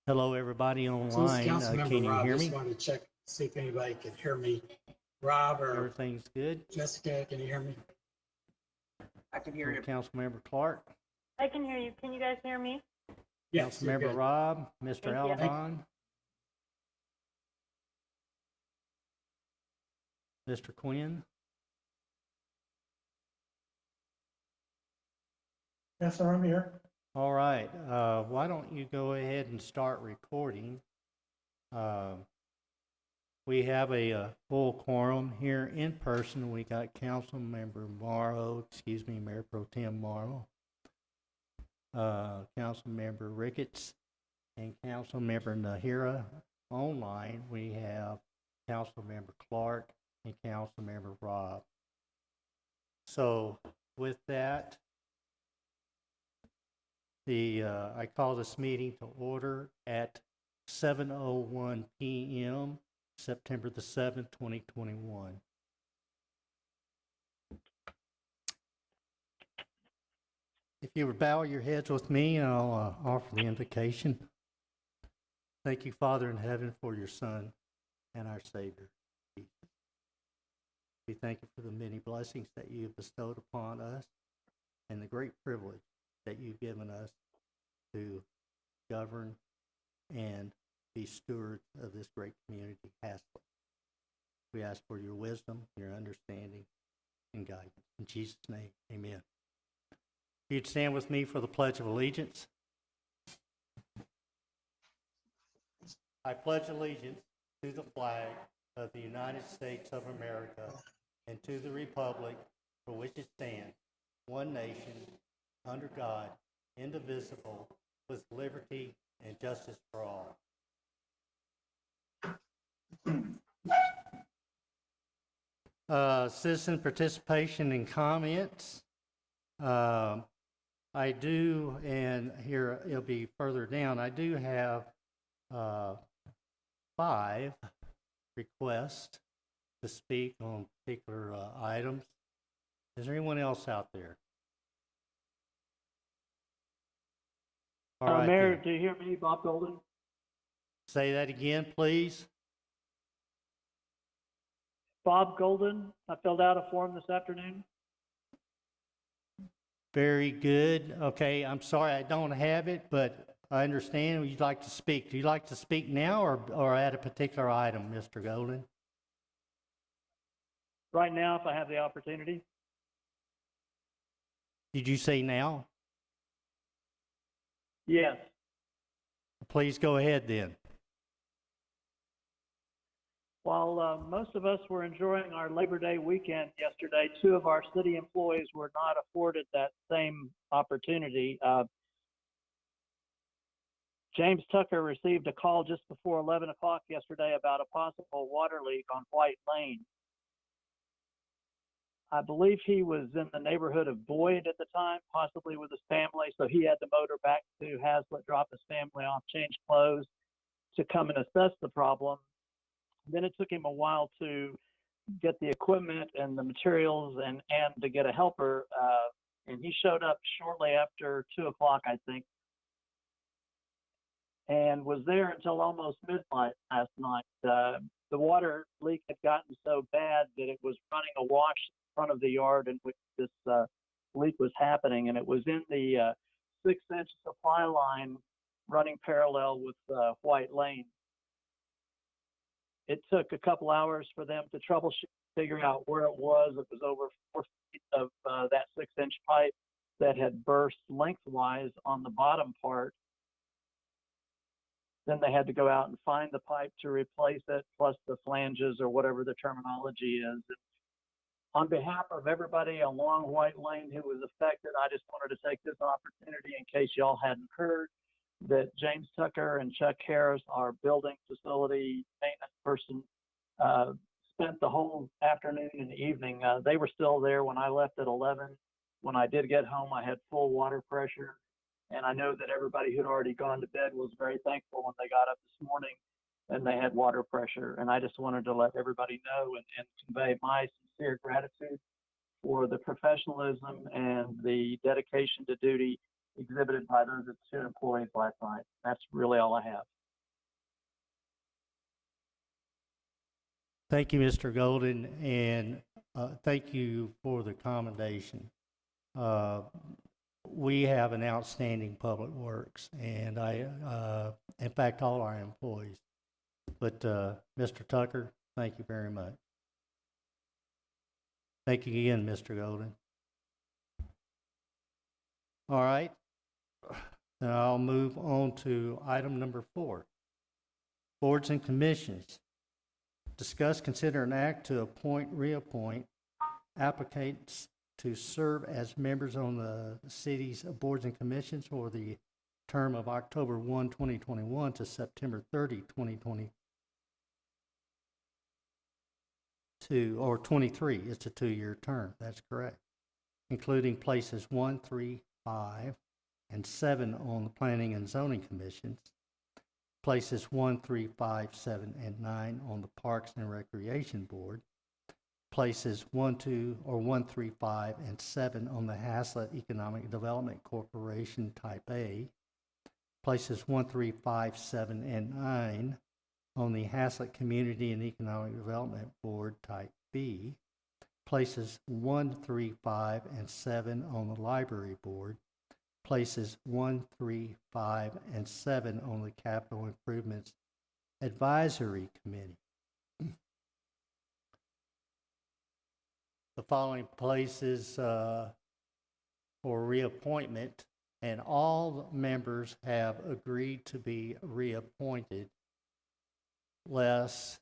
Hello, everybody So this is online. Councilmember Can you Rob. hear Just me? wanted to check, see if anybody can hear me. Rob or Everything's good? Jessica, can you hear me? I can hear you. Councilmember Clark, I can hear you. Can you guys hear me? Yes, you're Councilmember good. Rob, Mr. Thank you. Alabon, Mr. Quinn. Yes, sir, I'm here. All right, why don't you go ahead and start recording? We have a full quorum here in person. We got Councilmember Mayor Pro Tem Morrow, Councilmember Ricketts, and Councilmember Nahira. Online, we have Councilmember Clark and Councilmember Rob. So with that, I call this meeting to order at 7:01 p.m. September the 7th, 2021. If you would bow your heads with me, I'll offer the invocation. Thank you, Father in heaven, for your Son and our Savior, Jesus. We thank you for the many blessings that you have bestowed upon us and the great privilege that you've given us to govern and be stewards of this great community, Haslet. We ask for your wisdom, your understanding, and guidance. In Jesus' name, amen. If you'd stand with me for the Pledge of Allegiance. I pledge allegiance to the flag of the United States of America and to the republic for which it stands, one nation, under God, indivisible, with liberty and justice for all. Citizen participation and comments. I do, and here it'll be further down, I do have 5 requests to speak on particular items. Is there anyone else out there? All right, Mayor, then. do you hear me, Bob Golden? Say that again, please. Bob Golden, I filled out a form this afternoon. Very good. Okay, I'm sorry I don't have it, but I understand you'd like to speak. Do you like to speak now or at a particular item, Mr. Golden? Right now, if I have the opportunity. Did you say now? Yes. Please go ahead then. While most of us were enjoying our Labor Day weekend yesterday, 2 of our city employees were not afforded that same opportunity. James Tucker received a call just before 11 o'clock yesterday about a possible water leak on White Lane. I believe he was in the neighborhood of Boyd at the time, possibly with his family, so he had to motor back to Haslet, drop his family off, change clothes to come and assess the problem. Then it took him a while to get the equipment and the materials and to get a helper, and he showed up shortly after 2 o'clock, I think, and was there until almost midnight last night. The water leak had gotten so bad that it was running awash in front of the yard in which this leak was happening, and it was in the 6-inch supply line running parallel with White Lane. It took a couple hours for them to troubleshoot, figure out where it was. It was over 4 feet of that 6-inch pipe that had burst lengthwise on the bottom part. Then they had to go out and find the pipe to replace it, plus the flanges or whatever the terminology is. On behalf of everybody along White Lane who was affected, I just wanted to take this opportunity, in case y'all hadn't heard, that James Tucker and Chuck Harris, our building facility maintenance person, spent the whole afternoon and evening. They were still there when I left at 11. When I did get home, I had full water pressure. And I know that everybody who'd already gone to bed was very thankful when they got up this morning and they had water pressure. And I just wanted to let everybody know and convey my sincere gratitude for the professionalism and the dedication to duty exhibited by those two employees last night. That's really all I have. Thank you, Mr. Golden, and thank you for the commendation. We have an outstanding public works, and in fact, all our employees. But Mr. Tucker, thank you very much. Thank you again, Mr. Golden. All right, now I'll move on to item number 4. Boards and commissions. Discuss, consider, and act to appoint, reappoint applicants to serve as members on the city's boards and commissions for the term of October 1, 2021 to September 30, 2022, or 23. It's a 2-year term. That's correct. Including places 1, 3, 5, and 7 on the planning and zoning commissions. Places 1, 3, 5, 7, and 9 on the Parks and Recreation Board. Places 1, 2, or 1, 3, 5, and 7 on the Haslet Economic Development Corporation Type A. Places 1, 3, 5, 7, and 9 on the Haslet Community and Economic Development Board Type B. Places 1, 3, 5, and 7 on the Library Board. Places 1, 3, 5, and 7 on the Capital Improvements Advisory Committee. The following places for reappointment, and all members have agreed to be reappointed, unless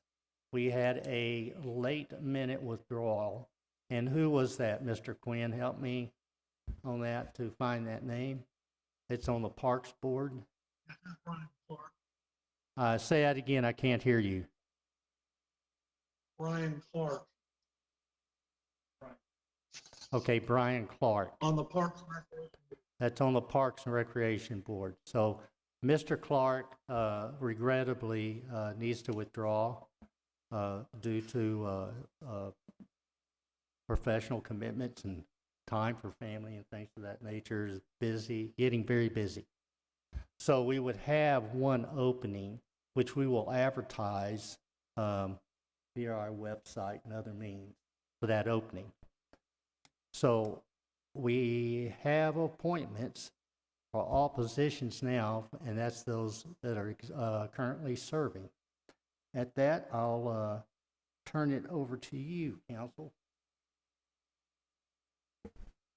we had a late-minute withdrawal. And who was that, Mr. Quinn? Help me on that to find that name. It's on the Parks Board. Brian Clark. Say that again. I can't hear you. Brian Clark Okay, Brian Clark. on the Parks and Recreation. That's on the Parks and Recreation Board. So Mr. Clark regrettably needs to withdraw due to professional commitments and time for family and things of that nature. Is busy, getting very busy. So we would have one opening, which we will advertise via our website and other means for that opening. So we have appointments for all positions now, and that's those that are currently serving. At that, I'll turn it over to you, Council.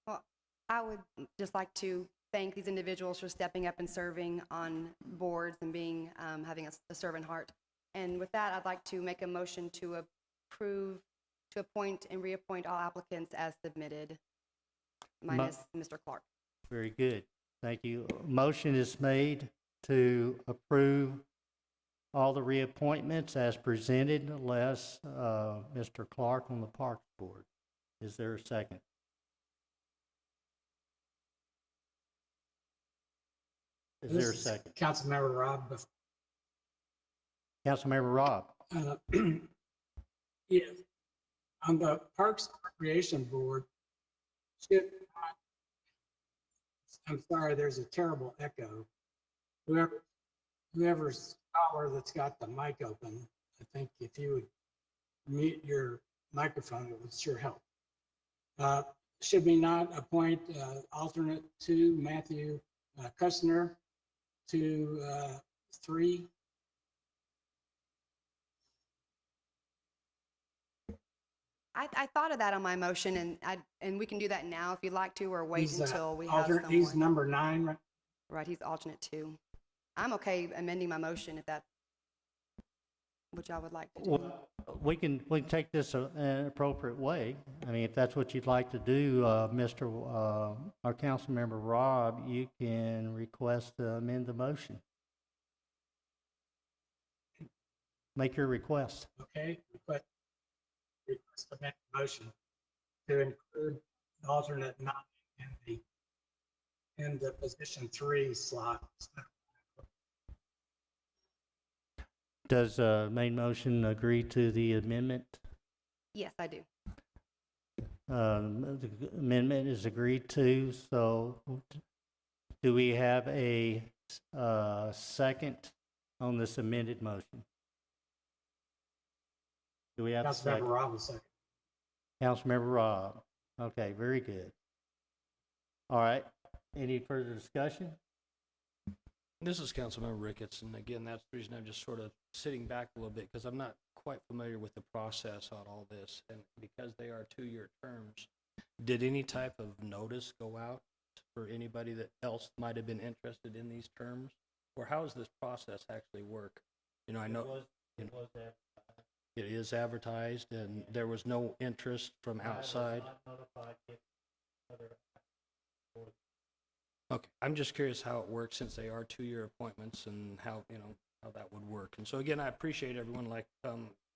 Well, I would just like to thank these individuals for stepping up and serving on boards and being having a servant heart. And with that, I'd like to make a motion to approve, to appoint and reappoint all applicants as submitted, minus Mr. Clark. Very good. Thank you. Motion is made to approve all the reappointments as presented, unless Mr. Clark on the Parks Board. Is there a second? Is there a second? Councilmember Rob. Councilmember Rob. Yes. On the Parks and Recreation Board, I'm sorry, there's a terrible echo. Whoever's caller that's got the mic open, I think if you would mute your microphone, it would sure help. Should we not appoint alternate 2, Matthew Kushner, to 3? I thought of that on my motion, and we can do that now if you'd like to, or wait until we have someone. He's number 9, right? Right, he's alternate 2. I'm okay amending my motion if that's what y'all would like to do. Well, we can take this an appropriate way. I mean, if that's what you'd like to do, our council member Rob, you can request to amend the motion. Make your request. Okay, request amend the motion to include alternate 9 in the position 3 slot. Does main motion agree to the amendment? Yes, I do. The amendment is agreed to, so Do we have a second on this amended motion? Do we have a Councilmember second? Robinson. Councilmember Robb. Okay, very good. All right. Any further discussion? This is Councilmember Ricketts, and again, that's the reason I'm just sort of sitting back a little bit, because I'm not quite familiar with the process on all this, and because they are 2-year terms, did any type of notice go out for anybody that else might have been interested in these terms? Or how does this process actually work? You know, I know it is advertised, and there was no interest from outside. Okay, I'm just curious how it works, since they are 2-year appointments, and how, you know, how that would work. And so again, I appreciate everyone, like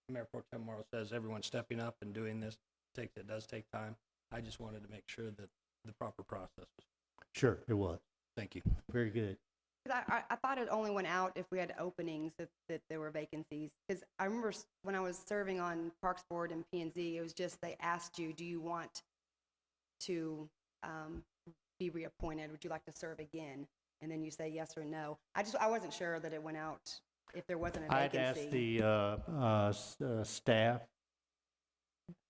Mayor Pro Tem Morrow says, everyone stepping up and doing this. It does take time. I just wanted to make sure that the proper process was. Sure, it was. Thank you. Very good. 'Cause I thought it only went out if we had openings, that there were vacancies. Because I remember when I was serving on Parks Board and P&Z, it was just they asked you, do you want to be reappointed? Would you like to serve again? And then you say yes or no. I wasn't sure that it went out if there wasn't a I'd ask vacancy. the staff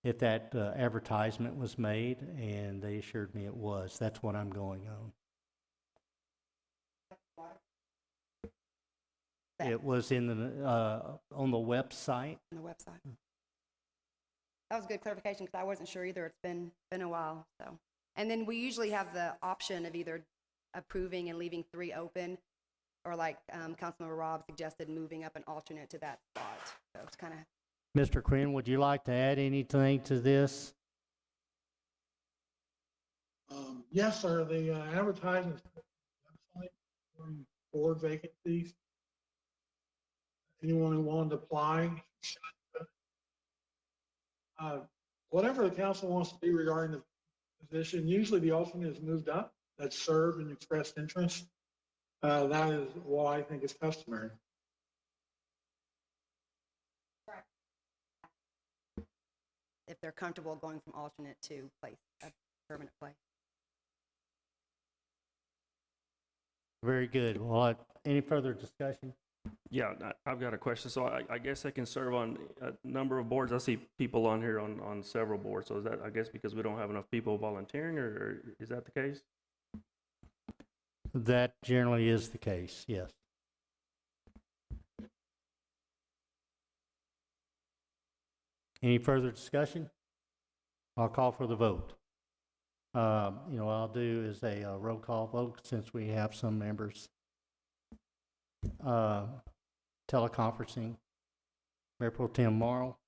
if that advertisement was made, and they assured me it was. That's what I'm going on. It was in the on the website. On the website. That was good clarification, because I wasn't sure either. It's been a while. So, and then we usually have the option of either approving and leaving 3 open, or like Councilmember Robb suggested, moving up an alternate to that spot. So it's kind of. Mr. Quinn, would you like to add anything to this? Yes, sir. The advertising website for board vacancies. Anyone who wanted to apply, whatever the council wants to do regarding the position, usually the alternate is moved up. That's served and expressed interest. That is what I think is customary. If they're comfortable going from alternate to place, a permanent place. Very good. Well, any further discussion? Yeah, I've got a question. So I guess I can serve on a number of boards. I see people on here on several boards. So is that, I guess, because we don't have enough people volunteering, or is that the case? That generally is the case, yes. Any further discussion? I'll call for the vote. You know, what I'll do is a roll call vote, since we have some members teleconferencing. Mayor Pro Tem Morrow.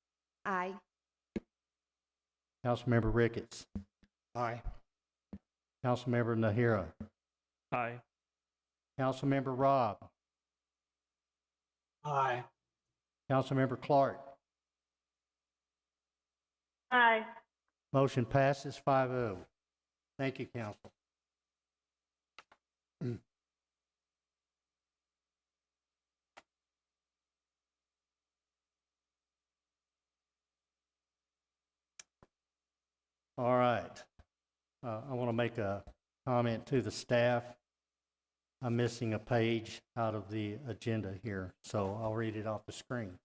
Aye. Councilmember Ricketts. Aye. Councilmember Nahira. Aye. Councilmember Robb. Aye. Councilmember Clark. Aye. Motion passes 5-0. Thank you, council. All right. I want to make a comment to the staff. I'm missing a page out of the agenda here, so I'll read it off the screen.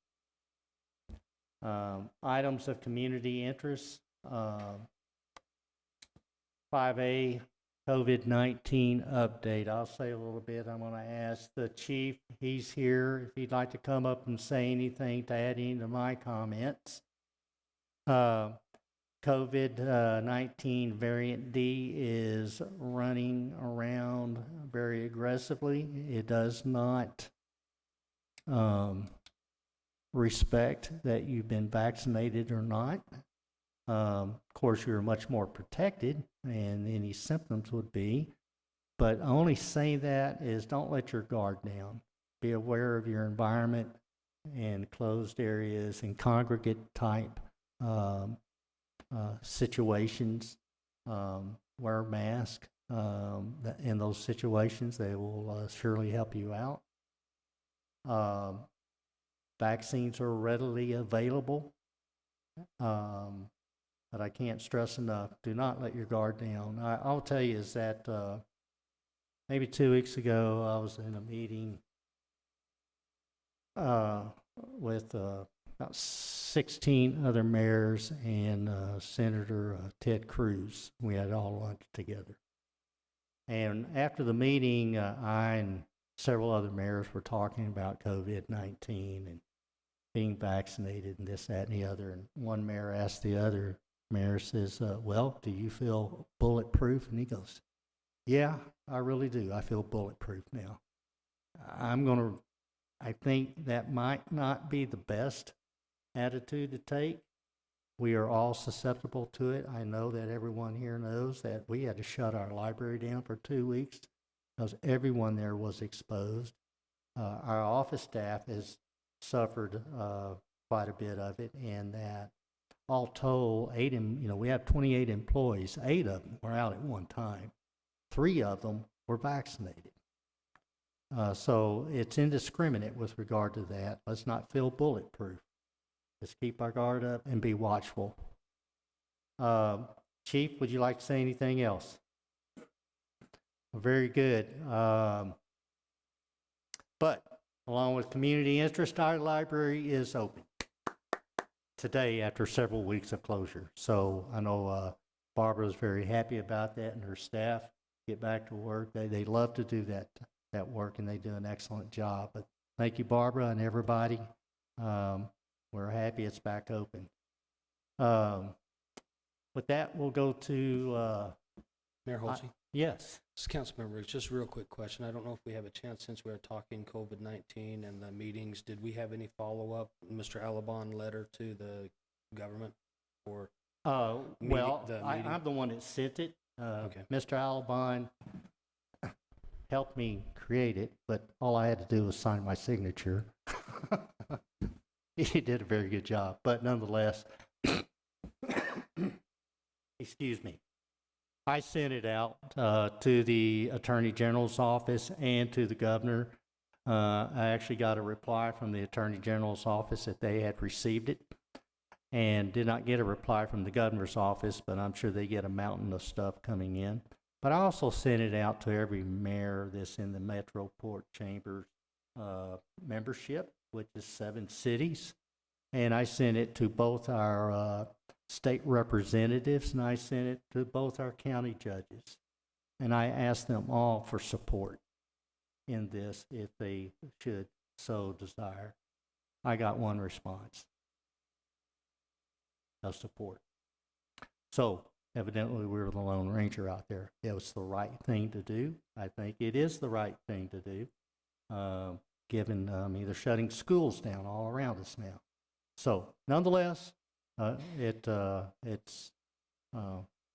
Items of community interest. 5A, COVID-19 update. I'll say a little bit. I'm going to ask the chief, he's here, if he'd like to come up and say anything to add into my comments. COVID-19 variant D is running around very aggressively. It does not respect that you've been vaccinated or not. Of course, you're much more protected, and any symptoms would be. But I only say that is, don't let your guard down. Be aware of your environment and closed areas and congregate type situations. Wear a mask. In those situations, they will surely help you out. Vaccines are readily available. But I can't stress enough, do not let your guard down. I'll tell you is that maybe 2 weeks ago, I was in a meeting with about 16 other mayors and Senator Ted Cruz. We had all lunch together. And after the meeting, I and several other mayors were talking about COVID-19 and being vaccinated and this, that, and the other. And one mayor asked the other mayor, says, well, do you feel bulletproof? And he goes, yeah, I really do. I feel bulletproof now. I think that might not be the best attitude to take. We are all susceptible to it. I know that everyone here knows that we had to shut our library down for 2 weeks because everyone there was exposed. Our office staff has suffered quite a bit of it, and that all told, we have 28 employees. 8 of them were out at one time. 3 of them were vaccinated. So it's indiscriminate with regard to that. Let's not feel bulletproof. Let's keep our guard up and be watchful. Chief, would you like to say anything else? Very good. But along with community interest, our library is open today after several weeks of closure. So I know Barbara is very happy about that, and her staff get back to work. They love to do that work, and they do an excellent job. But thank you, Barbara, and everybody. We're happy it's back open. With that, we'll go to Mayor Holsey? Yes. This is Councilmember Riggs. Just a real quick question. I don't know if we have a chance, since we were talking COVID-19 and the meetings, did we have any follow-up, Mr. Alabon letter to the government? Or Well, I'm the one that sent it. Okay. Mr. Alabon helped me create it, but all I had to do was sign my signature. He did a very good job, but nonetheless, excuse me, I sent it out to the Attorney General's office and to the governor. I actually got a reply from the Attorney General's office that they had received it, and did not get a reply from the governor's office, but I'm sure they get a mountain of stuff coming in. But I also sent it out to every mayor that's in the Metroport Chamber membership, which is 7 cities. And I sent it to both our state representatives, and I sent it to both our county judges. And I asked them all for support in this if they should so desire. I got one response of support. So evidently we were the Lone Ranger out there. It was the right thing to do. I think it is the right thing to do, given they're shutting schools down all around us now. So nonetheless,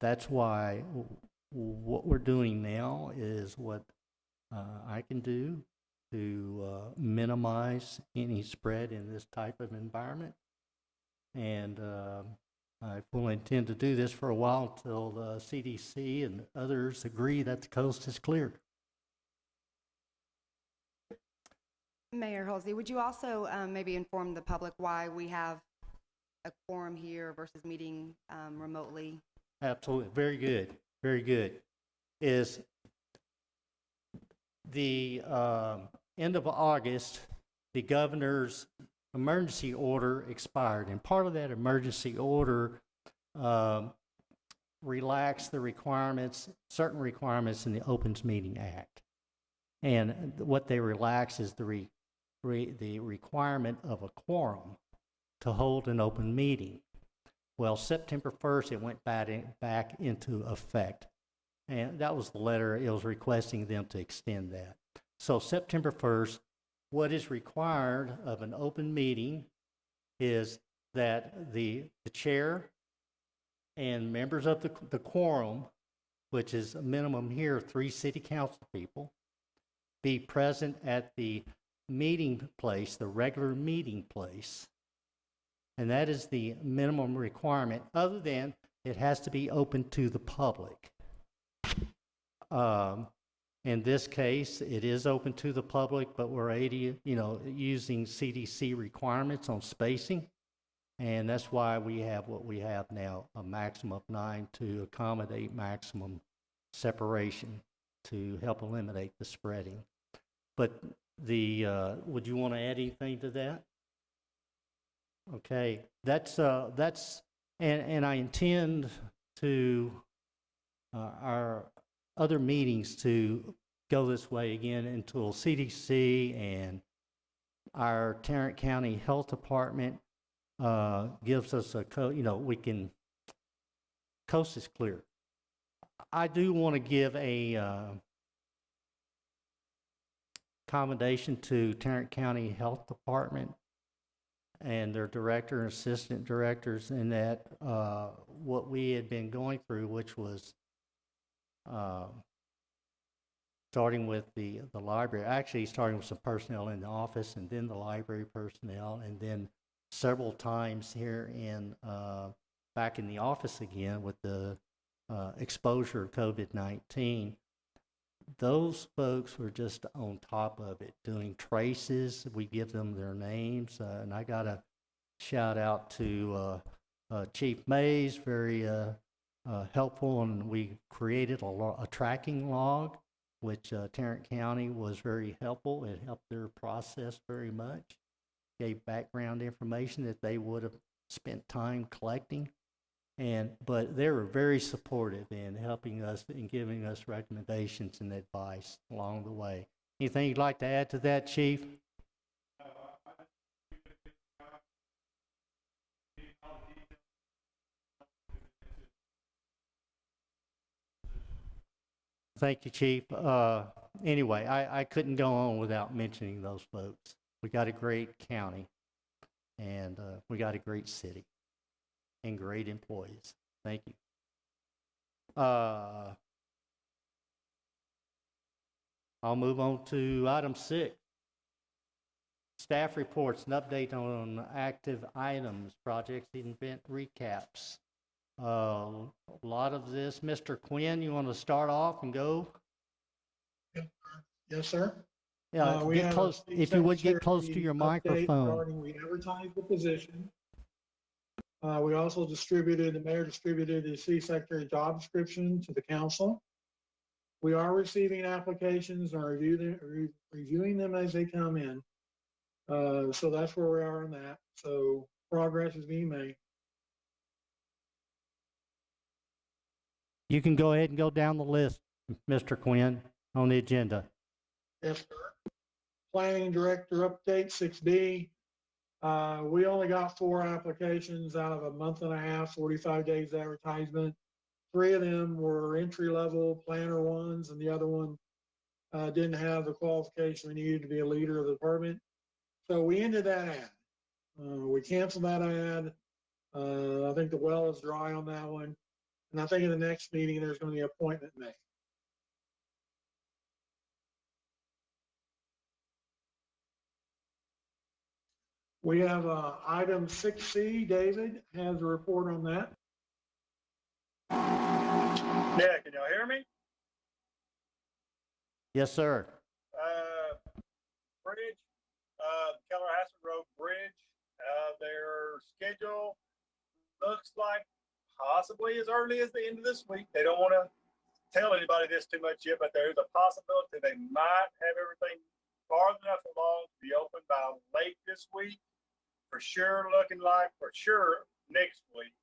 that's why what we're doing now is what I can do to minimize any spread in this type of environment. And I will intend to do this for a while until the CDC and others agree that the coast is cleared. Mayor Halsey, would you also maybe inform the public why we have a quorum here versus meeting remotely? Absolutely. Very good. Very good. Is the end of August, the governor's emergency order expired, and part of that emergency order relaxed the requirements, certain requirements in the Opens Meeting Act. And what they relax is the requirement of a quorum to hold an open meeting. Well, September 1st, it went back into effect. And that was the letter. It was requesting them to extend that. So September 1st, what is required of an open meeting is that the chair and members of the quorum, which is a minimum here, 3 city council people, be present at the meeting place, the regular meeting place. And that is the minimum requirement, other than it has to be open to the public. In this case, it is open to the public, but we're using CDC requirements on spacing. And that's why we have what we have now, a maximum of 9 to accommodate maximum separation. to help eliminate the spreading. But would you want to add anything to that? Okay, and I intend to, our other meetings to go this way again until CDC and our Tarrant County Health Department gives us we can, coast is clear. I do want to give a commendation to Tarrant County Health Department and their director and assistant directors in that what we had been going through, which was starting with the library, actually starting with some personnel in the office and then the library personnel, and then several times here back in the office again with the exposure of COVID-19. Those folks were just on top of it, doing traces. We give them their names, and I got to shout out to Chief Mays, very helpful, and we created a tracking log, which Tarrant County was very helpful. It helped their process very much, gave background information that they would have spent time collecting. But they were very supportive in helping us and giving us recommendations and advice along the way. Anything you'd like to add to that, Chief? Thank you, Chief. Anyway, I couldn't go on without mentioning those folks. We got a great county, and we got a great city and great employees. Thank you. I'll move on to item 6. Staff reports, an update on active items, projects, event recaps. A lot of this, Mr. Quinn, you want to start off and go? Yes, sir. Yeah, get close. If you would get close to your microphone. Regarding we advertised the position. We also the mayor distributed the city secretary job description to the council. We are receiving applications and reviewing them as they come in. So that's where we are on that. So progress is being made. You can go ahead and go down the list, Mr. Quinn, on the agenda. Yes, sir. Planning director update 6B. We only got 4 applications out of a month and a half, 45 days advertisement. 3 of them were entry-level planner ones, and the other one didn't have the qualification we needed to be a leader of the department. So we ended that ad. We canceled that ad. I think the well is dry on that one. And I think in the next meeting, there's going to be an appointment made. We have item 6C. David has a report on that. Yeah, can y'all hear me? Yes, sir. Bridge, Keller-Haslet Road Bridge, their schedule looks like possibly as early as the end of this week. They don't want to tell anybody this too much yet, but there's a possibility they might have everything far enough along to be open by late this week. For sure, looking like for sure next week,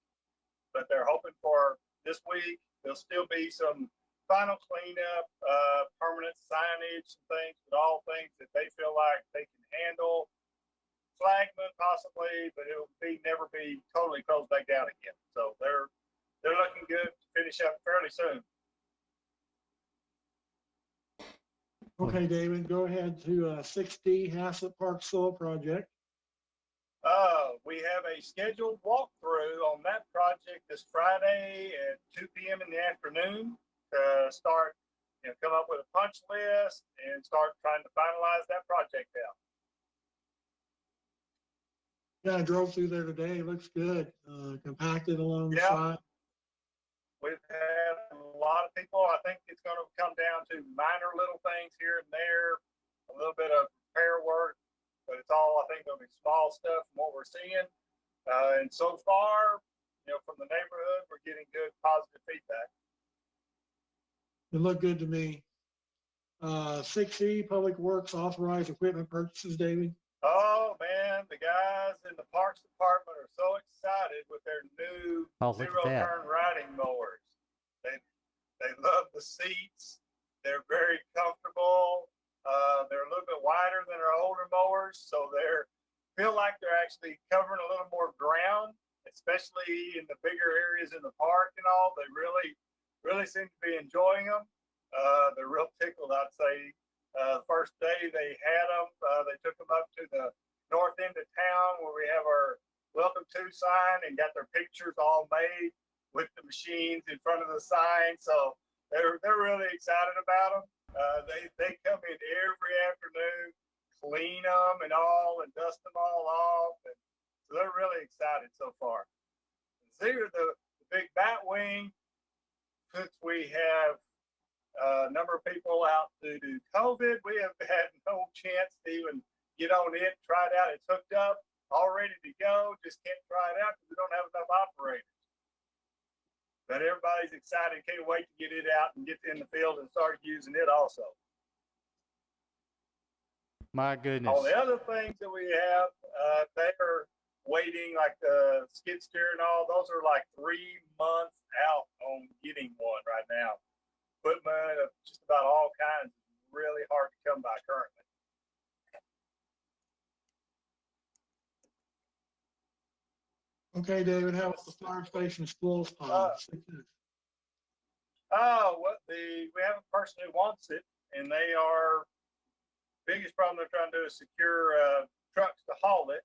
but they're hoping for this week. There'll still be some final cleanup, permanent signage and things, but all things that they feel like they can handle. Flagman possibly, but it will never be totally closed back down again. So they're looking good to finish up fairly soon. Okay, David, go ahead to 6D Haslet Park Soil Project. We have a scheduled walkthrough on that project this Friday at 2 p.m. in the afternoon to start, come up with a punch list and start trying to finalize that project out. Yeah, I drove through there today. It looks good. Compacted along the side. We've had a lot of people. I think it's going to come down to minor little things here and there, a little bit of repair work, but it's all, I think, going to be small stuff from what we're seeing. And so far, from the neighborhood, we're getting good positive feedback. It looked good to me. 6E, Public Works Authorized Equipment Purchases, David. Oh, man, the guys in the Parks Department are so excited with their new Oh, look at that. zero-turn riding mowers. They love the seats. They're very comfortable. They're a little bit wider than our older mowers, so feel like they're actually covering a little more ground, especially in the bigger areas in the park and all. They really seem to be enjoying them. They're real tickled, I'd say. The first day they had them, they took them up to the north end of town where we have our welcome to sign and got their pictures all made with the machines in front of the sign. So they're really excited about them. They come in every afternoon, clean them and all, and dust them all off. And so they're really excited so far. Zero, the big bat wing, since we have a number of people out due to COVID, we have had no chance to even get on it, try it out. It's hooked up, all ready to go. Just can't try it out because we don't have enough operators. But everybody's excited, can't wait to get it out and get in the field and start using it also. My goodness. All the other things that we have, they're waiting, like the skid steer and all, those are like 3 months out on getting one right now. Equipment of just about all kinds, really hard to come by currently. Okay, David, how about the fire station schools pond? We have a person who wants it, and they are, biggest problem they're trying to do is secure trucks to haul it.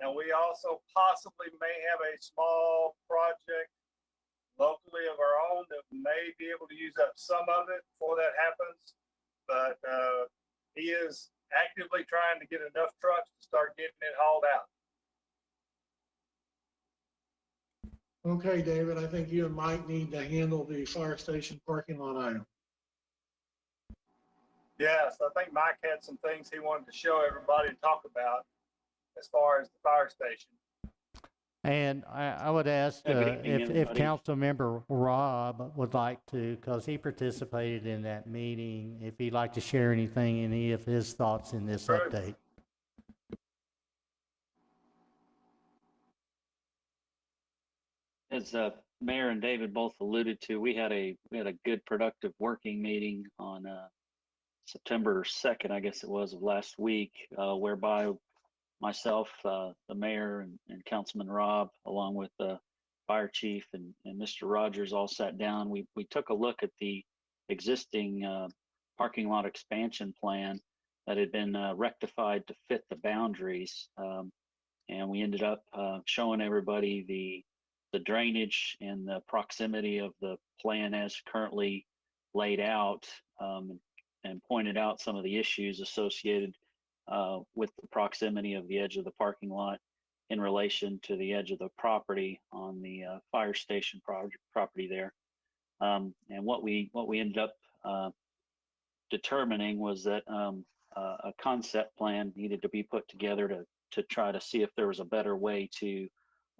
And we also possibly may have a small project locally of our own that may be able to use up some of it before that happens. But he is actively trying to get enough trucks to start getting it hauled out. Okay, David, I think you and Mike need to handle the fire station parking lot item. Yes, I think Mike had some things he wanted to show everybody and talk about as far as the fire station. And I would ask Good evening, if everybody. Councilmember Rob would like to, because he participated in that meeting, if he'd like to share any of his thoughts in this Sure. update. As Mayor and David both alluded to, we had a good productive working meeting on September 2nd, I guess it was, of last week, whereby myself, the mayor and Councilman Rob, along with the fire chief and Mr. Rogers, all sat down. We took a look at the existing parking lot expansion plan that had been rectified to fit the boundaries, and we ended up showing everybody the drainage and the proximity of the plan as currently laid out, and pointed out some of the issues associated with the proximity of the edge of the parking lot in relation to the edge of the property on the fire station property there. And what we ended up determining was that a concept plan needed to be put together to try to see if there was a better way to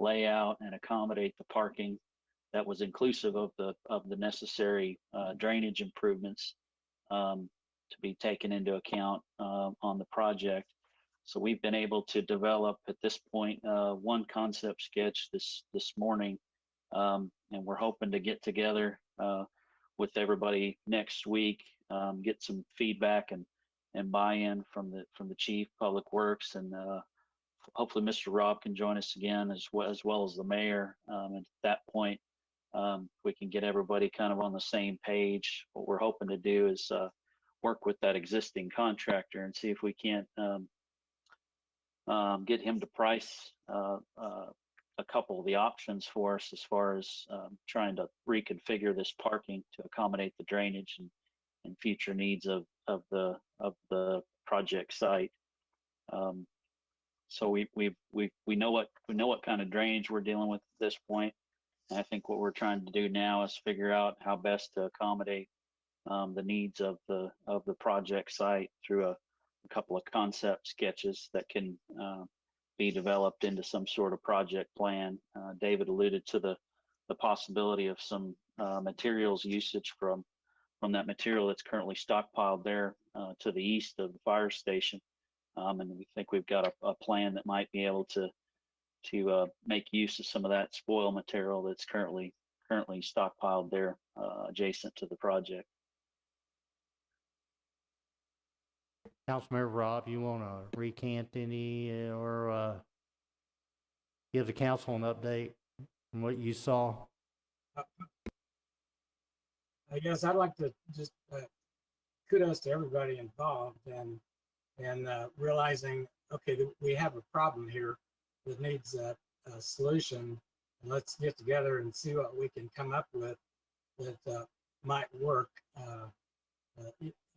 lay out and accommodate the parking that was inclusive of the necessary drainage improvements to be taken into account on the project. So we've been able to develop at this point one concept sketch this morning, and we're hoping to get together with everybody next week, get some feedback and buy-in from the chief public works, and hopefully Mr. Rob can join us again as well as the mayor. And at that point, we can get everybody kind of on the same page. What we're hoping to do is work with that existing contractor and see if we can't get him to price a couple of the options for us as far as trying to reconfigure this parking to accommodate the drainage and future needs of the project site. So we know what kind of drainage we're dealing with at this point. And I think what we're trying to do now is figure out how best to accommodate the needs of the project site through a couple of concept sketches that can be developed into some sort of project plan. David alluded to the possibility of some materials usage from from that material that's currently stockpiled there to the east of the fire station. And we think we've got a plan that might be able to make use of some of that spoil material that's currently stockpiled there adjacent to the project. Councilmember Rob, you want to recant any or give the council an update from what you saw? I guess I'd like to just kudos to everybody involved and realizing, okay, we have a problem here that needs a solution. And let's get together and see what we can come up with that might work.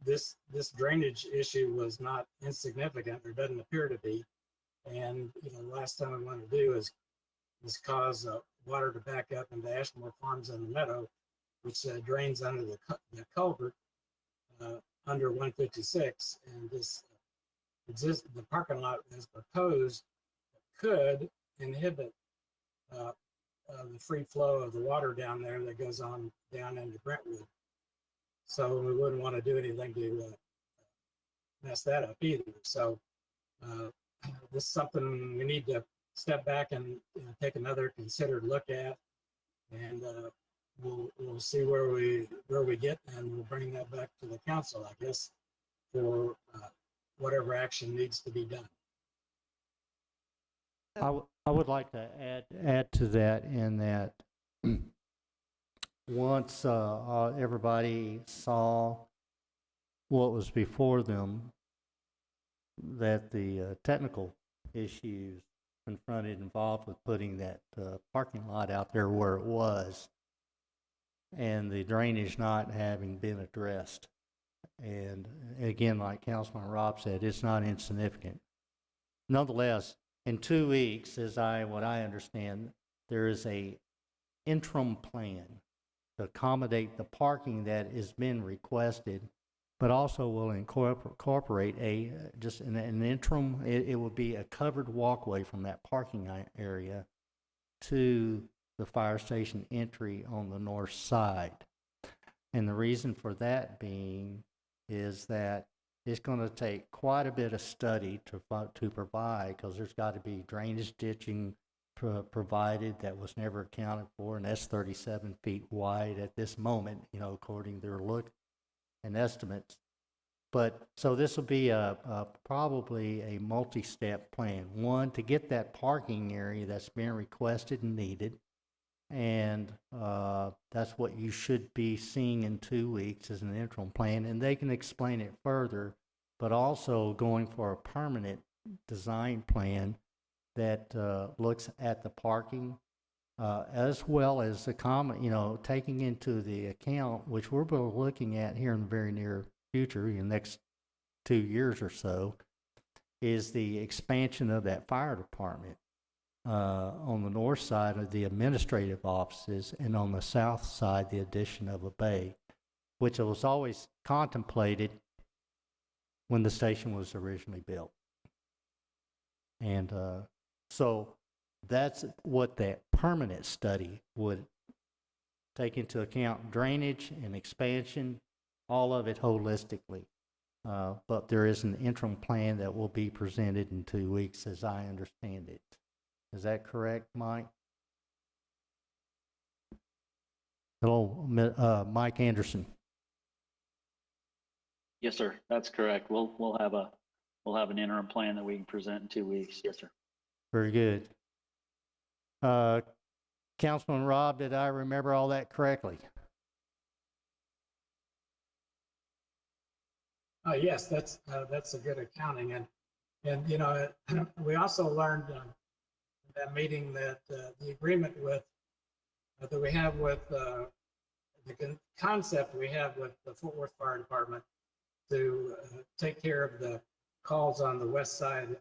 This drainage issue was not insignificant, or doesn't appear to be. And the last thing we want to do is cause water to back up into Ashmore Farms in the meadow, which drains under the culvert under 156. And the parking lot as proposed could inhibit the free flow of the water down there that goes on down into Brentwood. So we wouldn't want to do anything to mess that up either. So this is something we need to step back and take another considered look at, and we'll see where we get, and we'll bring that back to the council, I guess, for whatever action needs to be done. I would like to add to that in that once everybody saw what was before them, that the technical issues confronted involved with putting that parking lot out there where it was, and the drainage not having been addressed. And again, like Councilman Rob said, it's not insignificant. Nonetheless, in 2 weeks, what I understand, there is a interim plan to accommodate the parking that has been requested, but also will incorporate just an interim. It will be a covered walkway from that parking area to the fire station entry on the north side. And the reason for that being is that it's going to take quite a bit of study to provide, because there's got to be drainage ditching provided that was never accounted for, and that's 37 feet wide at this moment, according to their look and estimates. But so this will be probably a multi-step plan. One, to get that parking area that's been requested and needed, and that's what you should be seeing in 2 weeks as an interim plan, and they can explain it further, but also going for a permanent design plan that looks at the parking as well as the taking into the account, which we're both looking at here in the very near future, in the next 2 years or so, is the expansion of that fire department on the north side of the administrative offices, and on the south side the addition of a bay, which was always contemplated when the station was originally built. And so that's what that permanent study would take into account: drainage and expansion, all of it holistically. But there is an interim plan that will be presented in 2 weeks, as I understand it. Is that correct, Mike? Hello, Mike Anderson. Yes, sir. That's correct. We'll have an interim plan that we can present in 2 weeks. Yes, sir. Very good. Councilman Rob, did I remember all that correctly? Yes, that's a good accounting, and we also learned in that meeting that the agreement that we have with the concept we have with the Fort Worth Fire Department to take care of the calls on the west side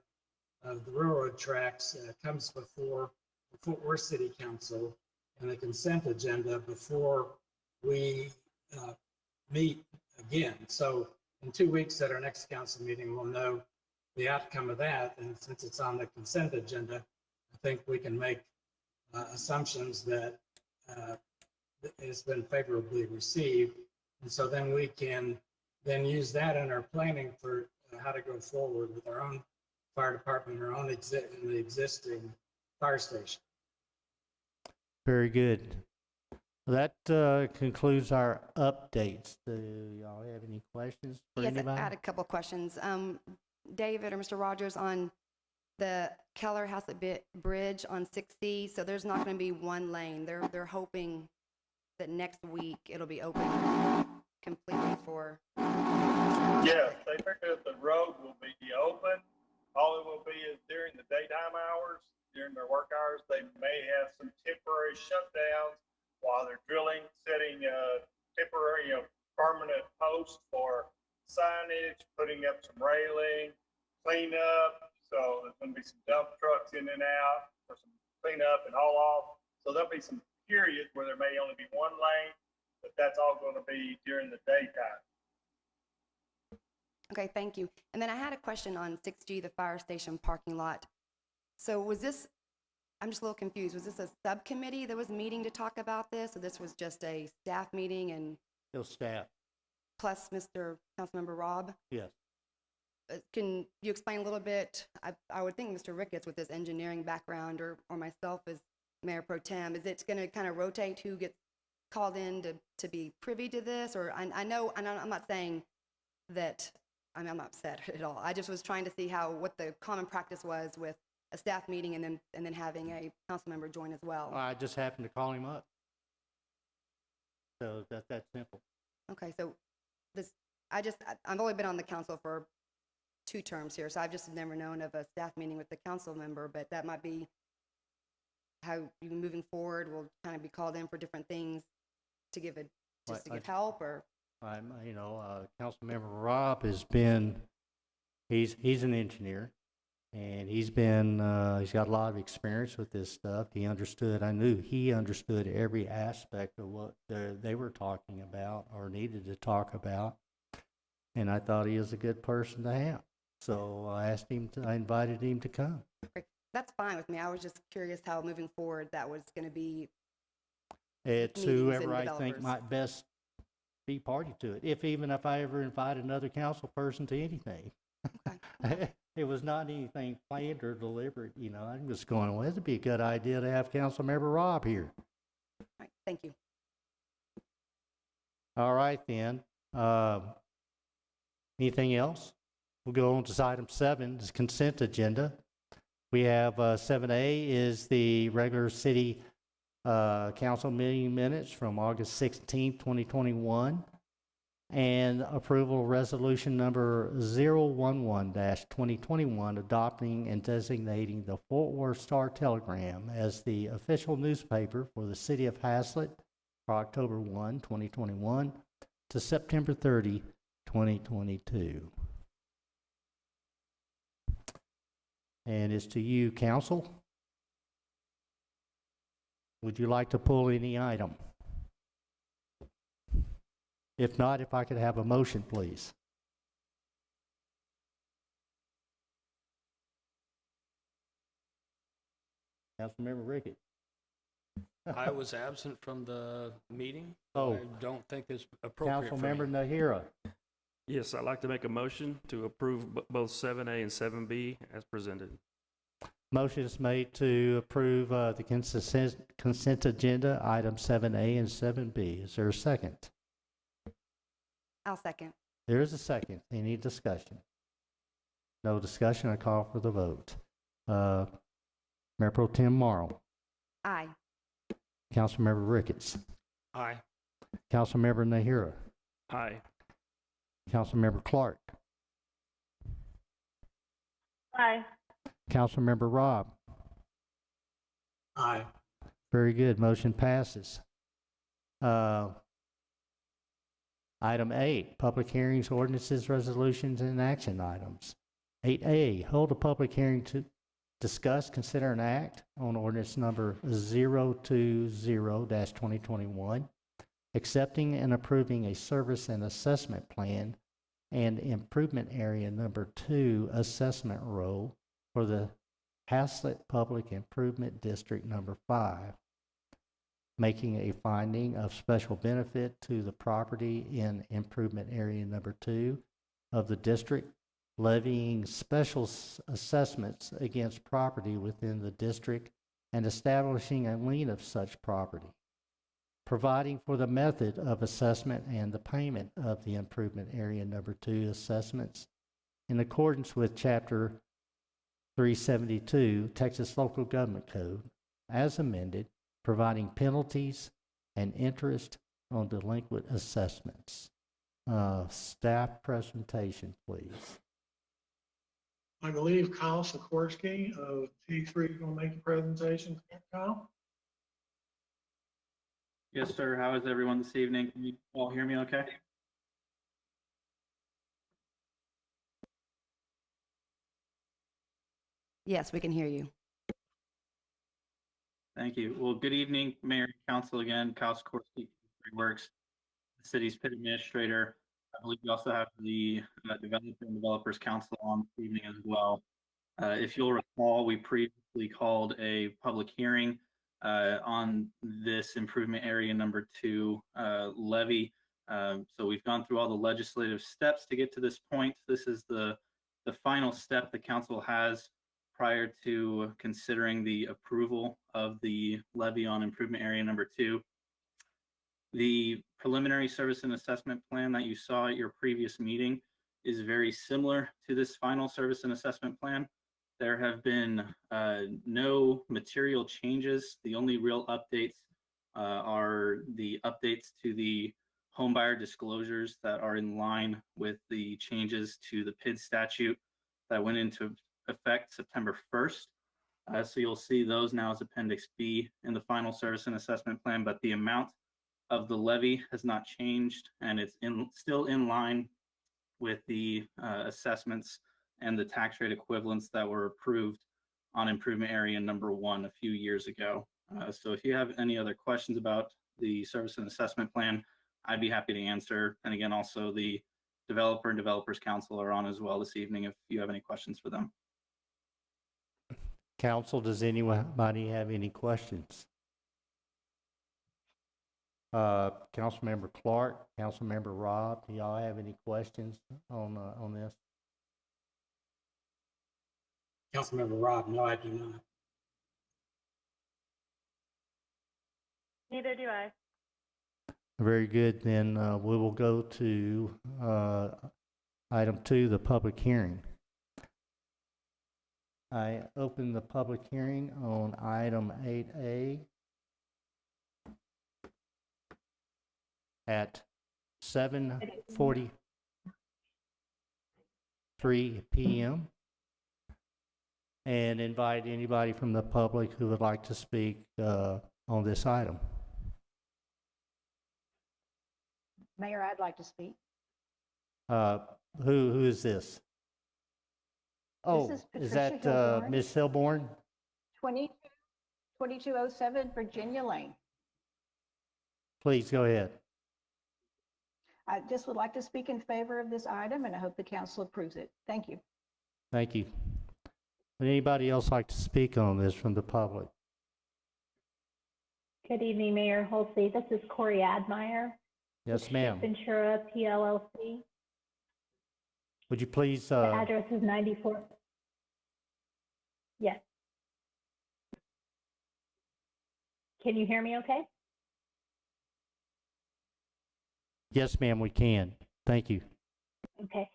of the railroad tracks comes before the Fort Worth City Council and the consent agenda before we meet again. So in 2 weeks at our next council meeting, we'll know the outcome of that. And since it's on the consent agenda, I think we can make assumptions that it's been favorably received. And so then we can then use that in our planning for how to go forward with our own fire department, our own in the existing fire station. Very good. That concludes our updates. Do y'all have any questions for Yes, anybody? I had a couple of questions. David or Mr. Rogers, on the Keller-Haslet Bridge on 6C, so there's not going to be one lane. They're hoping that next week it'll be open completely for. Yes, they figure that the road will be open. All it will be is during the daytime hours, during their work hours, they may have some temporary shutdowns while they're drilling, setting temporary, permanent posts for signage, putting up some railing, cleanup. So there's going to be some dump trucks in and out for some cleanup and haul off. So there'll be some periods where there may only be one lane, but that's all going to be during the daytime. Okay, thank you. And then I had a question on 6G, the fire station parking lot. So was this, I'm just a little confused, was this a subcommittee that was meeting to talk about this, or this was just a staff meeting and Still staff, plus Mr. Councilmember Rob? yes. Can you explain a little bit? I would think Mr. Ricketts with his engineering background or myself as Mayor Pro Tem, is it going to kind of rotate who gets called in to be privy to this? Or I know, and I'm not saying that, I'm not upset at all. I just was trying to see what the common practice was with a staff meeting and then having a council member join as well. I just happened to call him up. So that's simple. Okay, so I've only been on the council for 2 terms here, so I've just never known of a staff meeting with the council member, but that might be how you moving forward will kind of be called in for different things to give give help or. Councilmember Rob has been, he's an engineer, and he's got a lot of experience with this stuff. I knew he understood every aspect of what they were talking about or needed to talk about, and I thought he was a good person to have. So I invited him to come. That's fine with me. I was just curious how moving forward that was going to be. It's meetings whoever and I think developers. might best be party to it, if I ever invite another council person to anything. Okay. It was not anything planned or deliberate, I'm just going, well, it'd be a good idea to have Councilmember Rob here. All right, thank you. All right, then. Anything else? We'll go on to item 7, this consent agenda. We have 7A is the regular city council meeting minutes from August 16th, 2021, and approval resolution number 011-2021 adopting and designating the Fort Worth Star-Telegram as the official newspaper for the City of Haslet for October 1, 2021 to September 30, 2022. And it's to you, council. Would you like to pull any item? If not, if I could have a motion, please. Councilmember Rickett. I was absent from the meeting. Oh. I don't think it's appropriate for me. Councilmember Nahira. Yes, I'd like to make a motion to approve both 7A and 7B as presented. Motion is made to approve the consent agenda, item 7A and 7B. Is there a second? I'll second. There is a second. Any discussion? No discussion. I call for the vote. Mayor Pro Tem Morrow. Aye. Councilmember Ricketts. Aye. Councilmember Nahira. Aye. Councilmember Clark. Aye. Councilmember Robb. Aye. Very good. Motion passes. Item 8, public hearings, ordinances, resolutions, and action items. 8A, hold a public hearing to discuss, consider, and act on ordinance number 020-2021, accepting and approving a service and assessment plan and improvement area number 2 assessment roll for the Haslet Public Improvement District number 5. making a finding of special benefit to the property in improvement area number 2 of the district, levying special assessments against property within the district and establishing a lien of such property, providing for the method of assessment and the payment of the improvement area number 2 assessments in accordance with Chapter 372 Texas Local Government Code as amended, providing penalties and interest on delinquent assessments. Staff presentation, please. I believe Kyle Sikorsky of T3 is going to make the presentation. Kyle? Yes, sir. How is everyone this evening? Can you all hear me okay? Yes, we can hear you. Thank you. Well, good evening, Mayor and Council again. Kyle Sikorsky, Works, the city's PIT administrator. I believe we also have the Developer and Developers Council on this evening as well. If you'll recall, we previously called a public hearing on this improvement area number 2 levy. So we've gone through all the legislative steps to get to this point. This is the final step the council has prior to considering the approval of the levy on improvement area number 2. The preliminary service and assessment plan that you saw at your previous meeting is very similar to this final service and assessment plan. There have been no material changes. The only real updates are the updates to the homebuyer disclosures that are in line with the changes to the PID statute that went into effect September 1st. So you'll see those now as Appendix B in the final service and assessment plan, but the amount of the levy has not changed, and it's still in line with the assessments and the tax rate equivalents that were approved on improvement area number 1 a few years ago. So if you have any other questions about the service and assessment plan, I'd be happy to answer. And again, also the Developer and Developers Council are on as well this evening if you have any questions for them. Council, does anybody have any questions? Councilmember Clark, Councilmember Robb, do y'all have any questions on this? Councilmember Robb, no, I do not. Neither do I. Very good. Then we will go to item 2, the public hearing. I open the public hearing on item 8A at 7:43 p.m. and invite anybody from the public who would like to speak on this item. Mayor, I'd like to speak. Who is this? Oh, is that Hilborn. Ms. Hilborn? 2207 Virginia Lane. Please go ahead. I just would like to speak in favor of this item, and I hope the council approves it. Thank you. Thank you. Would anybody else like to speak on this from the public? Good evening, Mayor Holsey. This is Corey Admeyer. Yes, ma'am. Ventura PLLC. Would you please? The address is 94. Yes. Can you hear me okay? Yes, ma'am, we can. Thank you. Okay.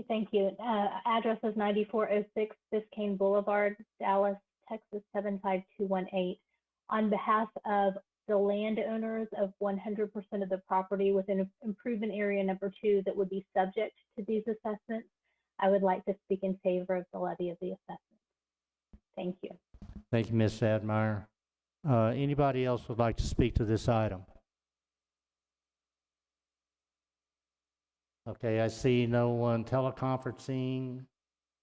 Thank you. Address is 9406 Biscayne Boulevard, Dallas, Texas 75218. On behalf of the landowners of 100% of the property within improvement area number 2 that would be subject to these assessments, I would like to speak in favor of the levy of the assessment. Thank you. Thank you, Ms. Admeyer. Anybody else would like to speak to this item? Okay, I see no one teleconferencing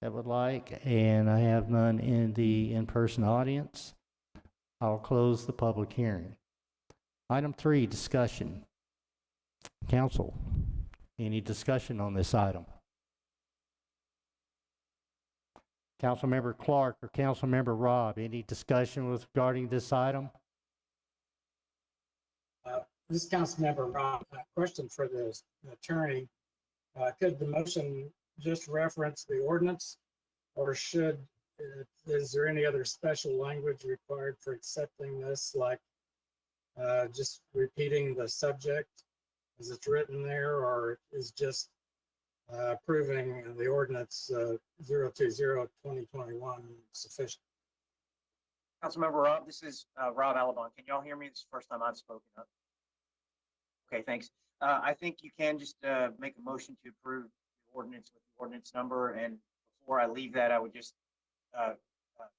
that would like, and I have none in the in-person audience. I'll close the public hearing. Item 3, discussion. Council, any discussion on this item? Councilmember Clark or Councilmember Robb, any discussion regarding this item? This is Councilmember Rob. Question for the attorney. Could the motion just reference the ordinance, or is there any other special language required for accepting this, like just repeating the subject as it's written there, or is just approving the ordinance 020-2021 sufficient? Councilmember Rob, this is Rob Alabon. Can y'all hear me? This is the first time I've spoken up. Okay, thanks. I think you can just make a motion to approve the ordinance with the ordinance number. And before I leave that, I would just,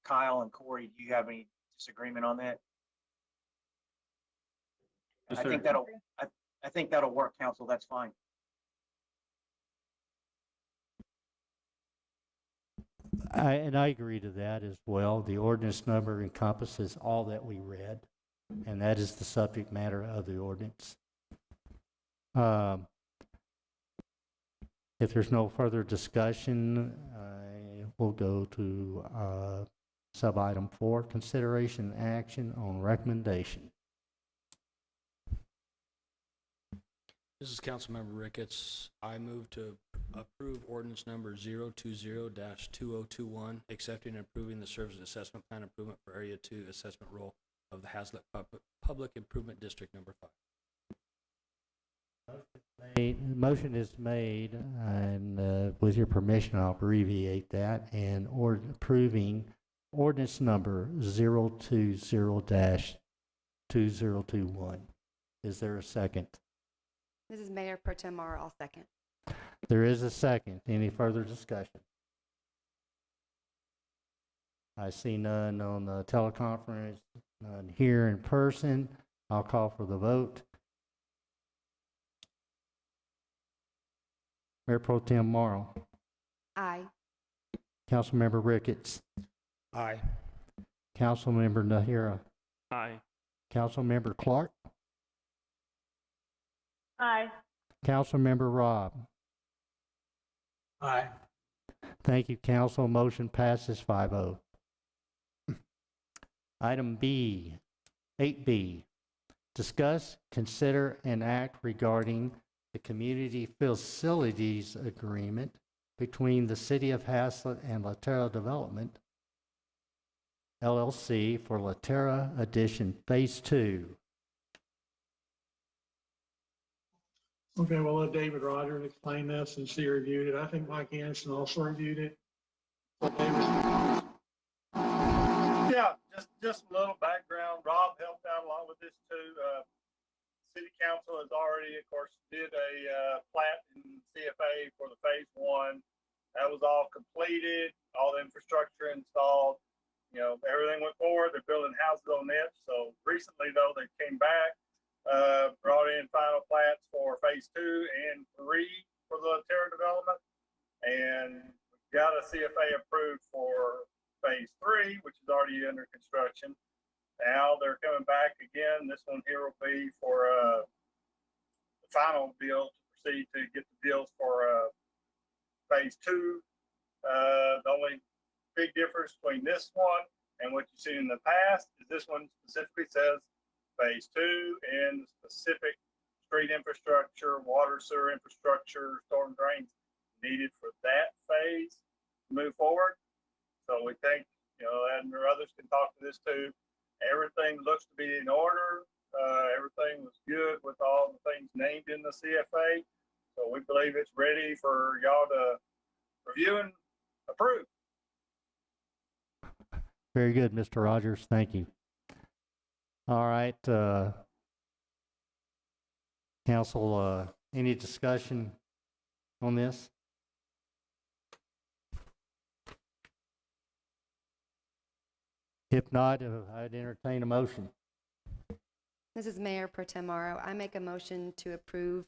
Kyle and Corey, do you have any disagreement on that? Yes, I sir. think I think that'll work, council. That's fine. I agree to that as well. The ordinance number encompasses all that we read, and that is the subject matter of the ordinance. If there's no further discussion, we'll go to sub-item 4, consideration and action on recommendation. This is Councilmember Ricketts. I move to approve ordinance number 020-2021, accepting and approving the service assessment plan improvement for Area 2 assessment role of the Haslet Public Improvement District number 5. Motion is made, and with your permission, I'll abbreviate that, and approving ordinance number 020-2021. Is there a second? This is Mayor Pro Tem Mara. I'll second. There is a second. Any further discussion? I see none on the teleconference, none here in person. I'll call for the vote. Mayor Pro Tem Morrow. Aye. Councilmember Ricketts. Aye. Councilmember Nahira. Aye. Councilmember Clark. Aye. Councilmember Robb. Aye. Thank you, council. Motion passes 5-0. Item B, 8B, discuss, consider, and act regarding the Community Facilities Agreement between the City of Haslet and Latera Development, LLC for Latera Addition Phase 2. Okay, we'll let David Rogers explain this since he reviewed it. I think Mike Anderson also reviewed it. So David. Yeah, just a little background. Rob helped out along with this too. City Council has already, of course, did a plat in CFA for the phase 1. That was all completed, all the infrastructure installed. You know, everything went forward. They're building houses on it. So recently, though, they came back, brought in final plats for phase 2 and 3 for the Latera development, and got a CFA approved for phase 3, which is already under construction. Now they're coming back again. This one here will be for the final bill to proceed to get the bills for phase 2. The only big difference between this one and what you've seen in the past is this one specifically says phase 2 and specific street infrastructure, water, sewer infrastructure, storm drains needed for that phase to move forward. So we think, you know, and others can talk to this too. Everything looks to be in order. Everything was good with all the things named in the CFA. So we believe it's ready for y'all to review and approve. Very good, Mr. Rogers. Thank you. All right, council, any discussion on this? If not, I'd entertain a motion. This is Mayor Pro Tem Morrow. I make a motion to approve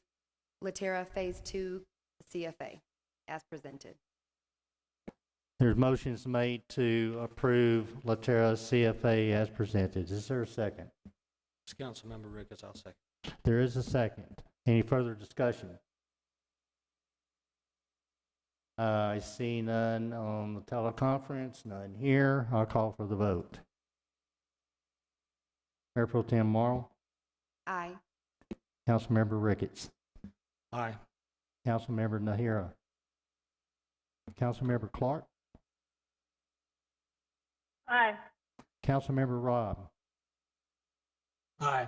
Latera Phase 2 CFA as presented. There's motions made to approve Latera CFA as presented. Is there a second? This Councilmember Ricketts, I'll second. There is a second. Any further discussion? I see none on the teleconference, none here. I'll call for the vote. Mayor Pro Tem Morrow. Aye. Councilmember Ricketts, Aye. Councilmember Nahara, Councilmember Clark, Aye. Councilmember Robb. Aye.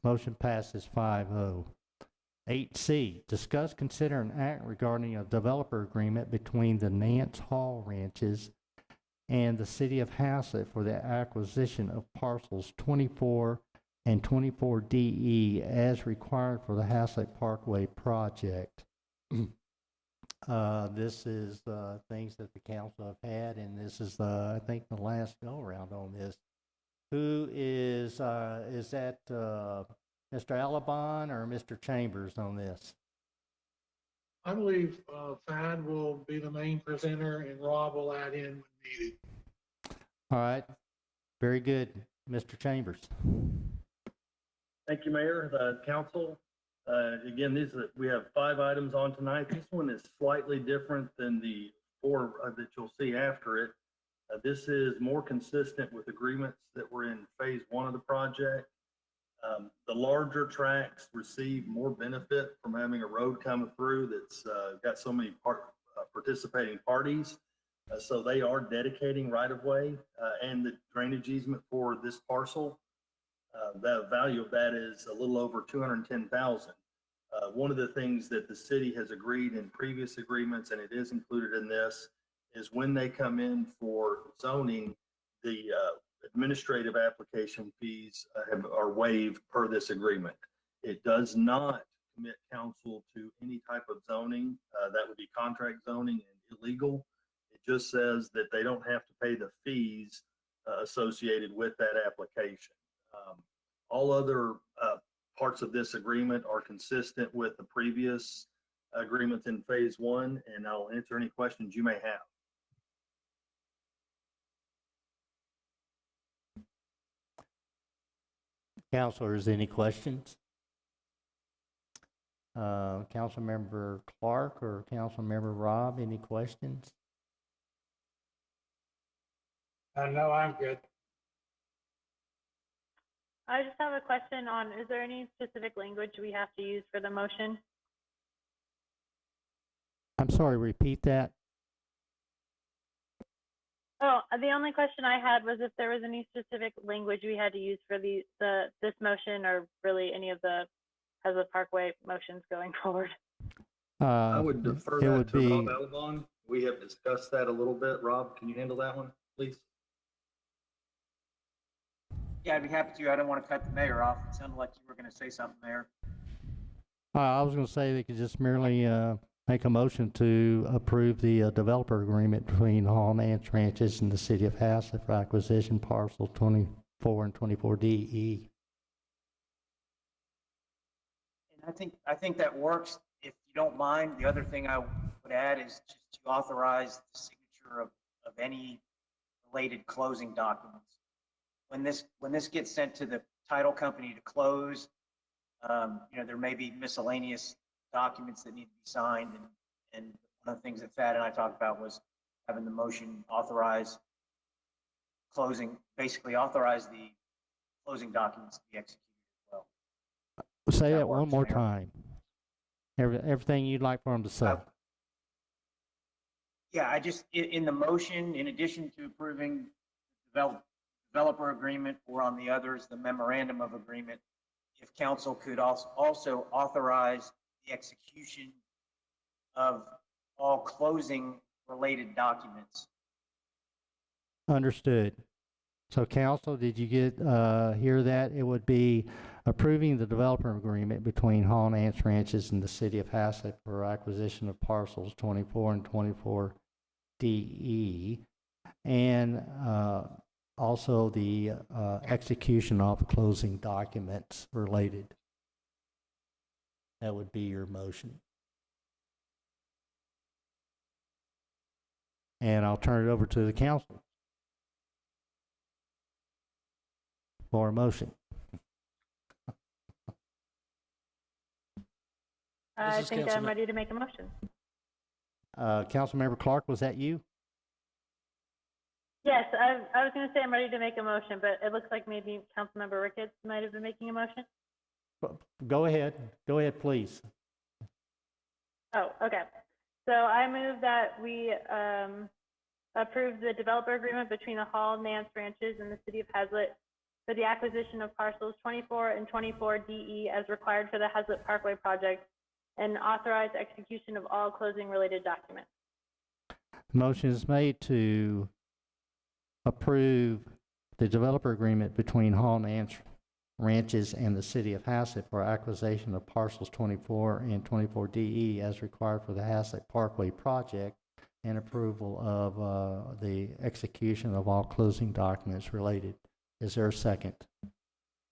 Motion passes 5-0. 8C, discuss, consider, and act regarding a developer agreement between the Nance Hall Ranches and the City of Haslet for the acquisition of parcels 24 and 24DE as required for the Haslet Parkway project. This is things that the council have had, and this is, I think, the last go-around on this. Who is that Mr. Alabon or Mr. Chambers on this? I believe Thad will be the main presenter and Rob will add in when needed. All right, very good. Mr. Chambers. Thank you, Mayor, the council. Again, we have 5 items on tonight. This one is slightly different than the 4 that you'll see after it. This is more consistent with agreements that were in phase 1 of the project. The larger tracks receive more benefit from having a road coming through that's got so many participating parties. So they are dedicating right-of-way and the drainage easement for this parcel. The value of that is a little over $210,000. One of the things that the city has agreed in previous agreements, and it is included in this, is when they come in for zoning, the administrative application fees are waived per this agreement. It does not commit council to any type of zoning. That would be contract zoning and illegal. It just says that they don't have to pay the fees associated with that application. All other parts of this agreement are consistent with the previous agreements in phase 1, and I'll answer any questions you may have. Councilors, any questions? Councilmember Clark or Councilmember Robb, any questions? No, I'm good. I just have a question on, is there any specific language we have to use for the motion? I'm sorry, repeat that. Oh, the only question I had was if there was any specific language we had to use for this motion, or really any of the Haslet Parkway motions going forward. I would defer it that would to be, Rob Alabon. We have discussed that a little bit. Rob, can you handle that one, please? Yeah, I'd be happy to. I don't want to cut the mayor off. It sounded like you were going to say something there. I was going to say they could just merely make a motion to approve the developer agreement between Hall and Nance Ranches and the City of Haslet for acquisition parcel 24 and 24DE. And I think that works. If you don't mind, the other thing I would add is just to authorize the signature of any related closing documents. When this gets sent to the title company to close, there may be miscellaneous documents that need to be signed, and one of the things that Thad and I talked about was having the motion authorize closing, basically authorize the closing documents to be executed as well. Say that one works, more Mayor. time. Everything you'd like for them to say. Yeah, I just, in the motion, in addition to approving developer agreement, or on the others, the memorandum of agreement, if council could also authorize the execution of all closing related documents. Understood. So council, did you hear that? It would be approving the developer agreement between Hall and Nance Ranches and the City of Haslet for acquisition of parcels 24 and 24DE, and also the execution of closing documents related. That would be your motion. And I'll turn it over to the council for a motion. I is think I'm Councilman- ready to make a motion. Councilmember Clark, was that you? Yes, I was going to say I'm ready to make a motion, but it looks like maybe Councilmember Ricketts might have been making a motion. Go ahead, please. Oh, okay. So I move that we approve the developer agreement between the Hall Nance Ranches and the City of Haslet for the acquisition of parcels 24 and 24 DE as required for the Haslet Parkway project and authorize execution of all closing related documents. Motion is made to approve the developer agreement between Hall Nance Ranches and the City of Haslet for acquisition of parcels 24 and 24 DE as required for the Haslet Parkway project and approval of the execution of all closing documents related. Is there a second?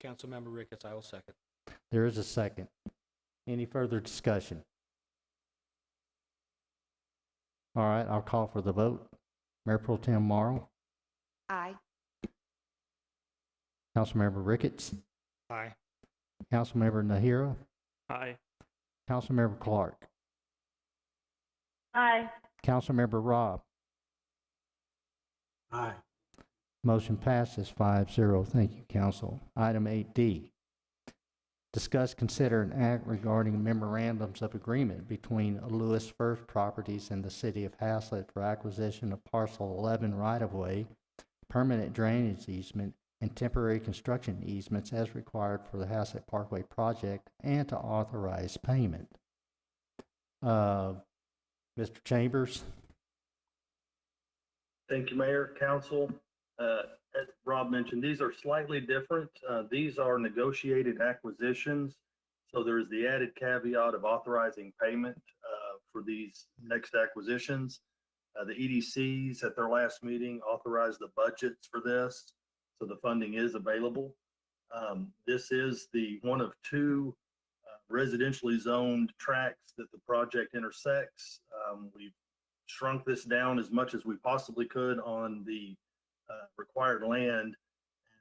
Councilmember Ricketts, I will second. There is a second. Any further discussion? All right, I'll call for the vote. Mayor Pro Tem Morrow, Aye. Councilmember Ricketts, Aye. Councilmember Nahira, Aye. Councilmember Clark, Aye. Councilmember Robb. Aye. Motion passes 5-0. Thank you, Council. Item 8D. Discuss, consider, and act regarding memorandums of agreement between Lewis First Properties and the City of Haslet for acquisition of Parcel 11 right-of-way, permanent drainage easement, and temporary construction easements as required for the Haslet Parkway project and to authorize payment. Mr. Chambers? Thank you, Mayor, Council. As Rob mentioned, these are slightly different. These are negotiated acquisitions. So there's the added caveat of authorizing payment for these next acquisitions. The EDCs at their last meeting authorized the budgets for this. So the funding is available. This is the one of two residentially zoned tracks that the project intersects. We've shrunk this down as much as we possibly could on the required land.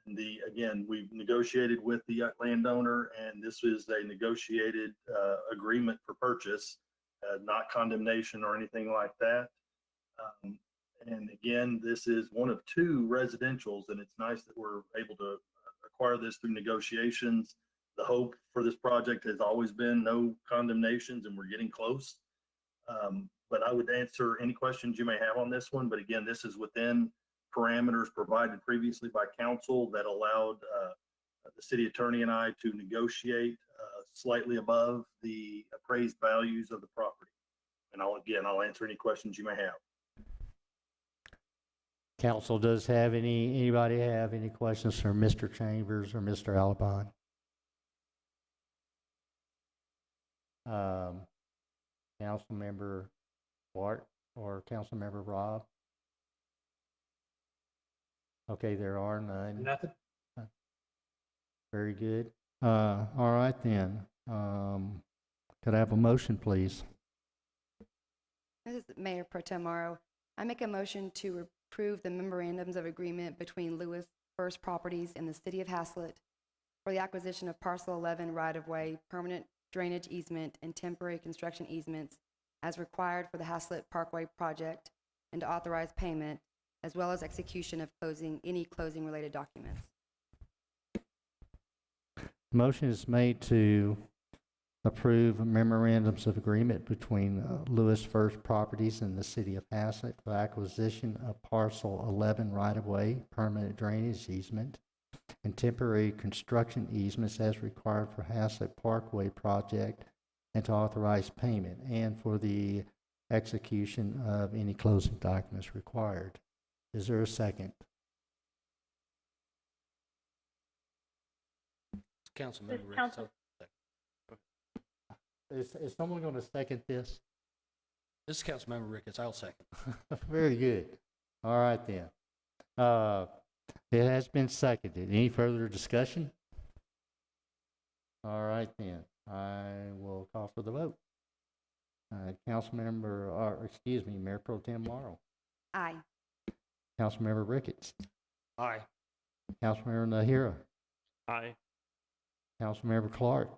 And again, we've negotiated with the landowner, and this is a negotiated agreement for purchase, not condemnation or anything like that. And again, this is one of two residentials, and it's nice that we're able to acquire this through negotiations. The hope for this project has always been no condemnations, and we're getting close. But I would answer any questions you may have on this one. But again, this is within parameters provided previously by council that allowed the city attorney and I to negotiate slightly above the appraised values of the property. And I'll answer any questions you may have. Council does anybody have any questions for Mr. Chambers or Mr. Alabon? Councilmember Wart or Councilmember Robb? Okay, there are none. Nothing? Very good. All right then. Could I have a motion, please? This is Mayor Pro Tem Morrow. I make a motion to approve the memorandums of agreement between Lewis First Properties and the City of Haslet for the acquisition of Parcel 11 right-of-way, permanent drainage easement, and temporary construction easements as required for the Haslet Parkway project, and to authorize payment, as well as execution of any closing related documents. Motion is made to approve memorandums of agreement between Lewis First Properties and the City of Haslet for acquisition of Parcel 11 right-of-way, permanent drainage easement, and temporary construction easements as required for Haslet Parkway project, and to authorize payment, and for the execution of any closing documents required. Is there a second? Councilmember Ricketts. Council- Is someone going to second this? This is Councilmember Ricketts. I'll second. Very good. All right then. It has been seconded. Any further discussion? All right then. I will call for the vote. Mayor Pro Tem Morrow. Aye. Councilmember Ricketts. Aye. Councilmember Nahira. Aye. Councilmember Clark.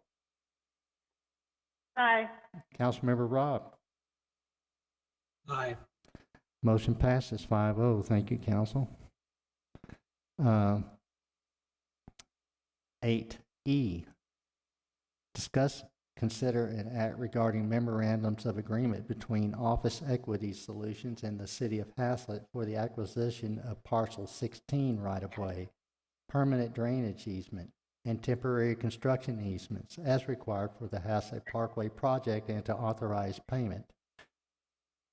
Aye. Councilmember Robb. Aye. Motion passes 5-0. Thank you, Council. 8E. Discuss, consider, and act regarding memorandums of agreement between Office Equity Solutions and the City of Haslet for the acquisition of Parcel 16 right-of-way, permanent drainage easement, and temporary construction easements as required for the Haslet Parkway project and to authorize payment.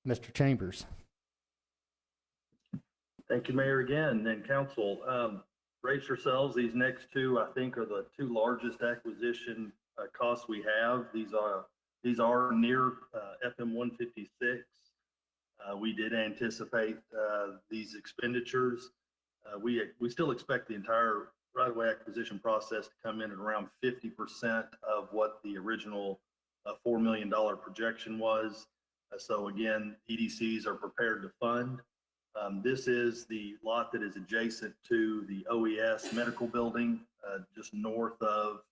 Mr. Chambers. Thank you, Mayor, again, and council. Brace yourselves. These next two, I think, are the two largest acquisition costs we have. These are near FM 156. We did anticipate these expenditures. We still expect the entire right-of-way acquisition process to come in at around 50% of what the original $4 million projection was. So again, EDCs are prepared to fund. This is the lot that is adjacent to the OES medical building, just north of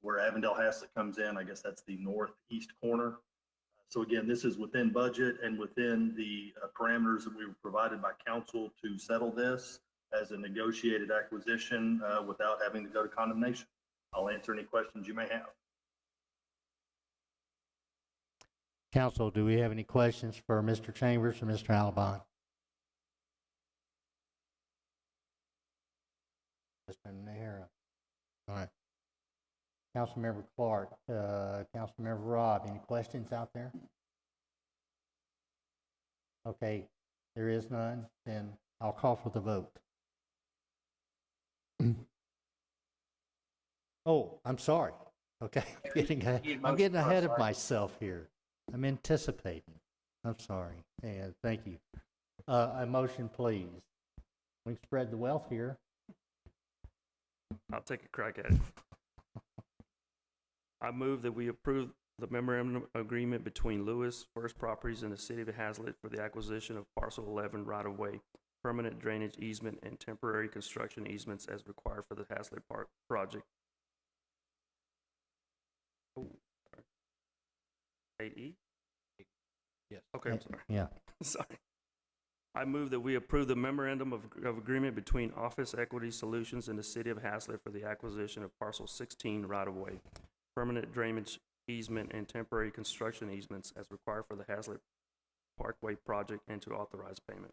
where Avondale Haslet comes in. I guess that's the northeast corner. So again, this is within budget and within the parameters that we were provided by council to settle this as a negotiated acquisition without having to go to condemnation. I'll answer any questions you may have. Council, do we have any questions for Mr. Chambers or Mr. Alabon? Mr. Nahara. All right. Councilmember Clark, Councilmember Robb, any questions out there? Okay, there is none, then I'll call for the vote. Oh, I'm sorry. Okay, I'm getting ahead of myself here. I'm anticipating. I'm sorry. And thank you. A motion, please. We can spread the wealth here. I'll take a crack at it. I move that we approve the memorandum agreement between Lewis First Properties and the City of Haslet for the acquisition of Parcel 11 right-of-way, permanent drainage easement, and temporary construction easements as required for the Haslet Park project. Oh, 8E? Yes. Okay, I'm sorry. Yeah. Sorry. I move that we approve the memorandum of agreement between Office Equity Solutions and the City of Haslet for the acquisition of Parcel 16 right-of-way, permanent drainage easement, and temporary construction easements as required for the Haslet Parkway project and to authorize payment.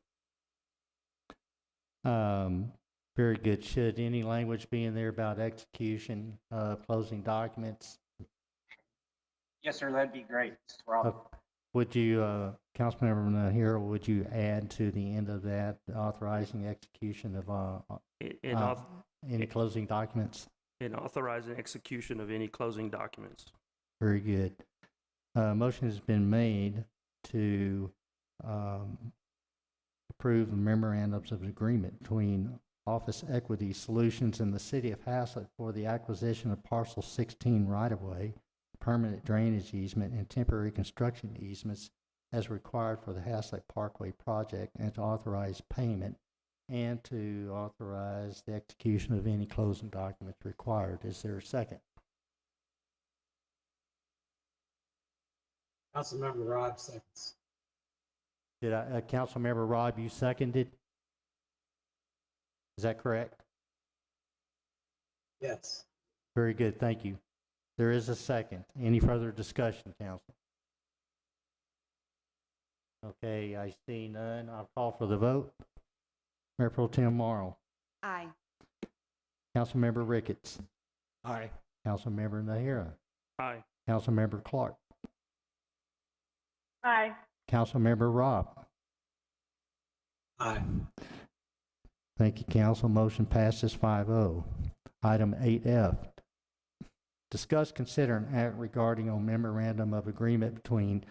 Very good. Should any language be in there about execution, closing documents? Yes, sir, that'd be great. This is Rob. Would you, Councilmember here, would you add to the end of that authorizing execution of any closing documents? In authorizing execution of any closing documents. Very good. Motion has been made to approve the memorandums of agreement between Office Equity Solutions and the City of Haslet for the acquisition of Parcel 16 right-of-way, permanent drainage easement, and temporary construction easements as required for the Haslet Parkway project, and to authorize payment and to authorize the execution of any closing documents required. Is there a second? Councilmember Robb seconds. Did Councilmember Robb, you seconded? Is that correct? Yes. Very good, thank you. There is a second. Any further discussion, council? Okay, I see none. I'll call for the vote. Mayor Pro Tem Morrow. Aye. Councilmember Ricketts. Aye. Councilmember Nahara. Aye. Councilmember Clark. Aye. Councilmember Robb. Aye. Thank you, council. Motion passes 5-0. Item 8F. Discuss, consider, and act regarding a memorandum of agreement between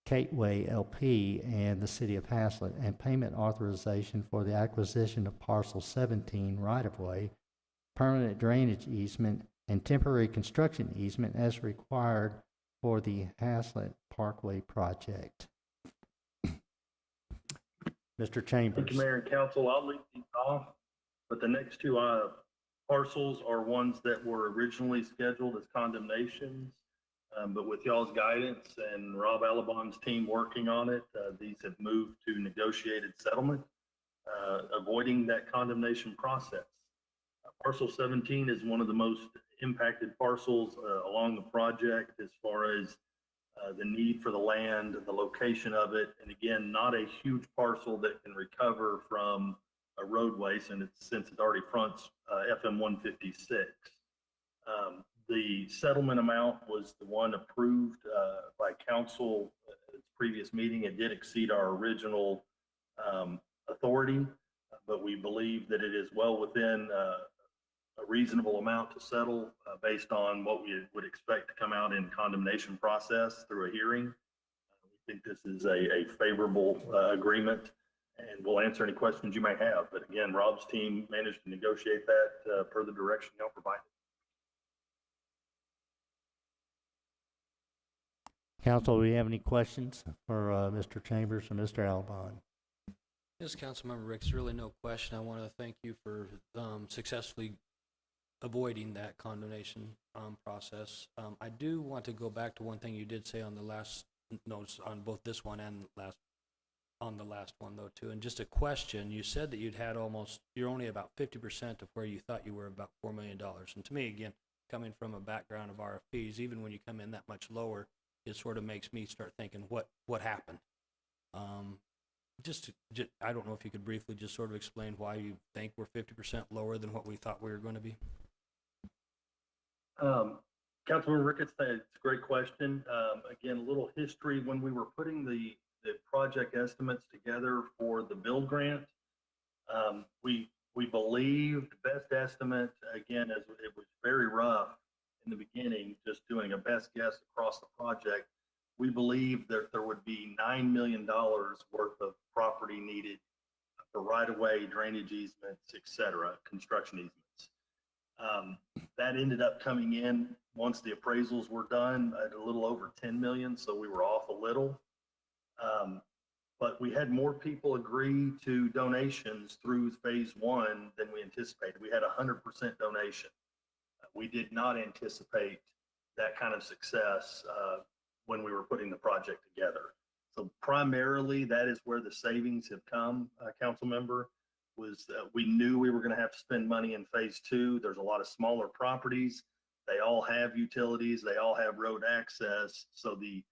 Kateway LP and the City of Haslet and payment authorization for the acquisition of Parcel 17 right-of-way, permanent drainage easement, and temporary construction easement as required for the Haslet Parkway project. Mr. Chambers. Thank you, Mayor and Council. I'll leave these off, but the next two parcels are ones that were originally scheduled as condemnations. But with y'all's guidance and Rob Alabon's team working on it, these have moved to negotiated settlement, avoiding that condemnation process. Parcel 17 is one of the most impacted parcels along the project as far as the need for the land, the location of it, and again, not a huge parcel that can recover from a roadway since it already fronts FM 156. The settlement amount was the one approved by council at its previous meeting. It did exceed our original authority, but we believe that it is well within a reasonable amount to settle based on what we would expect to come out in condemnation process through a hearing. We think this is a favorable agreement, and we'll answer any questions you may have. But again, Rob's team managed to negotiate that per the direction y'all provided. Council, do we have any questions for Mr. Chambers or Mr. Alabon? Yes, Councilmember Ricketts, really no question. I want to thank you for successfully avoiding that condemnation process. I do want to go back to one thing you did say on the last notes on both this one and on the last one though too. And just a question, you said that you're only about 50% of where you thought you were, about $4 million. And to me, again, coming from a background of RFPs, even when you come in that much lower, it sort of makes me start thinking, what happened? Just I don't know if you could briefly just sort of explain why you think we're 50% lower than what we thought we were going to be. Councilman Ricketts, it's a great question. Again, a little history. When we were putting the project estimates together for the build grant, we believed best estimate, again, as it was very rough in the beginning, just doing a best guess across the project, we believed that there would be $9 million worth of property needed for right-of-way, drainage easements, et cetera, construction easements. That ended up coming in once the appraisals were done at a little over 10 million, so we were off a little. But we had more people agree to donations through phase one than we anticipated. We had 100% donation. We did not anticipate that kind of success when we were putting the project together. So primarily that is where the savings have come, council member, was we knew we were going to have to spend money in phase two. There's a lot of smaller properties. They all have utilities. They all have road access. So the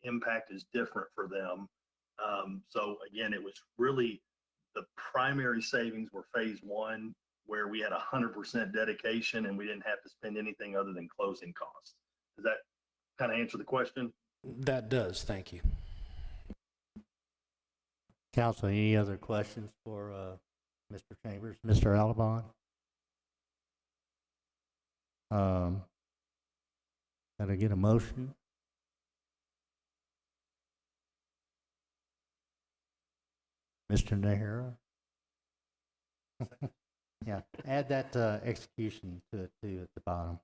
impact is different for them. So again, it was really the primary savings were phase one, where we had 100% dedication and we didn't have to spend anything other than closing costs. Does that kind of answer the question? That does. Thank you. Council, any other questions for Mr. Chambers, Mr. Alabon? Can I get a motion? Mr. Nahara? Yeah, add that execution to it too at the bottom.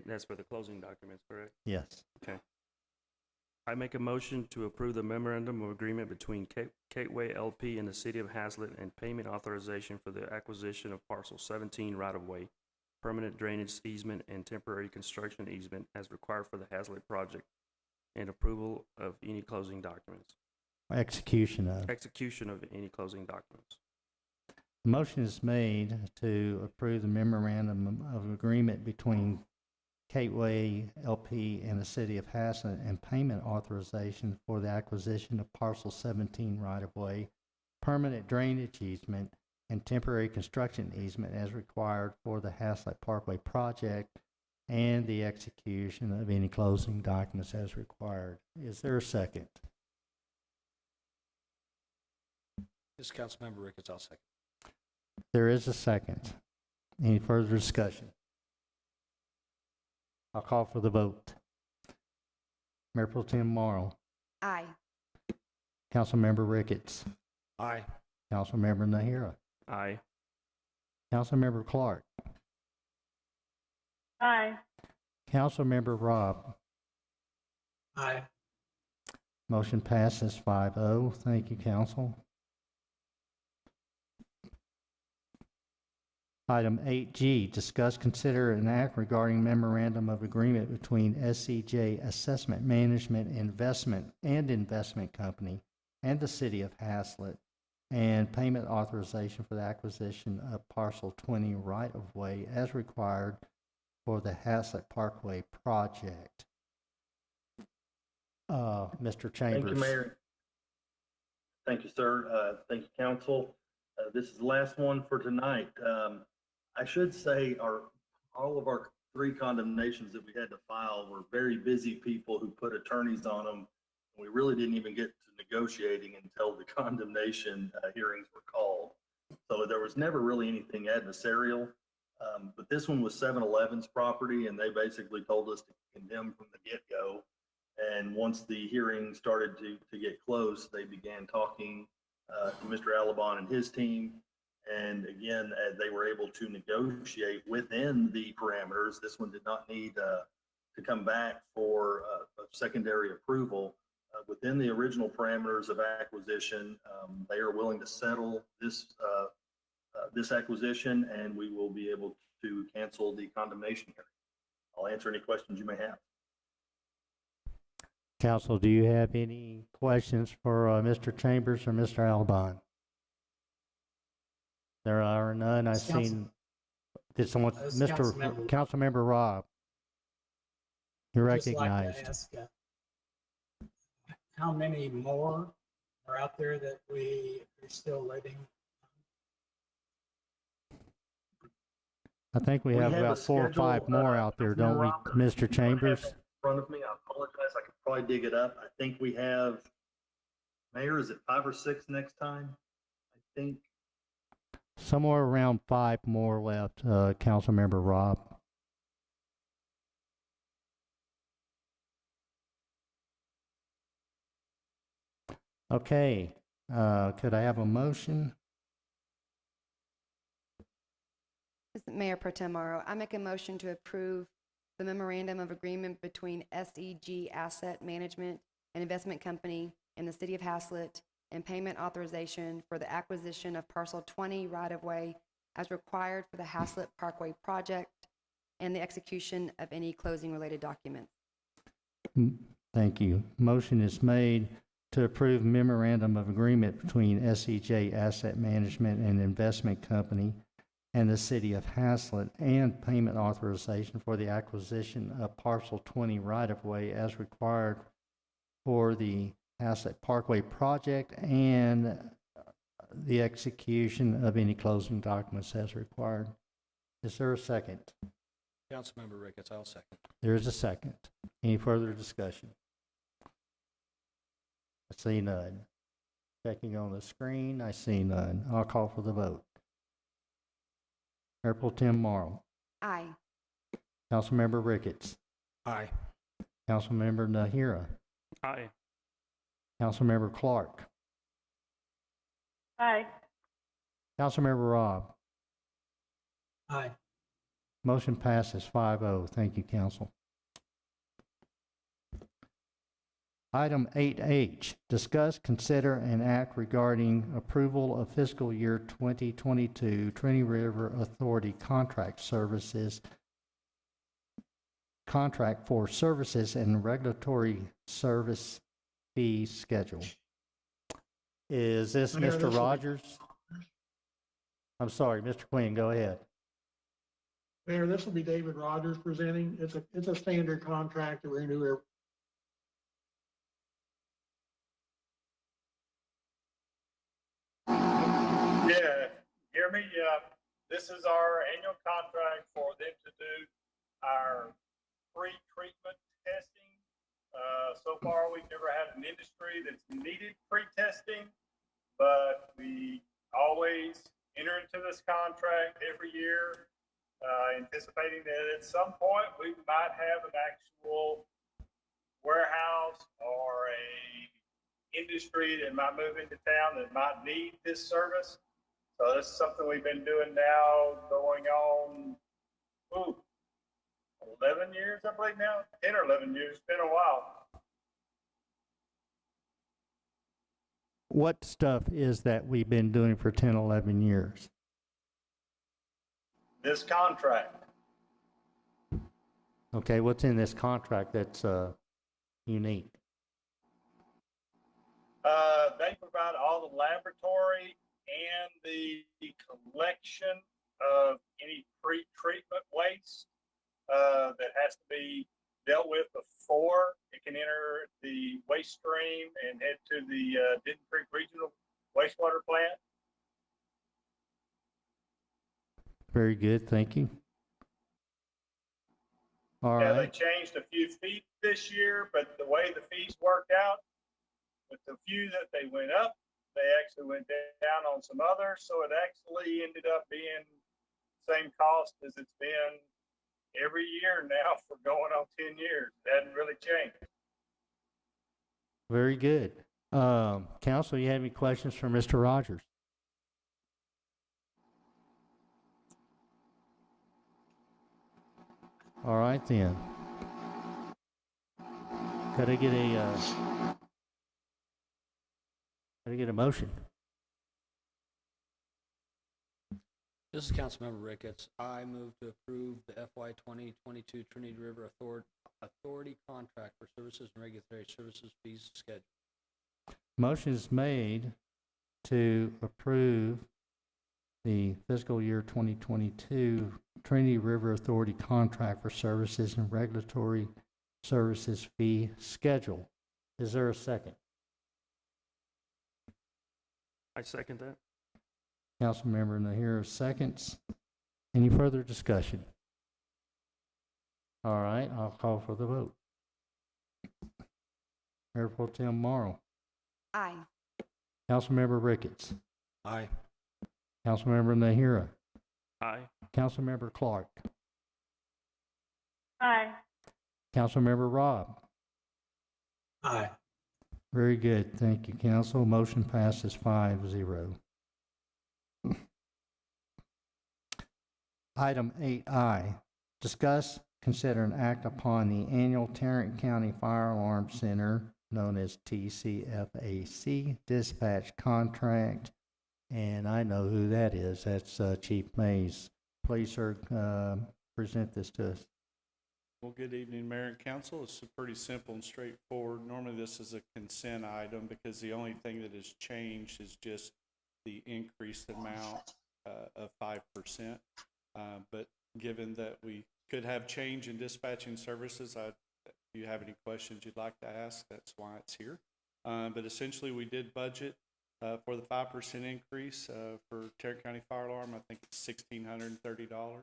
That's for the closing documents, correct? Yes. Okay. I make a motion to approve the memorandum of agreement between Kateway LP and the City of Haslet and payment authorization for the acquisition of Parcel 17 right-of-way, permanent drainage easement, and temporary construction easement as required for the Haslet project, and approval of any closing documents. Execution of. Execution of any closing documents. The motion is made to approve the memorandum of agreement between Kateway LP and the City of Haslet and payment authorization for the acquisition of Parcel 17 right-of-way, permanent drainage easement, and temporary construction easement as required for the Haslet Parkway project, and the execution of any closing documents as required. Is there a second? This is Councilmember Ricketts. I'll second. There is a second. Any further discussion? I'll call for the vote. Mayor Pro Tem Morrow. Aye. Councilmember Ricketts. Aye. Councilmember Nahara. Aye. Councilmember Clark. Aye. Councilmember Robb. Aye. Motion passes 5-0. Thank you, council. Item 8G, discuss, consider, and act regarding memorandum of agreement between SCJ Assessment Management Investment Company and the City of Haslet, and payment authorization for the acquisition of Parcel 20 right-of-way as required for the Haslet Parkway project. Mr. Chambers. Thank you, Mayor. Thank you, sir. Thank you, council. This is the last one for tonight. I should say all of our 3 condemnations that we had to file were very busy people who put attorneys on them. We really didn't even get to negotiating until the condemnation hearings were called. So there was never really anything adversarial. But this one was 7-Eleven's property, and they basically told us to condemn from the get-go. And once the hearing started to get close, they began talking to Mr. Alabon and his team. And again, they were able to negotiate within the parameters. This one did not need to come back for a secondary approval. Within the original parameters of acquisition, they are willing to settle this acquisition, and we will be able to cancel the condemnation hearing. I'll answer any questions you may have. Council, do you have any questions for Mr. Chambers or Mr. Alabon? There are none. I've seen, did someone, Councilmember Robb, you're I'd just like to recognized. ask, how many more are out there that we are still letting? I think we have a about 4 or 5 schedule, more out there, don't we, Robert, Mr. Chambers? In front of me, I apologize. I could probably dig it up. I think we have, Mayor, is it 5 or 6 next time? I think. Somewhere around 5 more left, Councilmember Robb. Okay, could I have a motion? Mayor Pro Tem Morrow, I make a motion to approve the Memorandum of Agreement between SEG Asset Management and Investment Company and the City of Haslet and payment authorization for the acquisition of Parcel 20 right-of-way as required for the Haslet Parkway project and the execution of any closing-related documents. Thank you. Motion is made to approve Memorandum of Agreement between SEJ Asset Management and Investment Company and the City of Haslet and payment authorization for the acquisition of Parcel 20 right-of-way as required for the Haslet Parkway project and the execution of any closing documents as required. Is there a second? Councilmember Ricketts, I'll second. There is a second. Any further discussion? I see none. Checking on the screen, I see none. I'll call for the vote. Mayor Pro Tem Morrow. Aye. Councilmember Ricketts. Aye. Councilmember Nahira. Aye. Councilmember Clark. Aye. Councilmember Robb. Aye. Motion passes 5-0. Thank you, council. Item 8H, discuss, consider, and act regarding approval of fiscal year 2022 Trinity River Authority contract for services and regulatory service fee schedule. Is this Mayor, Mr. this will be- Rogers? I'm sorry, Mr. Quinn, go ahead. Mayor, this will be David Rogers presenting. It's a standard contract that we renew every. Yeah, hear me? This is our annual contract for them to do our pre-treatment testing. So far, we've never had an industry that's needed pre-testing, but we always enter into this contract every year, anticipating that at some point we might have an actual warehouse or a industry that might move into town that might need this service. So this is something we've been doing now going on 11 years, I believe now, 10 or 11 years. It's been a while. What stuff is that we've been doing for 10, 11 years? This contract, Okay, what's in this contract that's unique? they provide all the laboratory and the collection of any pre-treatment waste. Very good, thank you. All Yeah, they right, changed a few feet this year, but the way the fees worked out, with the few that they went up, they actually went down on some others, so it actually ended up being same cost as it's been every year now for going on 10 years. It hadn't really changed. very good. Council, you have any questions for Mr. Rogers? All right then. Could I get a motion? This is Councilmember Ricketts. I move to approve the FY 2022 Trinity River Authority contract for services and regulatory services fees schedule. Motion is made to approve the fiscal year 2022 Trinity River Authority contract for services and regulatory services fee schedule. Is there a second? I second that. Councilmember Nahara seconds. Any further discussion? All right, I'll call for the vote. Mayor Pro Tem Morrow. Aye. Councilmember Ricketts. Aye. Councilmember Nahara. Aye. Councilmember Clark. Aye. Councilmember Robb. Aye. Very good. Thank you, council. Motion passes 5-0. Item 8I, discuss, consider, and act upon the annual Tarrant County Fire Alarm Center, known as TCFAC, dispatch contract. And I know who that is. That's Chief Mays. Please, sir, present this to us. Well, good evening, Mayor and Council. It's pretty simple and straightforward. Normally, this is a consent item because the only thing that has changed is just the increased amount of 5%. But given that we could have change in dispatching services, if you have any questions you'd like to ask, that's why it's here. But essentially, we did budget for the 5% increase for Tarrant County Fire Alarm. I think it's $1,630.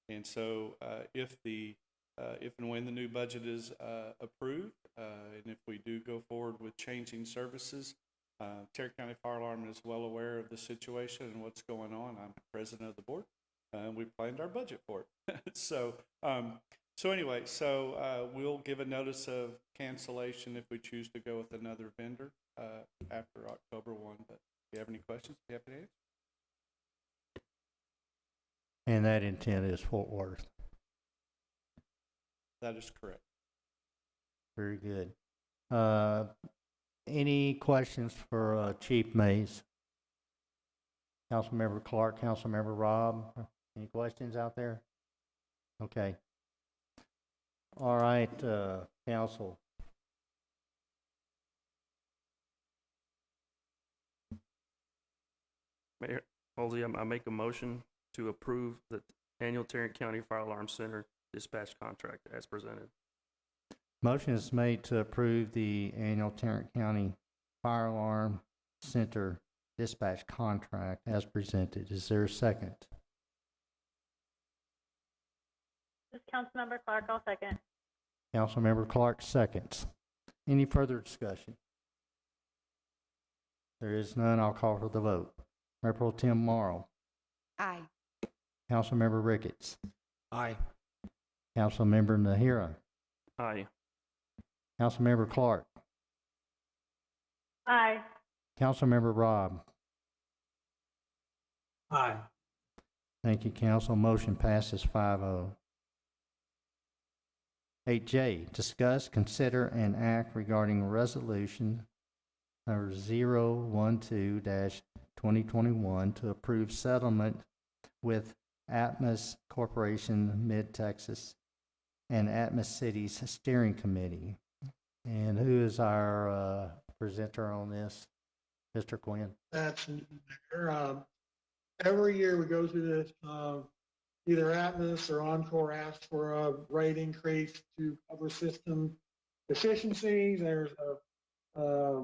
And so if and when the new budget is approved, and if we do go forward with changing services, Tarrant County Fire Alarm is well aware of the situation and what's going on. I'm president of the board, and we planned our budget for it. So anyway, we'll give a notice of cancellation if we choose to go with another vendor after October 1. But if you have any questions, be happy to answer. And that intent is Fort Worth. That is correct. Very good. Any questions for Chief Mays? Councilmember Clark, Councilmember Robb, any questions out there? Okay. All right, council. Mayor Halsey, I make a motion to approve the annual Tarrant County Fire Alarm Center dispatch contract as presented. Motion is made to approve the annual Tarrant County Fire Alarm Center dispatch contract as presented. Is there a second? This is Councilmember Clark. I'll second. Councilmember Clark seconds. Any further discussion? There is none. I'll call for the vote. Mayor Pro Tem Morrow. Aye. Councilmember Ricketts. Aye. Councilmember Nahara. Aye. Councilmember Clark. Aye. Councilmember Robb. Aye. Thank you, council. Motion passes 5-0. 8J, discuss, consider, and act regarding resolution number 012-2021 to approve settlement with Atmos Corporation Mid-Texas and Atmos Cities Steering Committee. And who is our presenter on this? Mr. Quinn. That's every year we go through this. Either Atmos or Encore asks for a rate increase to cover system deficiencies. There's a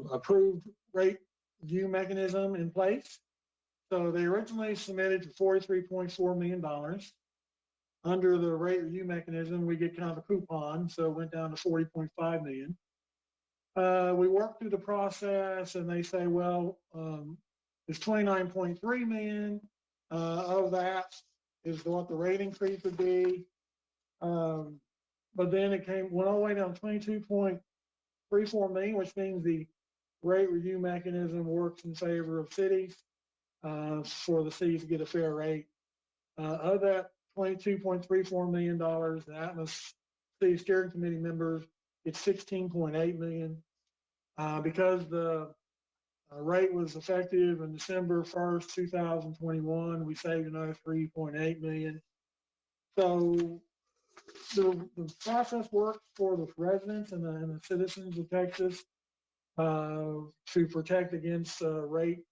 approved rate review mechanism in place. So they originally submitted for $43.4 million. Under the rate review mechanism, we get kind of a coupon, so it went down to 40.5 million. We worked through the process and they say, well, it's 29.3 million. Of that is what the rate increase would be. But then it went all the way down to 22.34 million, which means the rate review mechanism works in favor of cities, for the cities to get a fair rate. Of that $22.34 million, the Atmos City Steering Committee members get 16.8 million. Because the rate was effective on December 1st, 2021, we saved another 3.8 million. So the process works for the residents and the citizens of Texas to protect against rate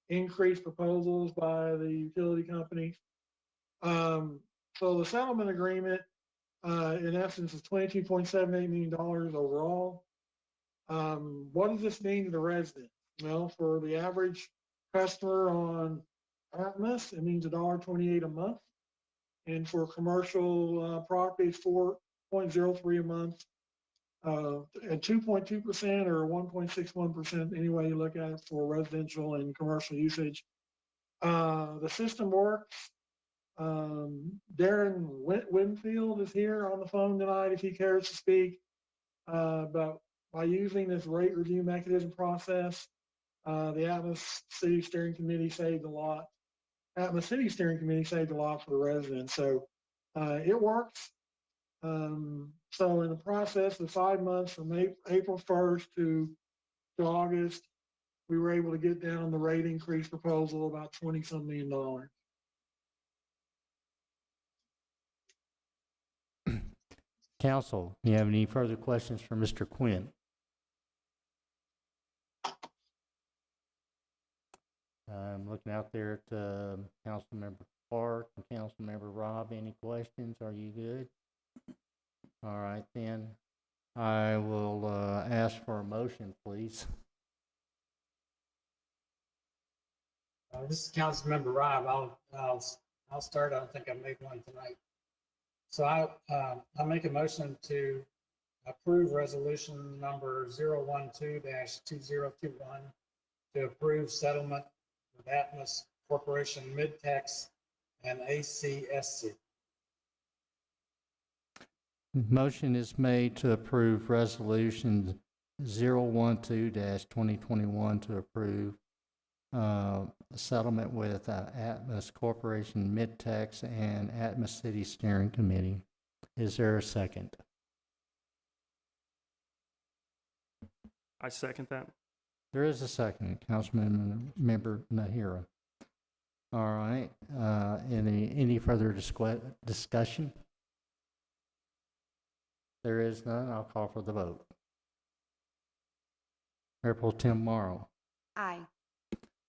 increase proposals by the utility companies. So the settlement agreement, in essence, is $22.78 million overall. What does this mean to the resident? Well, for the average customer on Atmos, it means $1.28 a month. And for commercial properties, 4.03 a month, at 2.2% or 1.61%, any way you look at it for residential and commercial usage. The system works. Darren Winfield is here on the phone tonight if he cares to speak. But by using this rate review mechanism process, the Atmos City Steering Committee saved a lot. Atmos City Steering Committee saved a lot for the residents. So it works. So in the process of 5 months from April 1st to August, we were able to get down the rate increase proposal about $20-some million. Council, you have any further questions for Mr. Quinn? I'm looking out there at Councilmember Clark and Councilmember Robb. Any questions? Are you good? All right, then I will ask for a motion, please. This is Councilmember Robb. I'll start. I don't think I made one tonight. So I make a motion to approve resolution number 012-2021 to approve settlement with Atmos Corporation, Midtex, and ACSC. Motion is made to approve resolution 012-2021 to approve settlement with Atmos Corporation, Midtex, and Atmos City Steering Committee. Is there a second? I second that. There is a second, Councilmember Nahira. All right. Any further discussion? There is none. I'll call for the vote. Mayor Pro Tem Morrow. Aye.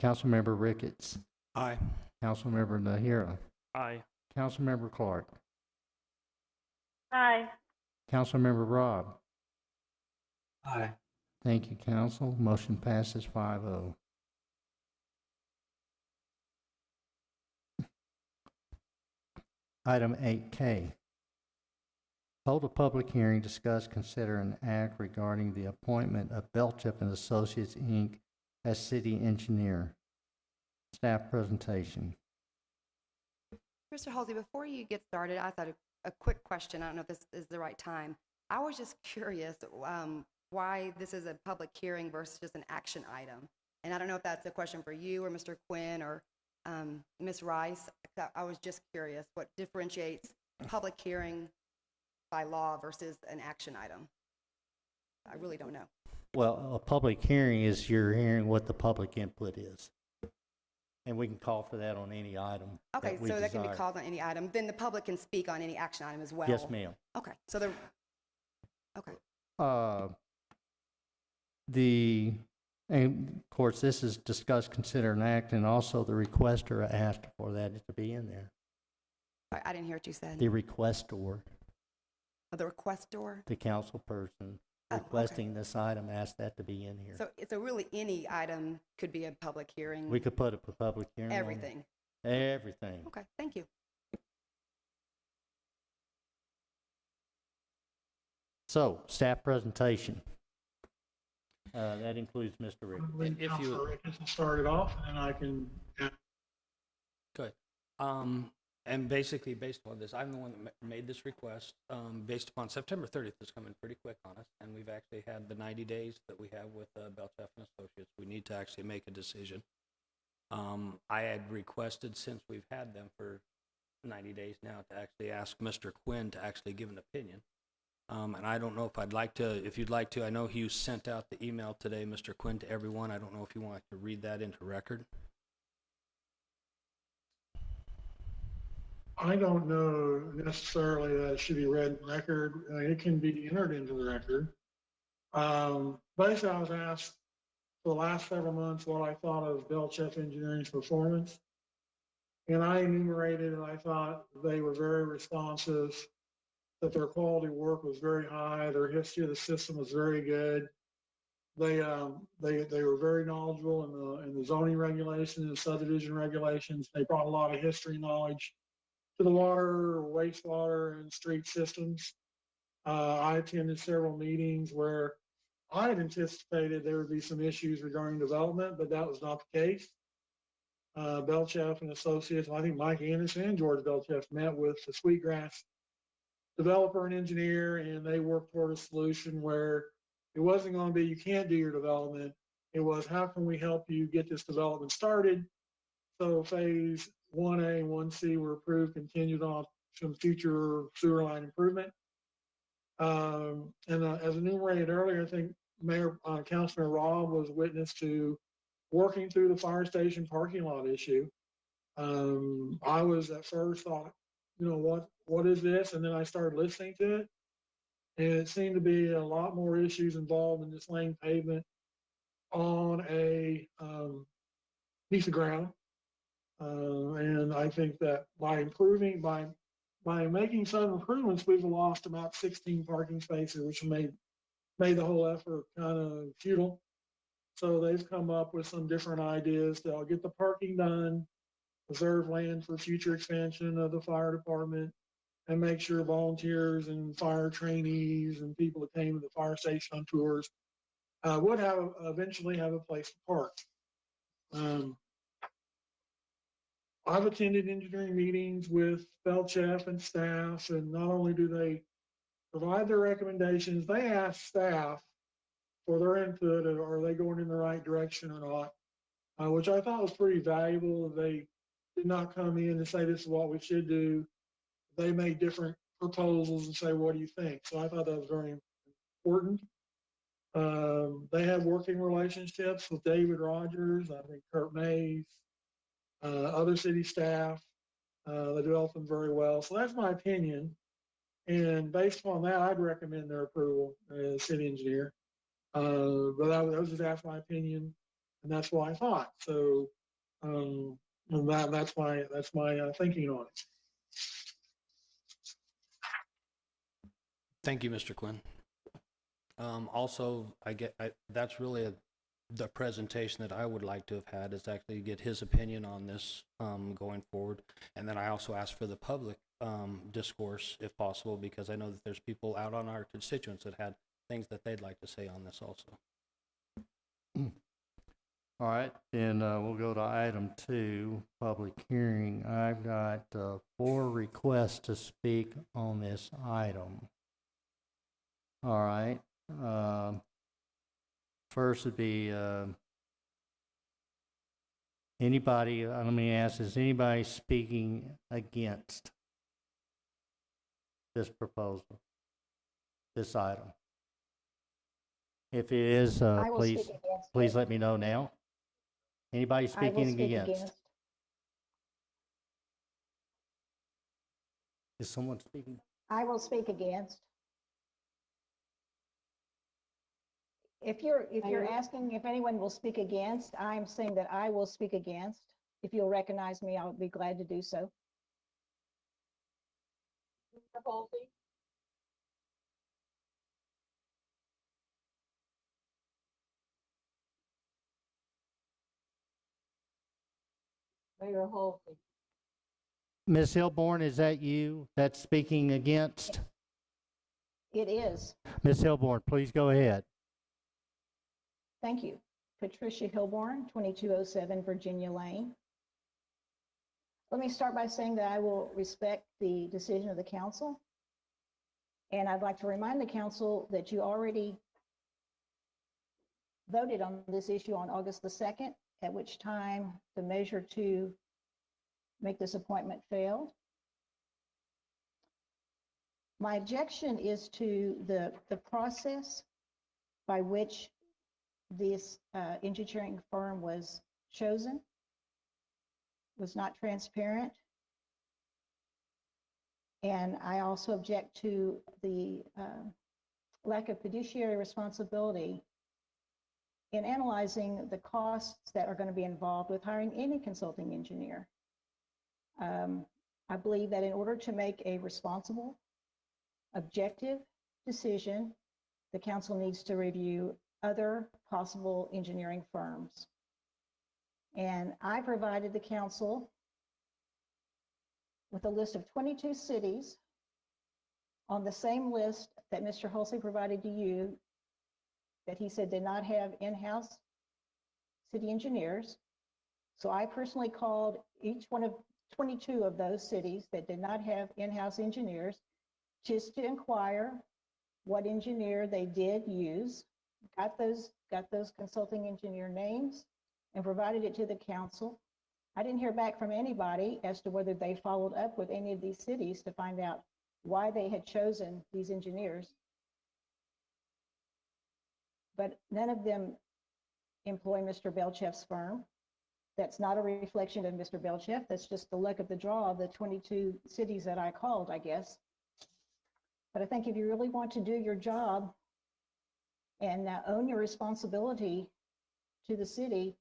Councilmember Ricketts. Aye. Councilmember Nahira. Aye. Councilmember Clark. Aye. Councilmember Robb. Aye. Thank you, Council. Motion passes 5-0. Item 8K. Hold a public hearing, discuss, consider, and act regarding the appointment of Belchip and Associates, Inc. as city engineer. Staff presentation. Mr. Halsey, before you get started, I thought a quick question. I don't know if this is the right time. I was just curious why this is a public hearing versus just an action item. And I don't know if that's a question for you or Mr. Quinn or Ms. Rice. I was just curious what differentiates public hearing by law versus an action item. I really don't know. Well, a public hearing is you're hearing what the public input is. And we can call for that on any item. Okay, that we so that can be desire. called on any item. Then the public can speak on any action item as well. Yes, ma'am. Okay, so the, okay. And of course, this is discuss, consider, and act, and also the requester asked for that to be in there. I didn't hear what you said. The requestor, Oh, the requestor? the council person, okay. requesting this item, ask that to be in here. So really any item could be a public hearing? We could put a public hearing on it. Everything? Everything. Okay, thank you. So, staff presentation. That includes Mr. Rick. If you- Councilor Ricketson started off, and I can, Good. And basically, based on this, I'm the one that made this request, based upon September 30th is coming pretty quick on us, and we've actually had the 90 days that we have with Belchef and Associates. We need to actually make a decision. I had requested, since we've had them for 90 days now, to actually ask Mr. Quinn to actually give an opinion. And I don't know if if you'd like to, I know he sent out the email today, Mr. Quinn, to everyone. I don't know if you want to read that into record. I don't know necessarily that it should be read in record. It can be entered into the record. Basically, I was asked for the last several months what I thought of Belchef Engineering's performance. And I enumerated, and I thought they were very responsive, that their quality work was very high, their history of the system was very good. They were very knowledgeable in the zoning regulations, the subdivision regulations. They brought a lot of history knowledge to the water, wastewater, and street systems. I attended several meetings where I had anticipated there would be some issues regarding development, but that was not the case. Belchef and Associates, I think Mike Anderson and George Belchef met with the Sweetgrass developer and engineer, and they worked toward a solution where it wasn't going to be, you can't do your development. It was, how can we help you get this development started? So phase 1A and 1C were approved, continued on some future sewer line improvement. As enumerated earlier, I think Councilman Robb was witness to working through the fire station parking lot issue. I was at first thought, what is this? And then I started listening to it. And it seemed to be a lot more issues involved in just laying pavement on a piece of ground. And I think that by making some improvements, we've lost about 16 parking spaces, which made the whole effort kind of futile. So they've come up with some different ideas. They'll get the parking done, reserve land for future expansion of the fire department, and make sure volunteers and fire trainees and people that came to the fire station on tours would eventually have a place to park. I've attended engineering meetings with Belchef and staff, and not only do they provide their recommendations, they ask staff for their input, are they going in the right direction or not, which I thought was pretty valuable. They did not come in and say, this is what we should do. They made different proposals and say, what do you think? So I thought that was very important. They have working relationships with David Rogers, I think Kurt Mays, other city staff. They develop them very well. So that's my opinion. And based on that, I'd recommend their approval as city engineer. But I was just asked my opinion, and that's what I thought. So and that's my thinking on it. Thank you, Mr. Quinn. Also, that's really the presentation that I would like to have had, is actually get his opinion on this going forward. And then I also asked for the public discourse, if possible, because I know that there's people out on our constituents that had things that they'd like to say on this also. All right, then we'll go to item 2, public hearing. I've got 4 requests to speak on this item. All right. First would be anybody, let me ask, is anybody speaking against this proposal, this item? If it is, I will please, speak against please it. let me know now. Anybody I will speaking speak against? Is someone speaking? I will speak against. If you're asking if anyone will speak against, I'm saying that I will speak against. If you'll recognize me, I'll be glad to do so. Mayor Holsey. Ms. Hilborn, is that you that's speaking against? It is. Ms. Hilborn, please go ahead. Thank you. Patricia Hilborn, 2207 Virginia Lane. Let me start by saying that I will respect the decision of the council. And I'd like to remind the council that you already voted on this issue on August the 2nd, at which time the measure to make this appointment failed. My objection is to the process by which this engineering firm was chosen. Was not transparent. And I also object to the lack of fiduciary responsibility in analyzing the costs that are going to be involved with hiring any consulting engineer. I believe that in order to make a responsible, objective decision, the council needs to review other possible engineering firms. And I provided the council with a list of 22 cities on the same list that Mr. Hulsey provided to you, that he said did not have in-house city engineers. So I personally called each one of 22 of those cities that did not have in-house engineers just to inquire what engineer they did use, got those consulting engineer names, and provided it to the council. I didn't hear back from anybody as to whether they followed up with any of these cities to find out why they had chosen these engineers. But none of them employ Mr. Belcheff's firm. That's not a reflection of Mr. Belcheff. That's just the luck of the draw of the 22 cities that I called, I guess. But I think if you really want to do your job and own your responsibility to the city,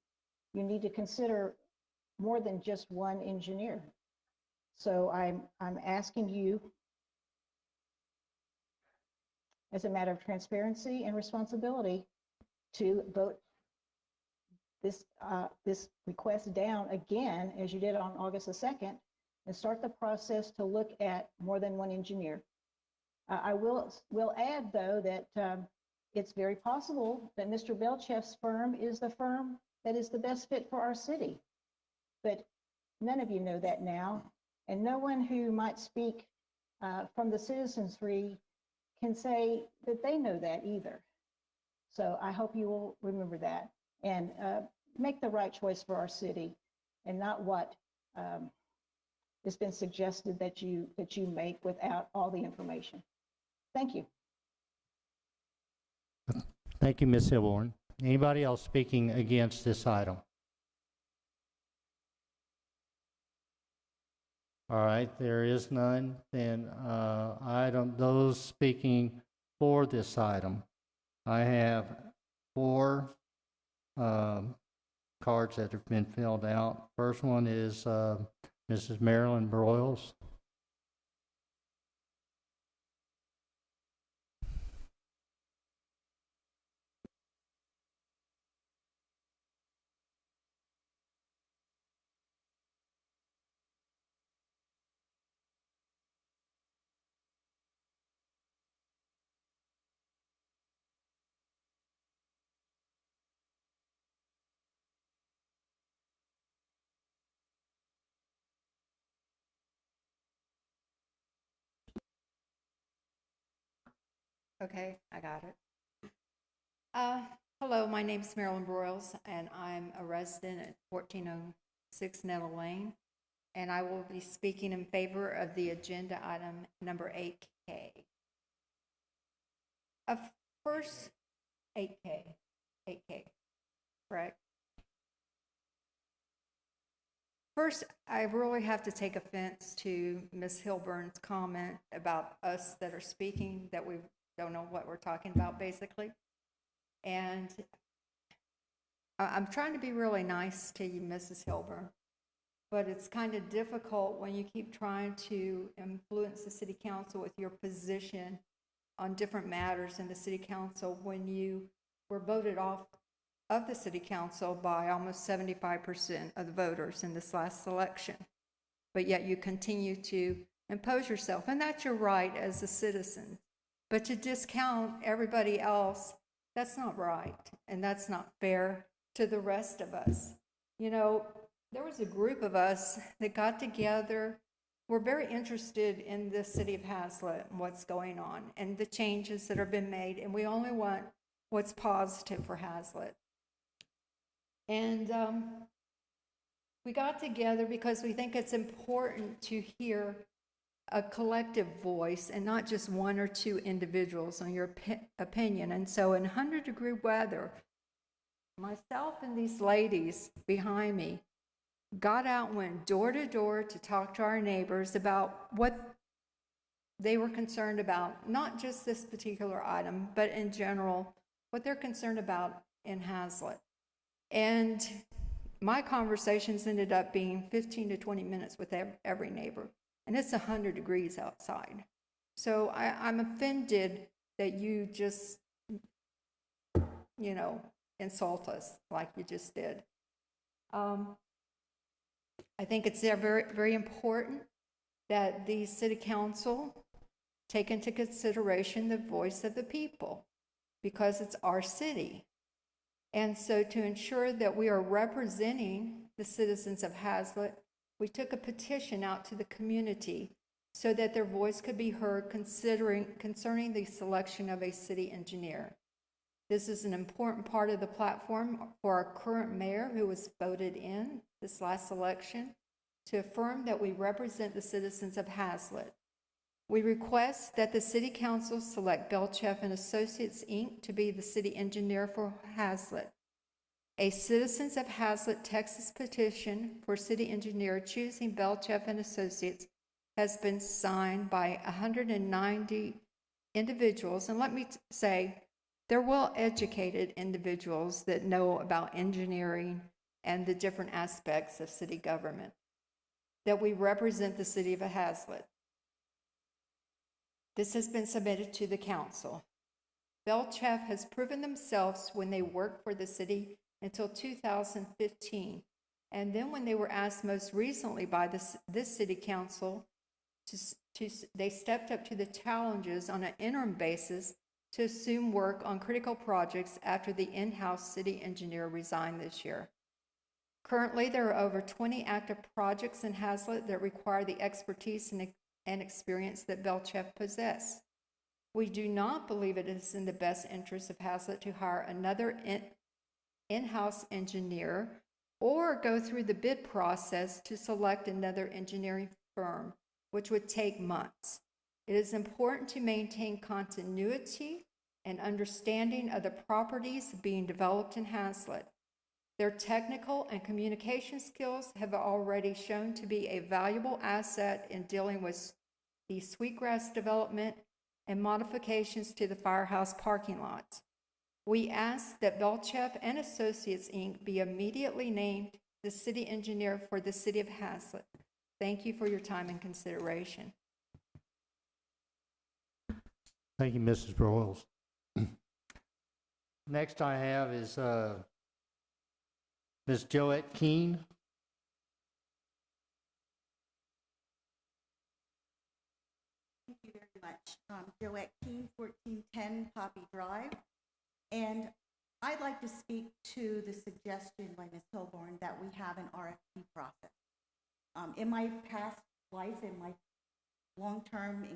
you need to consider more than just one engineer. So I'm asking you, as a matter of transparency and responsibility, to vote this request down again, as you did on August the 2nd, and start the process to look at more than one engineer. I will add, though, that it's very possible that Mr. Belcheff's firm is the firm that is the best fit for our city. But none of you know that now, and no one who might speak from the citizenry can say that they know that either. So I hope you will remember that and make the right choice for our city, and not what has been suggested that you make without all the information. Thank you. Thank you, Ms. Hilborn. Anybody else speaking against this item? All right, there is none. Then those speaking for this item, I have 4 cards that have been filled out. First one is Mrs. Marilyn Broyles. Okay, I got it. Hello, my name is Marilyn Broyles, and I'm a resident at 1406 Nettle Lane, and I will be speaking in favor of the agenda item number 8K. First, 8K, correct? First, I really have to take offense to Ms. Hilburn's comment about us that are speaking, that we don't know what we're talking about, basically. And I'm trying to be really nice to you, Mrs. Hilburn, but it's kind of difficult when you keep trying to influence the city council with your position on different matters in the city council when you were voted off of the city council by almost 75% of the voters in this last election. But yet you continue to impose yourself, and that's your right as a citizen. But to discount everybody else, that's not right, and that's not fair to the rest of us. You know, there was a group of us that got together. We're very interested in the city of Haslet and what's going on and the changes that have been made, and we only want what's positive for Haslet. And we got together because we think it's important to hear a collective voice and not just one or two individuals on your opinion. And so in 100-degree weather, myself and these ladies behind me got out and went door to door to talk to our neighbors about what they were concerned about, not just this particular item, but in general, what they're concerned about in Haslet. And my conversations ended up being 15 to 20 minutes with every neighbor, and it's 100 degrees outside. So I'm offended that you just, you know, insult us like you just did. I think it's very, very important that the city council take into consideration the voice of the people, because it's our city. And so to ensure that we are representing the citizens of Haslet, we took a petition out to the community so that their voice could be heard concerning the selection of a city engineer. This is an important part of the platform for our current mayor, who was voted in this last election, to affirm that we represent the citizens of Haslet. We request that the City Council select Belcheff and Associates, Inc. to be the city engineer for Haslet. A Citizens of Haslet, Texas petition for city engineer choosing Belcheff and Associates has been signed by 190 individuals. And let me say, they're well-educated individuals that know about engineering and the different aspects of city government, that we represent the city of Haslet. This has been submitted to the council. Belcheff has proven themselves when they worked for the city until 2015. And then when they were asked most recently by this city council, they stepped up to the challenges on an interim basis to assume work on critical projects after the in-house city engineer resigned this year. Currently, there are over 20 active projects in Haslet that require the expertise and experience that Belcheff possess. We do not believe it is in the best interest of Haslet to hire another in-house engineer or go through the bid process to select another engineering firm, which would take months. It is important to maintain continuity and understanding of the properties being developed in Haslet. Their technical and communication skills have already shown to be a valuable asset in dealing with the Sweetgrass development and modifications to the firehouse parking lots. We ask that Belcheff and Associates, Inc. be immediately named the city engineer for the city of Haslet. Thank you for your time and consideration. Thank you, Mrs. Broyles. Next I have is Ms. Joette Keene. Thank you very much. Joette Keene, 1410 Poppy Drive. And I'd like to speak to the suggestion by Ms. Hilborn that we have an RFP process. In my past life, in my long-term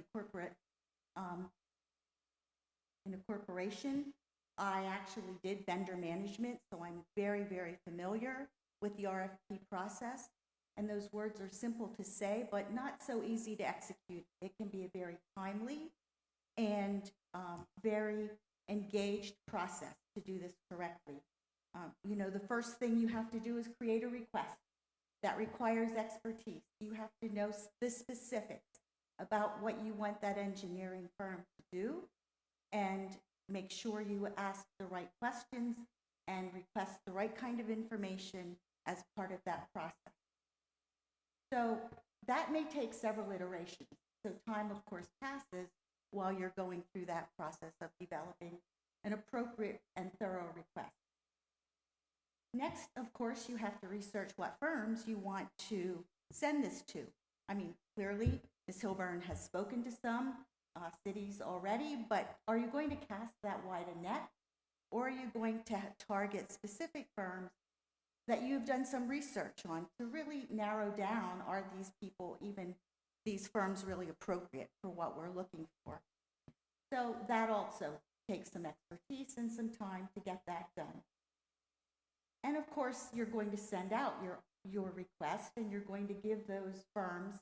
in a corporation, I actually did vendor management, so I'm very, very familiar with the RFP process. And those words are simple to say, but not so easy to execute. It can be a very timely and very engaged process to do this correctly. You know, the first thing you have to do is create a request. That requires expertise. You have to know the specifics about what you want that engineering firm to do, and make sure you ask the right questions and request the right kind of information as part of that process. So that may take several iterations. So time, of course, passes while you're going through that process of developing an appropriate and thorough request. Next, of course, you have to research what firms you want to send this to. I mean, clearly, Ms. Hilburn has spoken to some cities already, but are you going to cast that wide a net? Or are you going to target specific firms that you've done some research on to really narrow down, are these people, even these firms, really appropriate for what we're looking for? So that also takes some expertise and some time to get that done. And of course, you're going to send out your request, and you're going to give those firms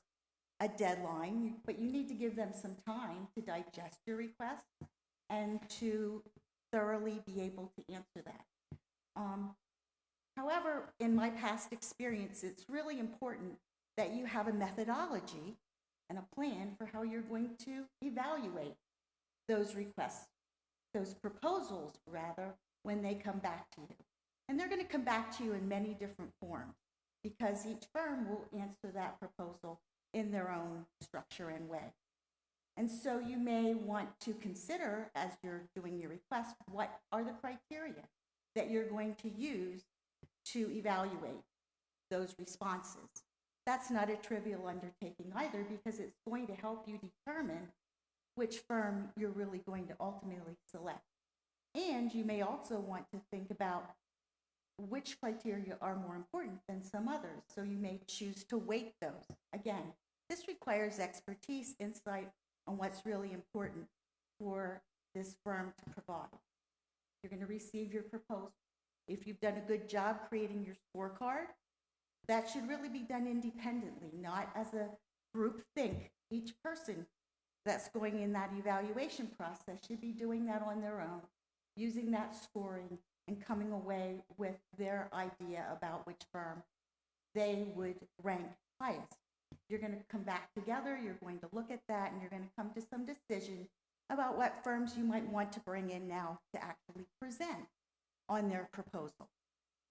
a deadline, but you need to give them some time to digest your request and to thoroughly be able to answer that. However, in my past experience, it's really important that you have a methodology and a plan for how you're going to evaluate those requests, those proposals, rather, when they come back to you. And they're going to come back to you in many different forms, because each firm will answer that proposal in their own structure and way. And so you may want to consider, as you're doing your request, what are the criteria that you're going to use to evaluate those responses. That's not a trivial undertaking either, because it's going to help you determine which firm you're really going to ultimately select. And you may also want to think about which criteria are more important than some others, so you may choose to weight those. Again, this requires expertise, insight on what's really important for this firm to provide. You're going to receive your proposal. If you've done a good job creating your scorecard, that should really be done independently, not as a group think. Each person that's going in that evaluation process should be doing that on their own, using that scoring and coming away with their idea about which firm they would rank highest. You're going to come back together, you're going to look at that, and you're going to come to some decision about what firms you might want to bring in now to actually present on their proposal.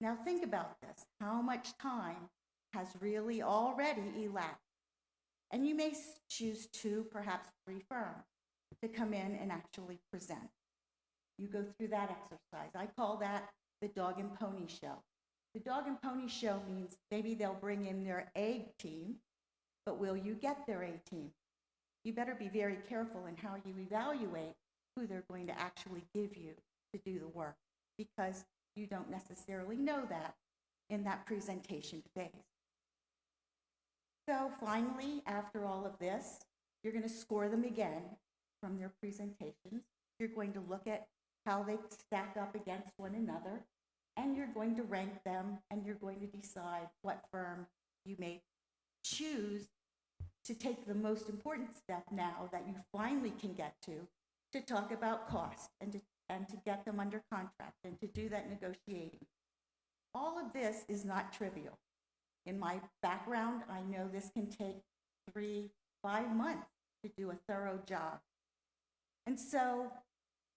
Now think about this. How much time has really already elapsed? And you may choose 2, perhaps 3 firms to come in and actually present. You go through that exercise. I call that the dog and pony show. The dog and pony show means maybe they'll bring in their A team, but will you get their A team? You better be very careful in how you evaluate who they're going to actually give you to do the work, because you don't necessarily know that in that presentation phase. So finally, after all of this, you're going to score them again from their presentations. You're going to look at how they stack up against one another, and you're going to rank them, and you're going to decide what firm you may choose to take the most important step now that you finally can get to talk about cost and to get them under contract and to do that negotiating. All of this is not trivial. In my background, I know this can take 3-5 months to do a thorough job. And so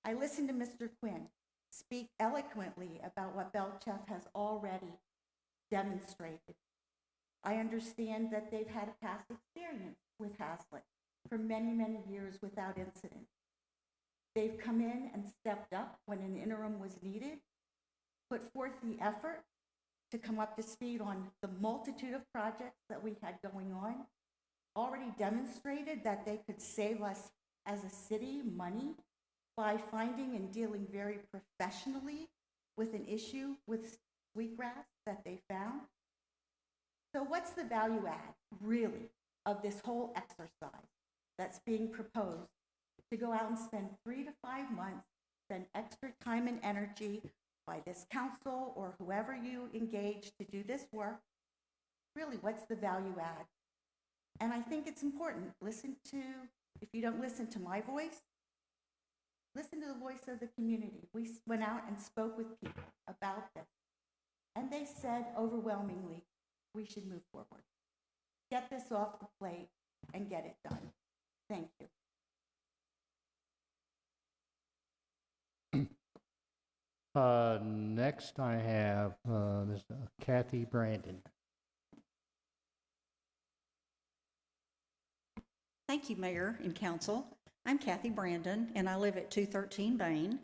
I listened to Mr. Quinn speak eloquently about what Belchef has already demonstrated. I understand that they've had a past experience with Haslet for many, many years without incident. They've come in and stepped up when an interim was needed, put forth the effort to come up to speed on the multitude of projects that we had going on, already demonstrated that they could save us as a city money by finding and dealing very professionally with an issue with sweetgrass that they found. So what's the value add, really, of this whole exercise that's being proposed? To go out and spend 3 to 5 months, spend extra time and energy by this council or whoever you engage to do this work. Really, what's the value add? And I think it's important. Listen to, if you don't listen to my voice, listen to the voice of the community. We went out and spoke with people about this, and they said overwhelmingly, we should move forward. Get this off the plate and get it done. Thank you. Next I have this Kathy Brandon. Thank you, Mayor and Council. I'm Kathy Brandon, and I live at 213 Bain.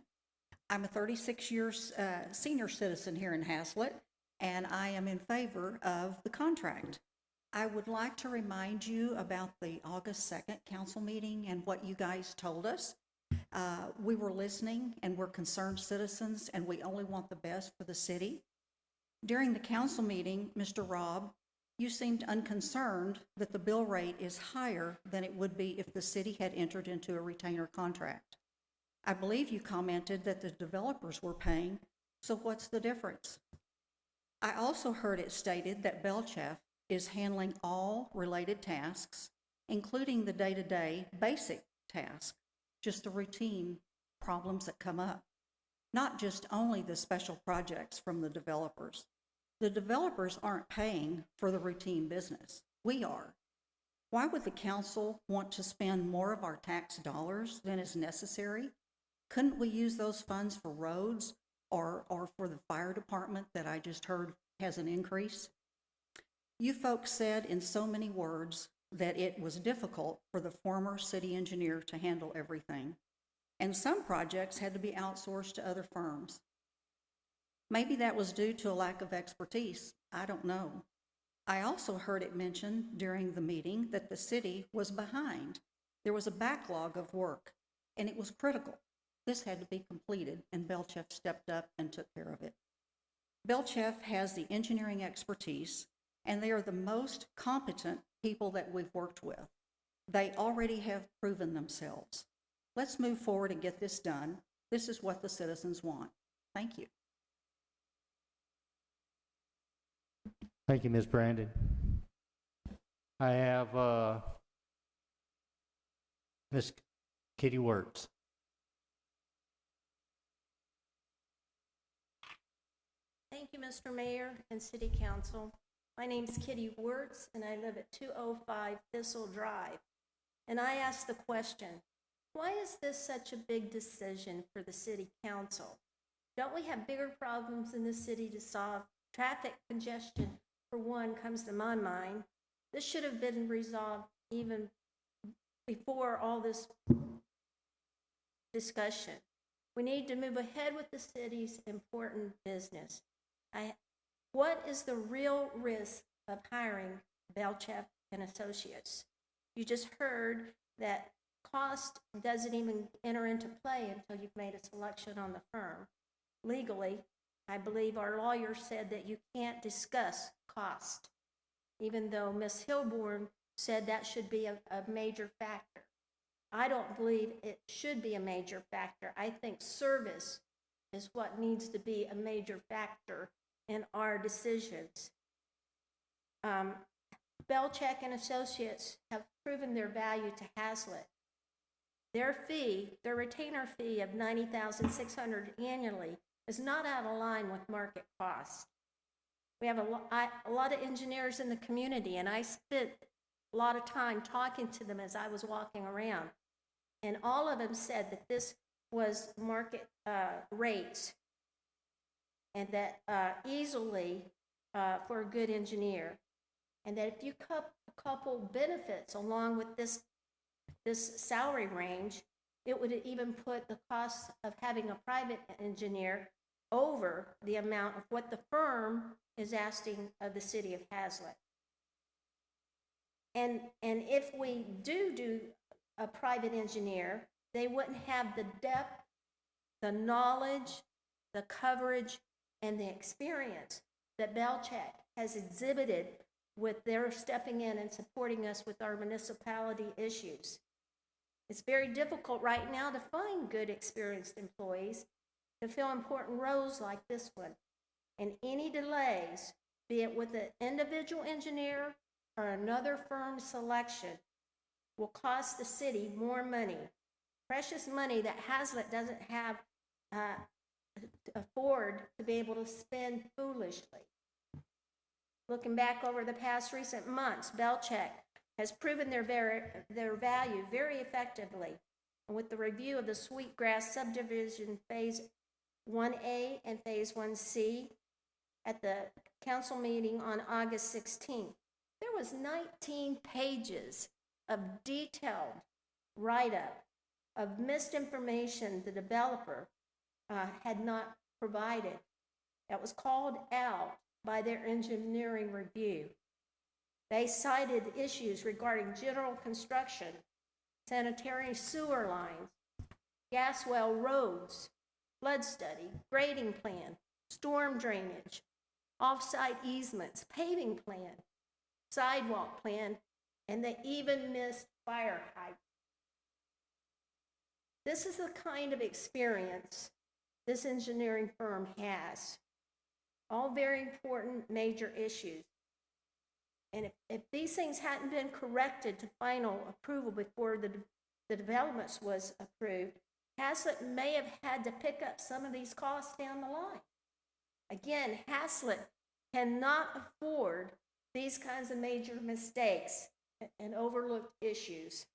I'm a 36 years senior citizen here in Haslet, and I am in favor of the contract. I would like to remind you about the August 2nd council meeting and what you guys told us. We were listening, and we're concerned citizens, and we only want the best for the city. During the council meeting, Mr. Rob, you seemed unconcerned that the bill rate is higher than it would be if the city had entered into a retainer contract. I believe you commented that the developers were paying, so what's the difference? I also heard it stated that Belchef is handling all related tasks, including the day-to-day basic tasks, just the routine problems that come up, not just only the special projects from the developers. The developers aren't paying for the routine business. We are. Why would the council want to spend more of our tax dollars than is necessary? Couldn't we use those funds for roads or for the fire department that I just heard has an increase? You folks said in so many words that it was difficult for the former city engineer to handle everything, and some projects had to be outsourced to other firms. Maybe that was due to a lack of expertise. I don't know. I also heard it mentioned during the meeting that the city was behind. There was a backlog of work, and it was critical. This had to be completed, and Belchef stepped up and took care of it. Belchef has the engineering expertise, and they are the most competent people that we've worked with. They already have proven themselves. Let's move forward and get this done. This is what the citizens want. Thank you. Thank you, Ms. Brandon. I have Ms. Kitty Wertz. Thank you, Mr. Mayor and City Council. My name is Kitty Wertz, and I live at 205 Thistle Drive. And I ask the question, why is this such a big decision for the City Council? Don't we have bigger problems in the city to solve? Traffic congestion, for one, comes to my mind. This should have been resolved even before all this discussion. We need to move ahead with the city's important business. What is the real risk of hiring Belchef and Associates? You just heard that cost doesn't even enter into play until you've made a selection on the firm. Legally, I believe our lawyer said that you can't discuss cost, even though Ms. Hilborn said that should be a major factor. I don't believe it should be a major factor. I think service is what needs to be a major factor in our decisions. Belchef and Associates have proven their value to Haslet. Their fee, their retainer fee of $90,600 annually is not out of line with market cost. We have a lot of engineers in the community, and I spent a lot of time talking to them as I was walking around. And all of them said that this was market rates, and that easily for a good engineer. And that if you couple benefits along with this salary range, it would even put the cost of having a private engineer over the amount of what the firm is asking of the City of Haslet. And if we do a private engineer, they wouldn't have the depth, the knowledge, the coverage, and the experience that Belchef has exhibited with their stepping in and supporting us with our municipality issues. It's very difficult right now to find good, experienced employees to fill important roles like this one. And any delays, be it with an individual engineer or another firm selection, will cost the city more money, precious money that Haslet doesn't have to afford to be able to spend foolishly. Looking back over the past recent months, Belchef has proven their value very effectively. And with the review of the Sweetgrass subdivision Phase 1A and Phase 1C at the council meeting on August 16th, there was 19 pages of detailed write-up of misinformation the developer had not provided. That was called out by their engineering review. They cited issues regarding general construction, sanitary sewer lines, gas well roads, flood study, grading plan, storm drainage, off-site easements, paving plan, sidewalk plan, and they even missed fire hydrant. This is the kind of experience this engineering firm has. All very important major issues. And if these things hadn't been corrected to final approval before the developments was approved, Haslet may have had to pick up some of these costs down the line. Again, Haslet cannot afford these kinds of major mistakes and overlooked issues.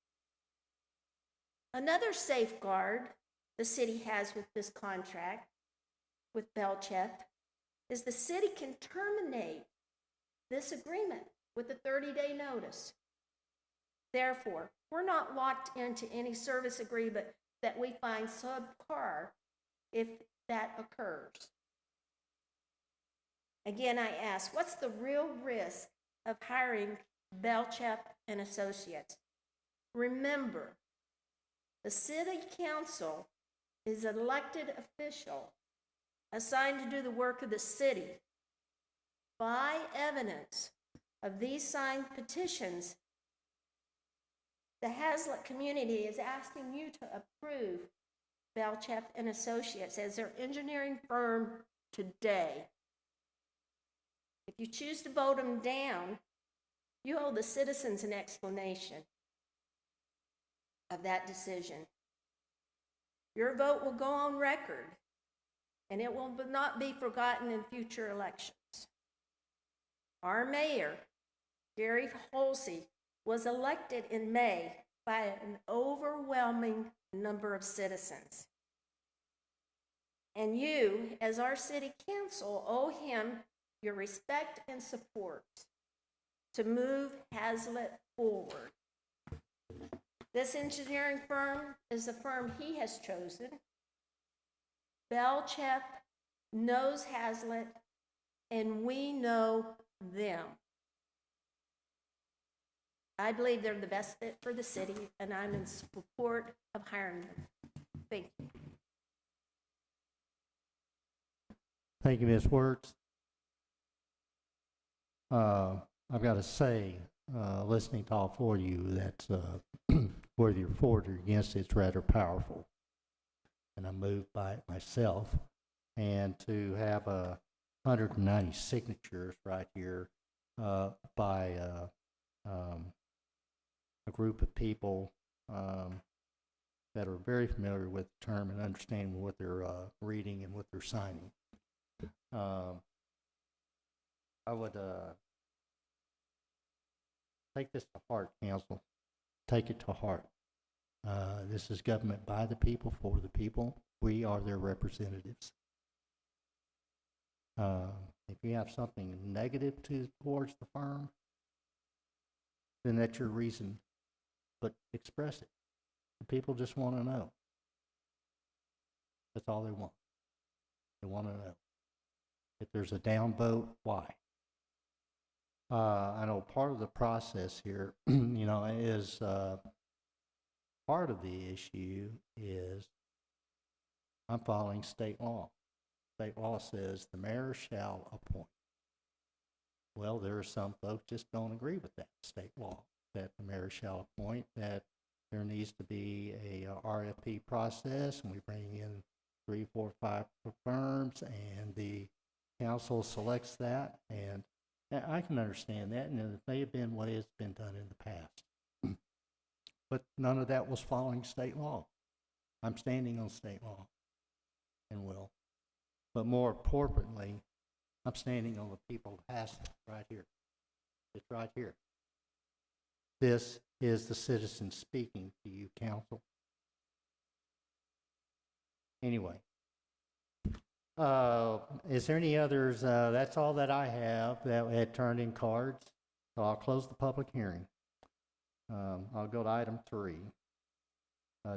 Another safeguard the city has with this contract with Belchef is the city can terminate this agreement with a 30-day notice. Therefore, we're not locked into any service agreement that we find subpar if that occurs. Again, I ask, what's the real risk of hiring Belchef and Associates? Remember, the city council is an elected official assigned to do the work of the city. By evidence of these signed petitions, the Haslet community is asking you to approve Belchef and Associates as their engineering firm today. If you choose to vote them down, you owe the citizens an explanation of that decision. Your vote will go on record, and it will not be forgotten in future elections. Our mayor, Gary Holsey, was elected in May by an overwhelming number of citizens. And you, as our city council, owe him your respect and support to move Haslet forward. This engineering firm is the firm he has chosen. Belchef knows Haslet, and we know them. I believe they're the best fit for the city, and I'm in support of hiring them. Thank you. Thank you, Ms. Wertz. I've got to say, listening to all four of you, that whether you're for it or against it, it's rather powerful. And I'm moved by it myself. And to have 190 signatures right here by a group of people that are very familiar with the term and understand what they're reading and what they're signing. I would take this to heart, Council. Take it to heart. This is government by the people, for the people. We are their representatives. If you have something negative towards the firm, then that's your reason, but express it. The people just want to know. That's all they want. They want to know. If there's a down vote, why? I know part of the process here, you know, is part of the issue is I'm following state law. State law says the mayor shall appoint. Well, there are some folks just don't agree with that state law, that the mayor shall appoint, that there needs to be a RFP process, and we bring in 3, 4, 5 firms, and the council selects that, and I can understand that, and it may have been the way it's been done in the past. But none of that was following state law. I'm standing on state law and will. But more importantly, I'm standing on the people of Haslet right here. It's right here. This is the citizen speaking to you, council. Anyway, is there any others? That's all that I have that had turned in cards. So I'll close the public hearing. I'll go to item 3.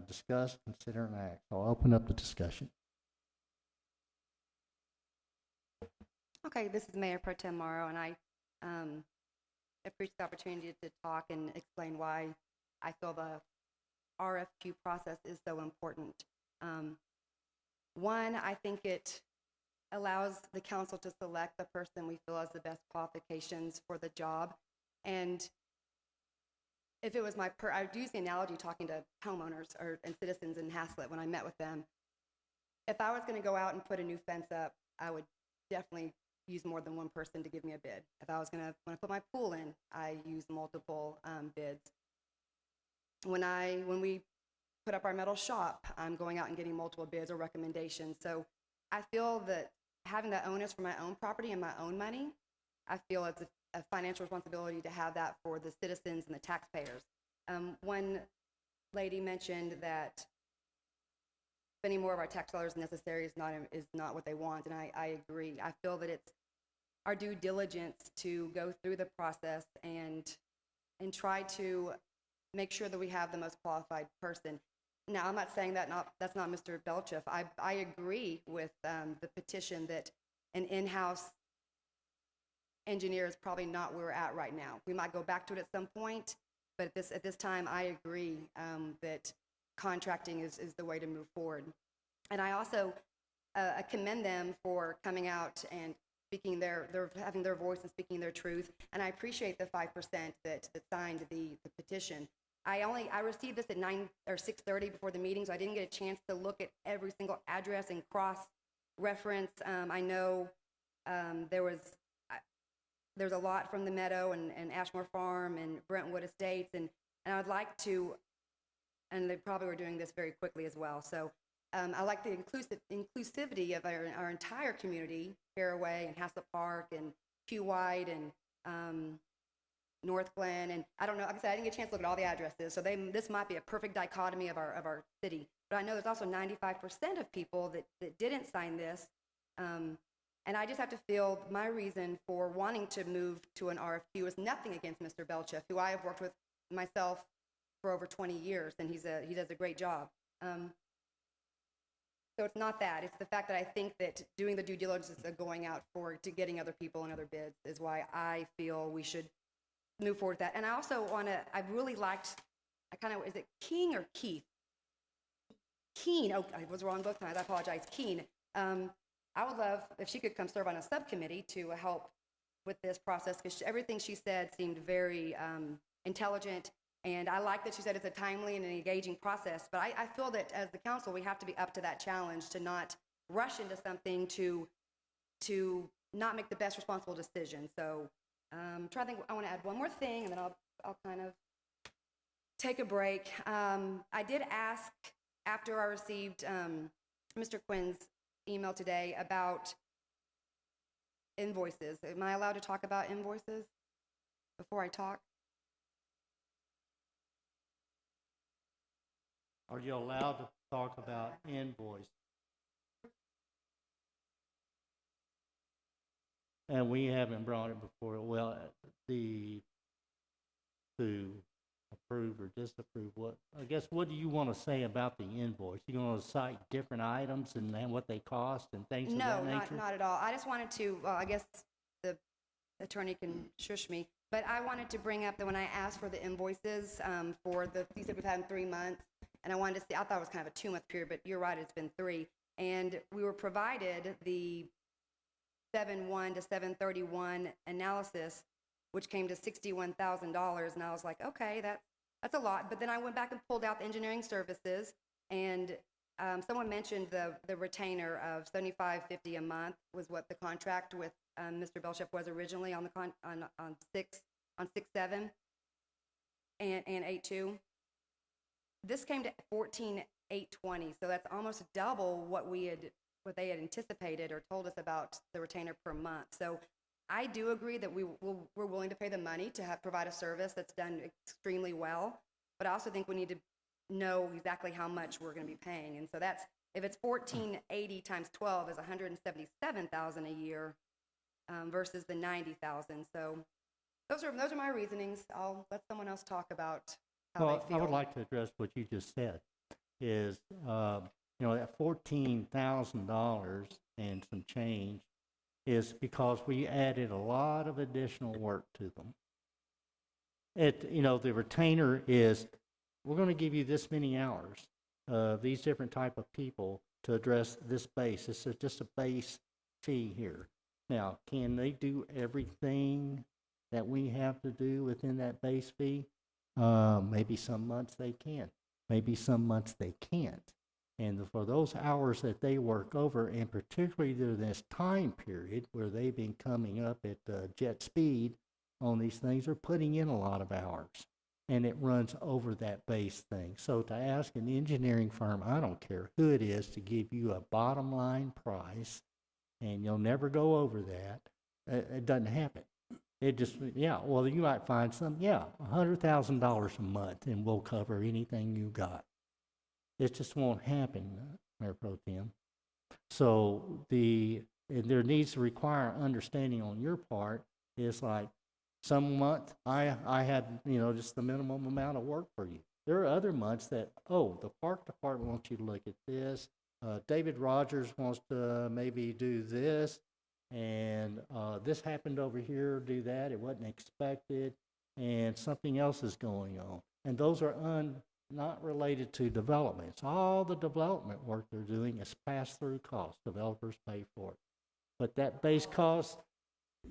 Discuss, consider, and act. I'll open up the discussion. Okay, this is Mayor Pro Tem Morrow, and I appreciate the opportunity to talk and explain why I feel the RFQ process is so important. One, I think it allows the council to select the person we feel has the best qualifications for the job. And if it was I'd use the analogy talking to homeowners and citizens in Haslet when I met with them. If I was going to go out and put a new fence up, I would definitely use more than one person to give me a bid. If I was when I put my pool in, I use multiple bids. When we put up our metal shop, I'm going out and getting multiple bids or recommendations. So I feel that having the onus for my own property and my own money, I feel it's a financial responsibility to have that for the citizens and the taxpayers. One lady mentioned that spending more of our tax dollars necessary is not what they want, and I agree. I feel that it's our due diligence to go through the process and try to make sure that we have the most qualified person. Now, I'm not saying that's not Mr. Belcheff. I agree with the petition that an in-house engineer is probably not where we're at right now. We might go back to it at some point, but at this time, I agree that contracting is the way to move forward. And I also commend them for coming out and speaking having their voice and speaking their truth. And I appreciate the 5% that signed the petition. I received this at 9 or 6:30 before the meeting, so I didn't get a chance to look at every single address and cross-reference. I know there's a lot from the Meadow and Ashmore Farm and Brentwood Estates, and I would like to, and they probably were doing this very quickly as well. So I like the inclusivity of our entire community, Fairway and Haslet Park and Q White and North Glen, and I don't know, like I said, I didn't get a chance to look at all the addresses, so this might be a perfect dichotomy of our city. But I know there's also 95% of people that didn't sign this, and I just have to feel my reason for wanting to move to an RFQ is nothing against Mr. Belcheff, who I have worked with myself for over 20 years, and he does a great job. So it's not that. It's the fact that I think that doing the due diligence of going out to getting other people and other bids is why I feel we should move forward with that. And I also I really liked, is it King or Keith? Keen, oh, I was wrong both times, I apologize, Keen. I would love if she could come serve on a subcommittee to help with this process, because everything she said seemed very intelligent, and I like that she said it's a timely and an engaging process, but I feel that as the council, we have to be up to that challenge to not rush into something to not make the best responsible decision. So try to think, I want to add one more thing, and then I'll kind of take a break. I did ask, after I received Mr. Quinn's email today about invoices. Am I allowed to talk about invoices before I talk? Are you allowed to talk about invoice? And we haven't brought it before. Well, to approve or disapprove, what do you want to say about the invoice? You want to cite different items and then what they cost and things of that nature? No, not at all. I just wanted to, I guess the attorney can shush me, but I wanted to bring up that when I asked for the invoices you said we've had them 3 months, and I wanted to see, I thought it was kind of a 2-month period, but you're right, it's been 3. And we were provided the 7/1 to 7/31 analysis, which came to $61,000, and I was like, okay, that's a lot. But then I went back and pulled out the engineering services, and someone mentioned the retainer of $75.50 a month was what the contract with Mr. Belcheff was originally on 6/7 and 8/2. This came to $14,820, so that's almost double what they had anticipated or told us about the retainer per month. So I do agree that we're willing to pay the money to provide a service that's done extremely well, but I also think we need to know exactly how much we're going to be paying. And so if it's $14.80 times 12 is $177,000 a year versus the $90,000. So those are my reasonings. I'll let someone else talk about how they feel. I would like to address what you just said. Is that $14,000 and some change is because we added a lot of additional work to them. The retainer is, we're going to give you this many hours of these different type of people to address this base. This is just a base fee here. Now, can they do everything that we have to do within that base fee? Maybe some months they can. Maybe some months they can't. And for those hours that they work over, and particularly during this time period where they've been coming up at jet speed on these things, they're putting in a lot of hours. And it runs over that base thing. So to ask an engineering firm, I don't care who it is, to give you a bottom line price, and you'll never go over that, it doesn't happen. It just, well, you might find some, $100,000 a month, and we'll cover anything you got. It just won't happen, Mayor Pro Tem. So there needs to require understanding on your part. Is like, some month I had, just the minimum amount of work for you. There are other months that, the park department wants you to look at this. David Rogers wants to maybe do this, and this happened over here, do that. It wasn't expected, and something else is going on. And those are not related to development. It's all the development work they're doing is pass-through costs. Developers pay for it. But that base cost,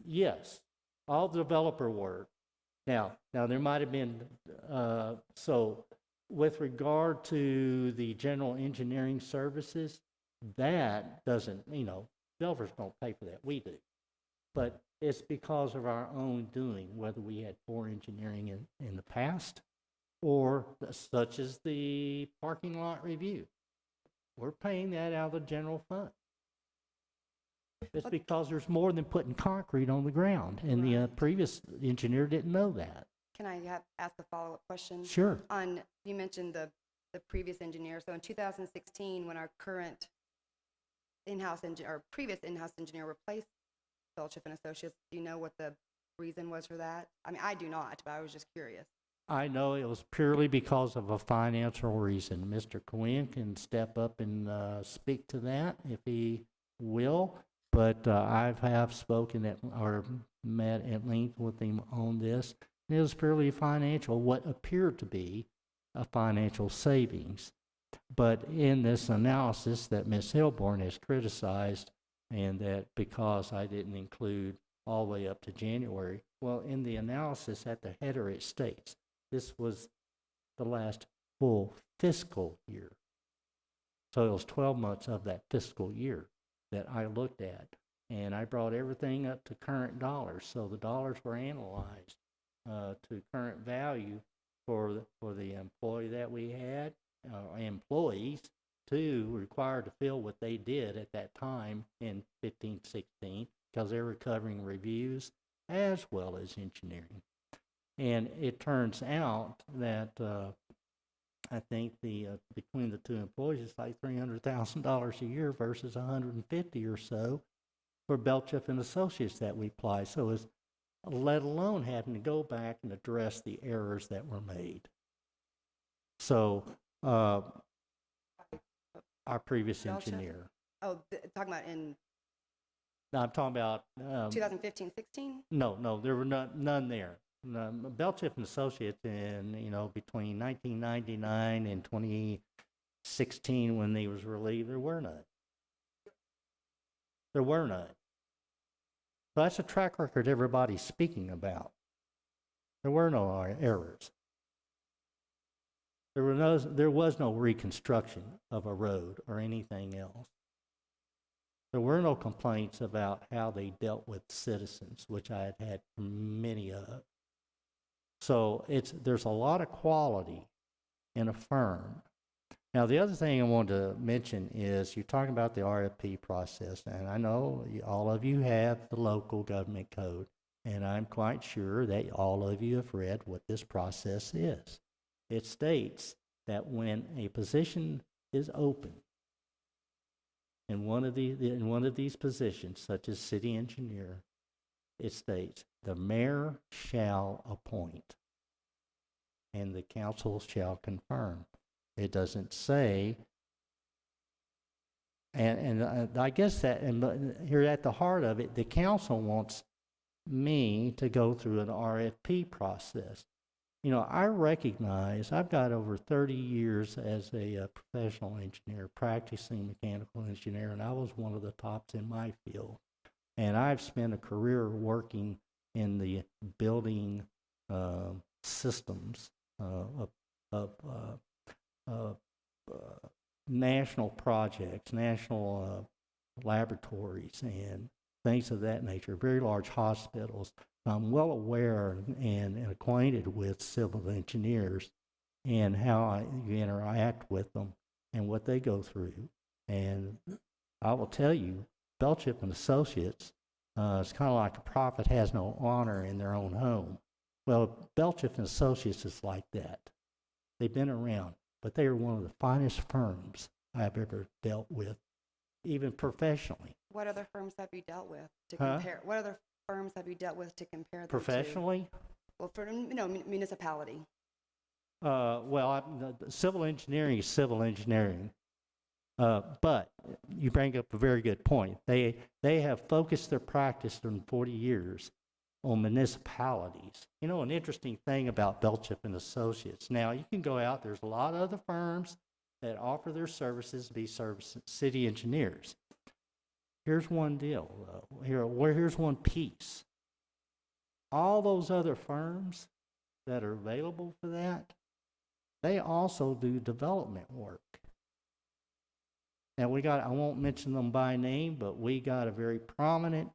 yes, all the developer work. Now there might have been, so with regard to the general engineering services, that doesn't, developers don't pay for that, we do. But it's because of our own doing, whether we had poor engineering in the past, or such as the parking lot review. We're paying that out of the general fund. It's because there's more than putting concrete on the ground, and the previous engineer didn't know that. Can I ask a follow-up question? Sure. You mentioned the previous engineer. So in 2016, when our current previous in-house engineer replaced Belchif and Associates, do you know what the reason was for that? I mean, I do not, but I was just curious. I know it was purely because of a financial reason. Mr. Cohen can step up and speak to that if he will. But I have spoken or met at length with him on this. It was purely financial, what appeared to be a financial savings. But in this analysis that Ms. Hilborn has criticized, and that because I didn't include all the way up to January, well, in the analysis at the header it states, this was the last full fiscal year. So it was 12 months of that fiscal year that I looked at, and I brought everything up to current dollars. So the dollars were analyzed to current value for the employee that we had, employees too, required to fill what they did at that time in 15, 16, because they were covering reviews as well as engineering. And it turns out that I think between the two employees, it's like $300,000 a year versus $150 or so for Belchif and Associates that we apply. So it's let alone having to go back and address the errors that were made. So our previous Belchif? engineer. Oh, talking about in No, I'm talking about 2015, 16? No, there were none there. Belchif and Associates in, between 1999 and 2016 when they was relieved, there were none. There were none. So that's a track record everybody's speaking about. There were no errors. There was no reconstruction of a road or anything else. There were no complaints about how they dealt with citizens, which I had many of. So there's a lot of quality in a firm. Now, the other thing I wanted to mention is you're talking about the RFP process, and I know all of you have the local government code, and I'm quite sure that all of you have read what this process is. It states that when a position is open in one of these positions, such as city engineer, it states the mayor shall appoint and the council shall confirm. It doesn't say And I guess that, and here at the heart of it, the council wants me to go through an RFP process. You know, I recognize I've got over 30 years as a professional engineer, practicing mechanical engineer, and I was one of the tops in my field. And I've spent a career working in the building systems of national projects, national laboratories, and things of that nature, very large hospitals. I'm well aware and acquainted with civil engineers and how you interact with them and what they go through. And I will tell you, Belchip and Associates, it's kind of like a prophet has no honor in their own home. Well, Belchip and Associates is like that. They've been around, but they are one of the finest firms I've ever dealt with, even professionally. What other firms have you dealt with to Huh? compare? What other firms have you dealt with to compare them Professionally? to? Well, for, municipality. Civil engineering is civil engineering. But you bring up a very good point. They have focused their practice in 40 years on municipalities. You know, an interesting thing about Belchip and Associates. Now, you can go out, there's a lot of other firms that offer their services to be city engineers. Here's one deal, though. Here's one piece. All those other firms that are available for that, they also do development work. Now, I won't mention them by name, but we got a very prominent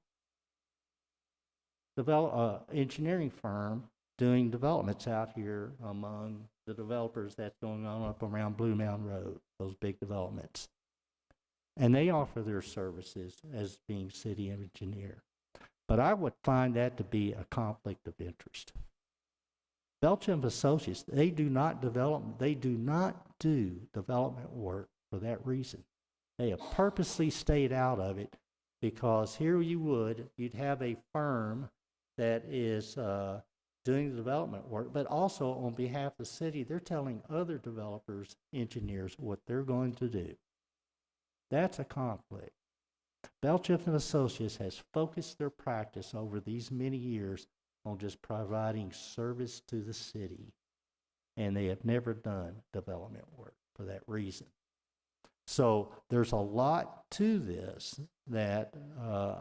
engineering firm doing developments out here among the developers that's going on up around Blue Mountain Road, those big developments. And they offer their services as being city engineer. But I would find that to be a conflict of interest. Belchip Associates, they do not do development work for that reason. They have purposely stayed out of it because here you'd have a firm that is doing the development work, but also on behalf of the city, they're telling other developers, engineers, what they're going to do. That's a conflict. Belchip and Associates has focused their practice over these many years on just providing service to the city, and they have never done development work for that reason. So there's a lot to this that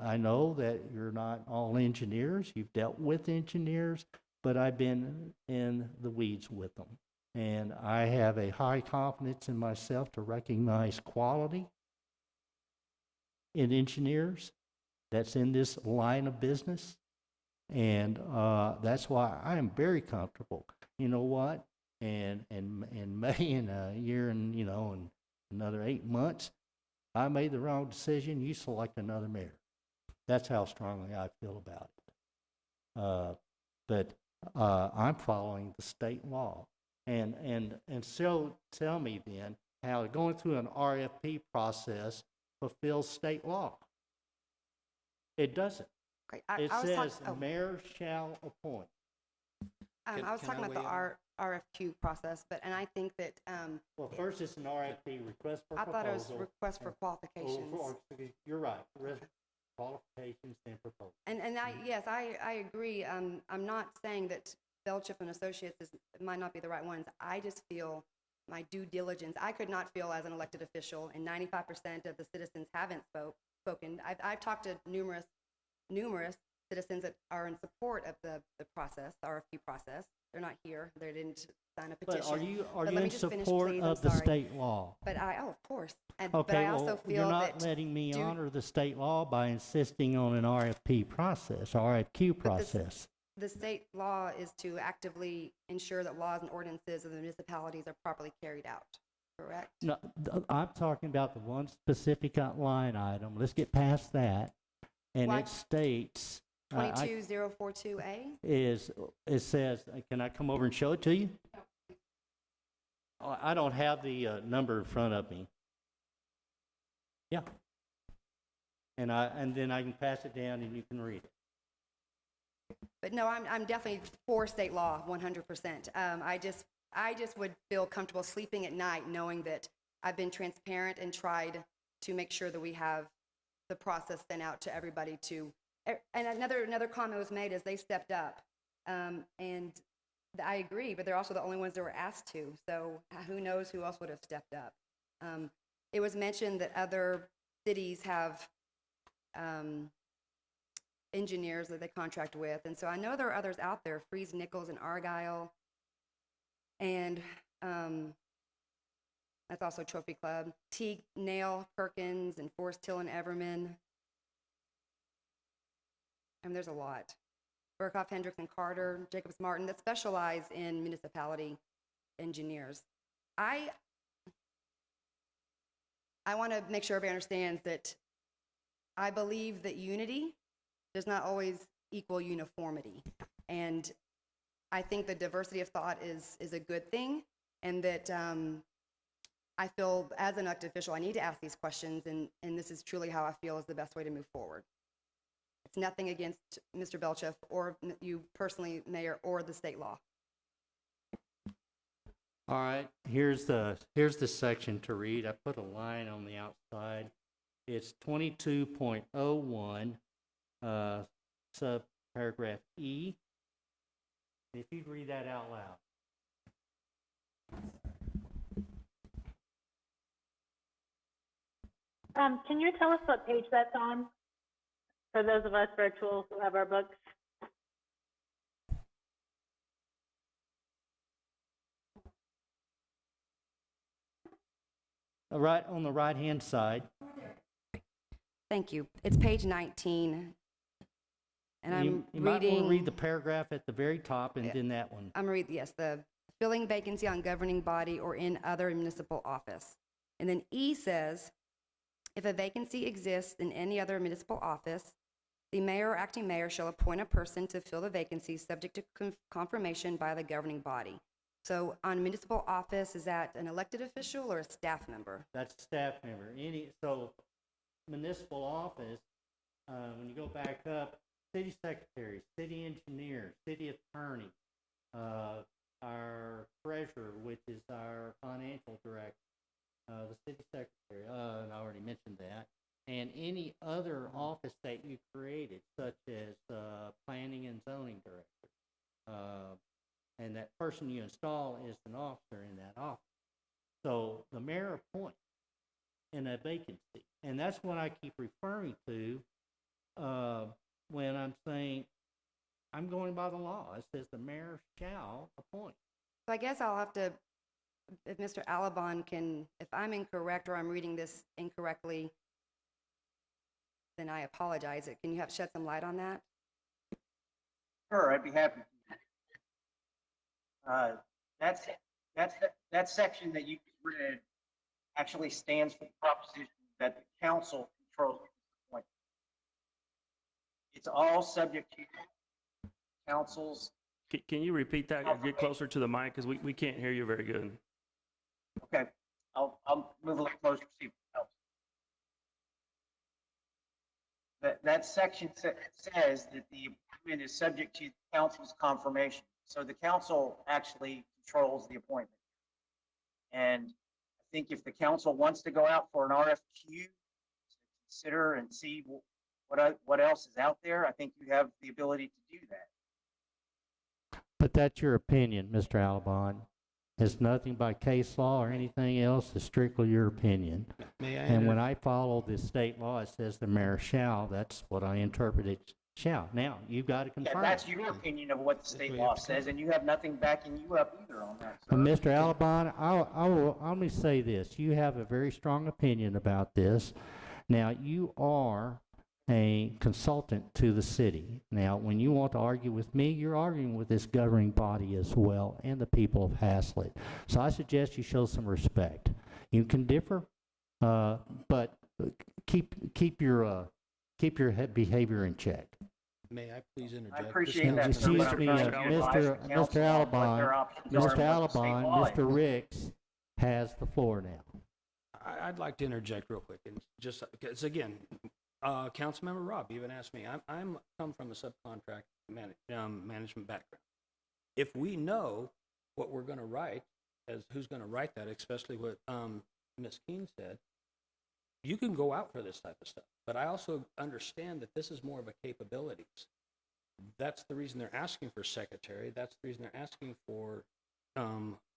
I know that you're not all engineers. You've dealt with engineers, but I've been in the weeds with them. And I have a high confidence in myself to recognize quality in engineers that's in this line of business. And that's why I am very comfortable. You know what? And May in a year and, and another 8 months, I made the wrong decision, you select another mayor. That's how strongly I feel about it. But I'm following the state law. And so tell me then how going through an RFP process fulfills state law. It doesn't. Great. It says mayor shall appoint. I was talking about the RFQ process, and I think that. Well, first it's an RFP, request for I proposal. thought it was request for qualifications. You're right, qualifications and proposal. And I agree. I'm not saying that Belchip and Associates might not be the right ones. I just feel my due diligence. I could not feel as an elected official, and 95% of the citizens haven't spoken. I've talked to numerous citizens that are in support of the process, the RFQ process. They're not here. They didn't sign a petition. But are you in support of the state law? But of course. Okay, but I also feel you're not letting me honor the state law by insisting on an RFP process, RFQ process. The state law is to actively ensure that laws and ordinances of the municipalities are properly carried out, correct? No, I'm talking about the one specific line item. Let's get past that. And it states 22042A? It says, can I come over and show it to you? I don't have the number in front of me. Yeah. And then I can pass it down and you can read it. But no, I'm definitely for state law, 100%. I just would feel comfortable sleeping at night knowing that I've been transparent and tried to make sure that we have the process sent out to everybody to, and another comment was made is they stepped up. And I agree, but they're also the only ones that were asked to. So who knows who else would have stepped up? It was mentioned that other cities have engineers that they contract with. And so I know there are others out there, Freeze, Nichols, and Argyle. And that's also Trophy Club. Teague, Nail, Perkins, and Forest Hill and Everman. There's a lot. Burkhoff, Hendricks, and Carter, Jacobs Martin, that specialize in municipality engineers. I want to make sure everybody understands that I believe that unity does not always equal uniformity. And I think the diversity of thought is a good thing, and that I feel as an elected official, I need to ask these questions, and this is truly how I feel is the best way to move forward. It's nothing against Mr. Belcheff or you personally, Mayor, or the state law. All right, here's the section to read. I put a line on the outside. It's 22.01, subparagraph E. If you'd read that out loud. Can you tell us what page that's on? For those of us virtuals who have our books. Right on the right-hand side. Thank you. It's page 19. And I'm You might want reading. to read the paragraph at the very top and then that one. I'm reading, yes, the filling vacancy on governing body or in other municipal office. And then E says, if a vacancy exists in any other municipal office, the mayor or acting mayor shall appoint a person to fill the vacancy subject to confirmation by the governing body. So on municipal office, is that an elected official or a staff member? That's a staff member. So municipal office, when you go back up, city secretary, city engineer, city attorney, our treasurer, which is our financial director, the city secretary, and I already mentioned that, and any other office that you created, such as planning and zoning director. And that person you install is an officer in that office. So the mayor appoints in a vacancy. And that's what I keep referring to when I'm saying I'm going by the law. It says the mayor shall appoint. So I guess I'll have to, if Mr. Alabon can, if I'm incorrect or I'm reading this incorrectly, then I apologize. Can you shed some light on that? Sure, I'd be happy. That section that you just read actually stands for the proposition that the council controls the appointment. It's all subject to council's. Can you repeat that? Get closer to the mic because we can't hear you very good. Okay, I'll move a little closer to see if it helps. That section says that the appointment is subject to the council's confirmation. So the council actually controls the appointment. And I think if the council wants to go out for an RFQ to consider and see what else is out there, I think you have the ability to do that. But that's your opinion, Mr. Alabon. It's nothing by case law or anything else. It's strictly your opinion. May I And when I follow the state law, it says the mayor shall. That's what I interpreted shall. Now, you've got to Yeah, confirm. that's your opinion of what the state law says, and you have nothing backing you up either on that. And sir. Mr. Alabon, let me say this. You have a very strong opinion about this. Now, you are a consultant to the city. Now, when you want to argue with me, you're arguing with this governing body as well and the people of Haslet. So I suggest you show some respect. You can differ, but keep your behavior in check. May I please interject? I This appreciate that. council- Excuse me, Mr. Alabon, Mr. Ricks has the floor now. I'd like to interject real quick, and just because again, Councilmember Robb even asked me. I'm come from a subcontract management background. If we know what we're going to write, as who's going to write that, especially what Ms. Keene said, you can go out for this type of stuff, but I also understand that this is more of a capabilities. That's the reason they're asking for secretary. That's the reason they're asking for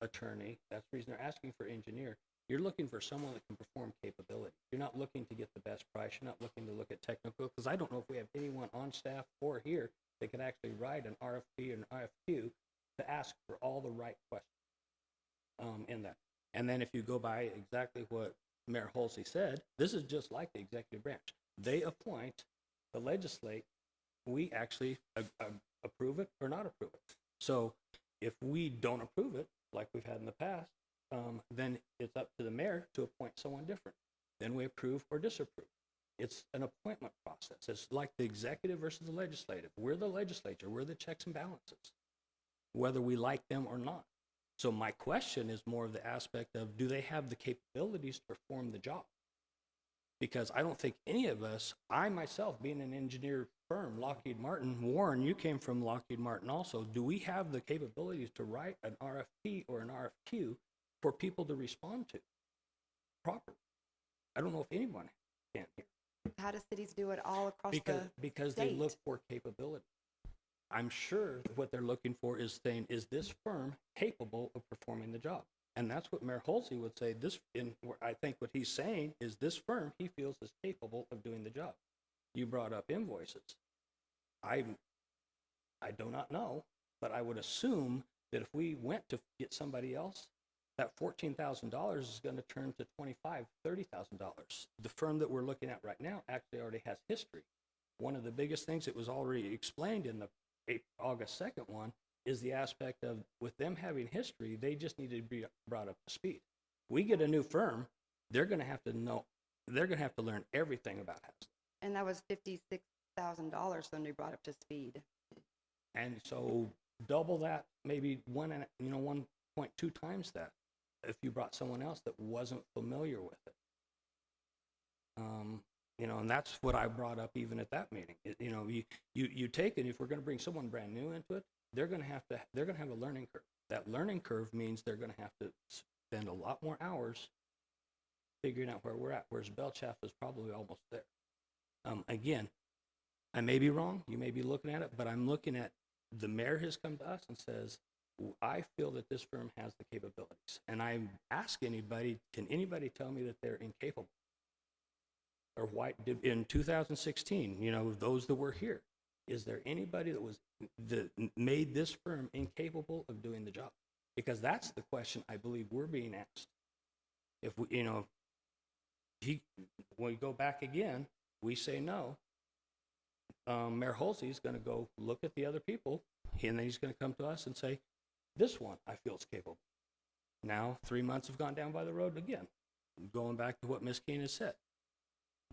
attorney. That's the reason they're asking for engineer. You're looking for someone that can perform capability. You're not looking to get the best price. You're not looking to look at technical, because I don't know if we have anyone on staff or here that can actually write an RFP and an RFQ to ask for all the right questions in that. And then if you go by exactly what Mayor Halsey said, this is just like the executive branch. They appoint, the legislate, we actually approve it or not approve it. So if we don't approve it, like we've had in the past, then it's up to the mayor to appoint someone different. Then we approve or disapprove. It's an appointment process. It's like the executive versus the legislative. We're the legislature. We're the checks and balances, whether we like them or not. So my question is more of the aspect of, do they have the capabilities to perform the job? Because I don't think any of us, I myself being an engineer firm, Lockheed Martin, Warren, you came from Lockheed Martin also, do we have the capabilities to write an RFP or an RFQ for people to respond to properly? I don't know if anyone can here. How do cities do it all across Because the they look state? for capability. I'm sure that what they're looking for is saying, is this firm capable of performing the job? And that's what Mayor Halsey would say. I think what he's saying is this firm he feels is capable of doing the job. You brought up invoices. I do not know, but I would assume that if we went to get somebody else, that $14,000 is going to turn to $25,000, $30,000. The firm that we're looking at right now actually already has history. One of the biggest things that was already explained in the August 2nd one is the aspect of, with them having history, they just need to be brought up to speed. We get a new firm, they're going to have to know, they're going to have to learn everything about Haslet. And that was $56,000 when we brought up to speed. And so double that, maybe 1.2 times that, if you brought someone else that wasn't familiar with it. And that's what I brought up even at that meeting. You take it, if we're going to bring someone brand new into it, they're going to have a learning curve. That learning curve means they're going to have to spend a lot more hours figuring out where we're at, whereas Belchaff is probably almost there. Again, I may be wrong, you may be looking at it, but I'm looking at, the mayor has come to us and says, I feel that this firm has the capabilities. And I ask anybody, can anybody tell me that they're incapable? Or why did in 2016, those that were here, is there anybody that made this firm incapable of doing the job? Because that's the question I believe we're being asked. If we, when we go back again, we say no. Mayor Halsey is going to go look at the other people, and then he's going to come to us and say, this one I feel is capable. Now 3 months have gone down by the road again. Going back to what Ms. Keene has said.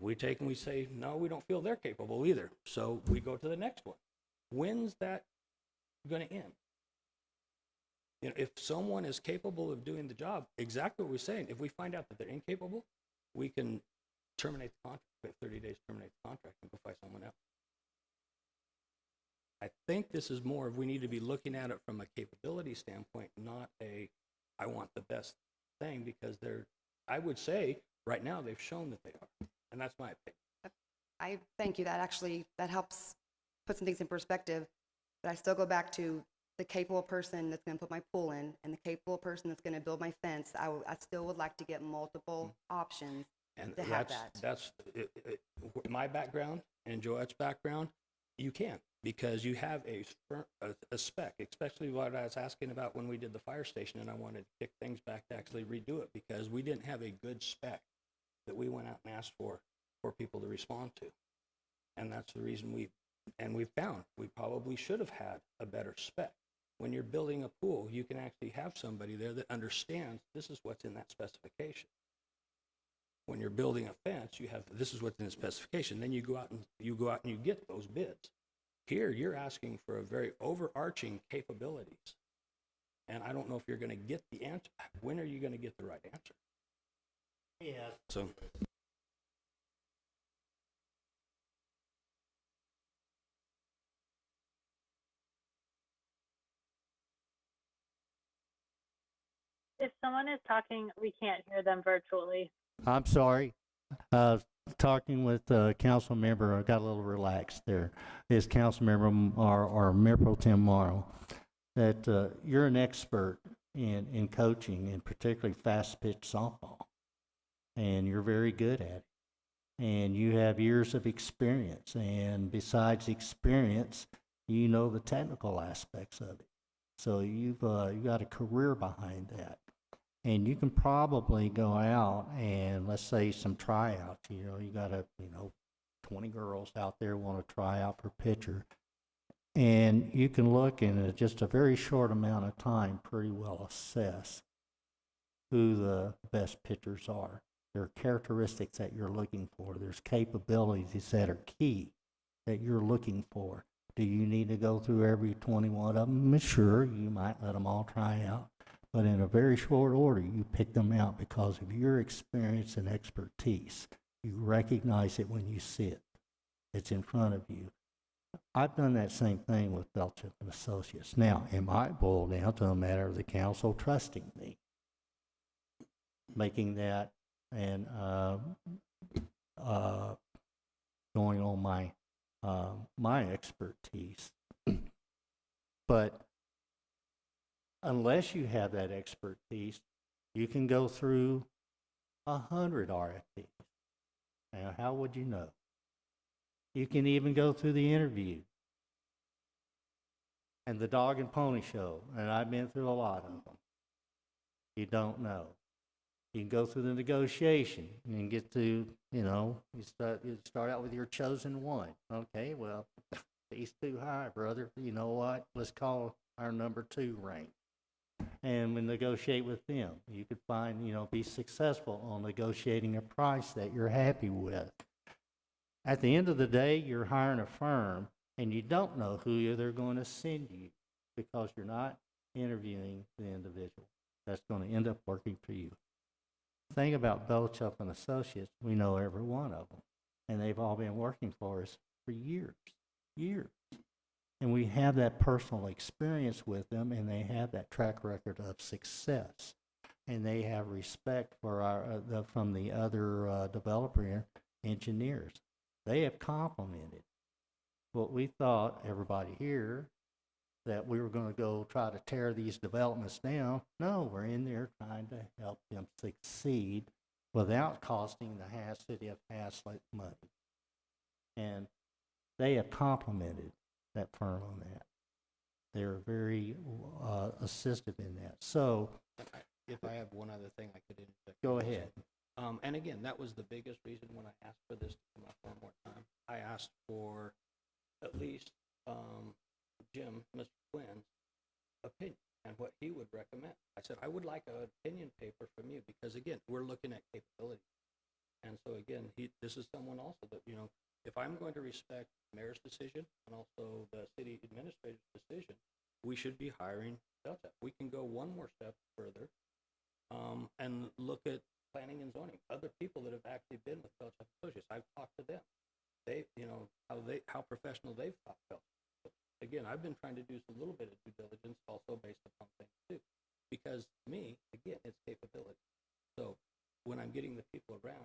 We take and we say, no, we don't feel they're capable either. So we go to the next one. When's that going to end? If someone is capable of doing the job, exactly what we're saying, if we find out that they're incapable, we can terminate the contract. We have 30 days to terminate the contract and go find someone else. I think this is more of, we need to be looking at it from a capability standpoint, not I want the best thing, because I would say right now they've shown that they are. And that's my opinion. I thank you. That helps put some things in perspective. But I still go back to the capable person that's going to put my pool in and the capable person that's going to build my fence. I still would like to get multiple options to have that. That's my background and Joette's background. You can, because you have a spec, especially what I was asking about when we did the fire station, and I wanted to kick things back to actually redo it because we didn't have a good spec that we went out and asked for people to respond to. And that's the reason we found we probably should have had a better spec. When you're building a pool, you can actually have somebody there that understands this is what's in that specification. When you're building a fence, you have, this is what's in the specification. Then you go out and you get those bids. Here, you're asking for a very overarching capabilities. And I don't know if you're going to get the answer. When are you going to get the right answer? Yeah. So. If someone is talking, we can't hear them virtually. I'm sorry. Talking with council member, I got a little relaxed there. Is council member or Mayor Pro Tem Morrow, that you're an expert in coaching, and particularly fast pitch softball, and you're very good at it. And you have years of experience, and besides experience, you know the technical aspects of it. So you got a career behind that. And you can probably go out and, let's say, some tryouts. You got 20 girls out there want to try out for pitcher. And you can look in just a very short amount of time pretty well assess who the best pitchers are. There are characteristics that you're looking for. There's capabilities that are key that you're looking for. Do you need to go through every 21 of them? Sure, you might let them all try out. But in a very short order, you pick them out because of your experience and expertise. You recognize it when you see it. It's in front of you. I've done that same thing with Belchip and Associates. Now, it might boil down to a matter of the council trusting me, making that and going on my expertise. But unless you have that expertise, you can go through 100 RFPs. Now, how would you know? You can even go through the interview and the dog and pony show, and I've been through a lot of them. You don't know. You can go through the negotiation and get to, you start out with your chosen one. Okay, well, he's too high, brother. You know what? Let's call our number 2 rank. And we negotiate with them. You could find, be successful on negotiating a price that you're happy with. At the end of the day, you're hiring a firm, and you don't know who they're going to send you because you're not interviewing the individual that's going to end up working for you. The thing about Belchuk and Associates, we know every one of them, and they've all been working for us for years. And we have that personal experience with them, and they have that track record of success. And they have respect for from the other developer engineers. They have complimented what we thought, everybody here, that we were going to go try to tear these developments down. No, we're in there trying to help them succeed without costing the City of Haslet money. And they have complimented that firm on that. They're very assistive in that. So, If I have one other thing I could interject. Go ahead. And again, that was the biggest reason when I asked for this to come up one more time. I asked for at least Jim, Mr. Quinn's opinion and what he would recommend. I said, I would like an opinion paper from you because, again, we're looking at capability. And so, again, this is someone also that, if I'm going to respect the mayor's decision and also the city administrator's decision, we should be hiring Belchuk. We can go one more step further and look at planning and zoning. Other people that have actually been with Belchuk Associates, I've talked to them. They, how professional they've felt. Again, I've been trying to do a little bit of due diligence also based upon things too, because to me, again, it's capability. So when I'm getting the people around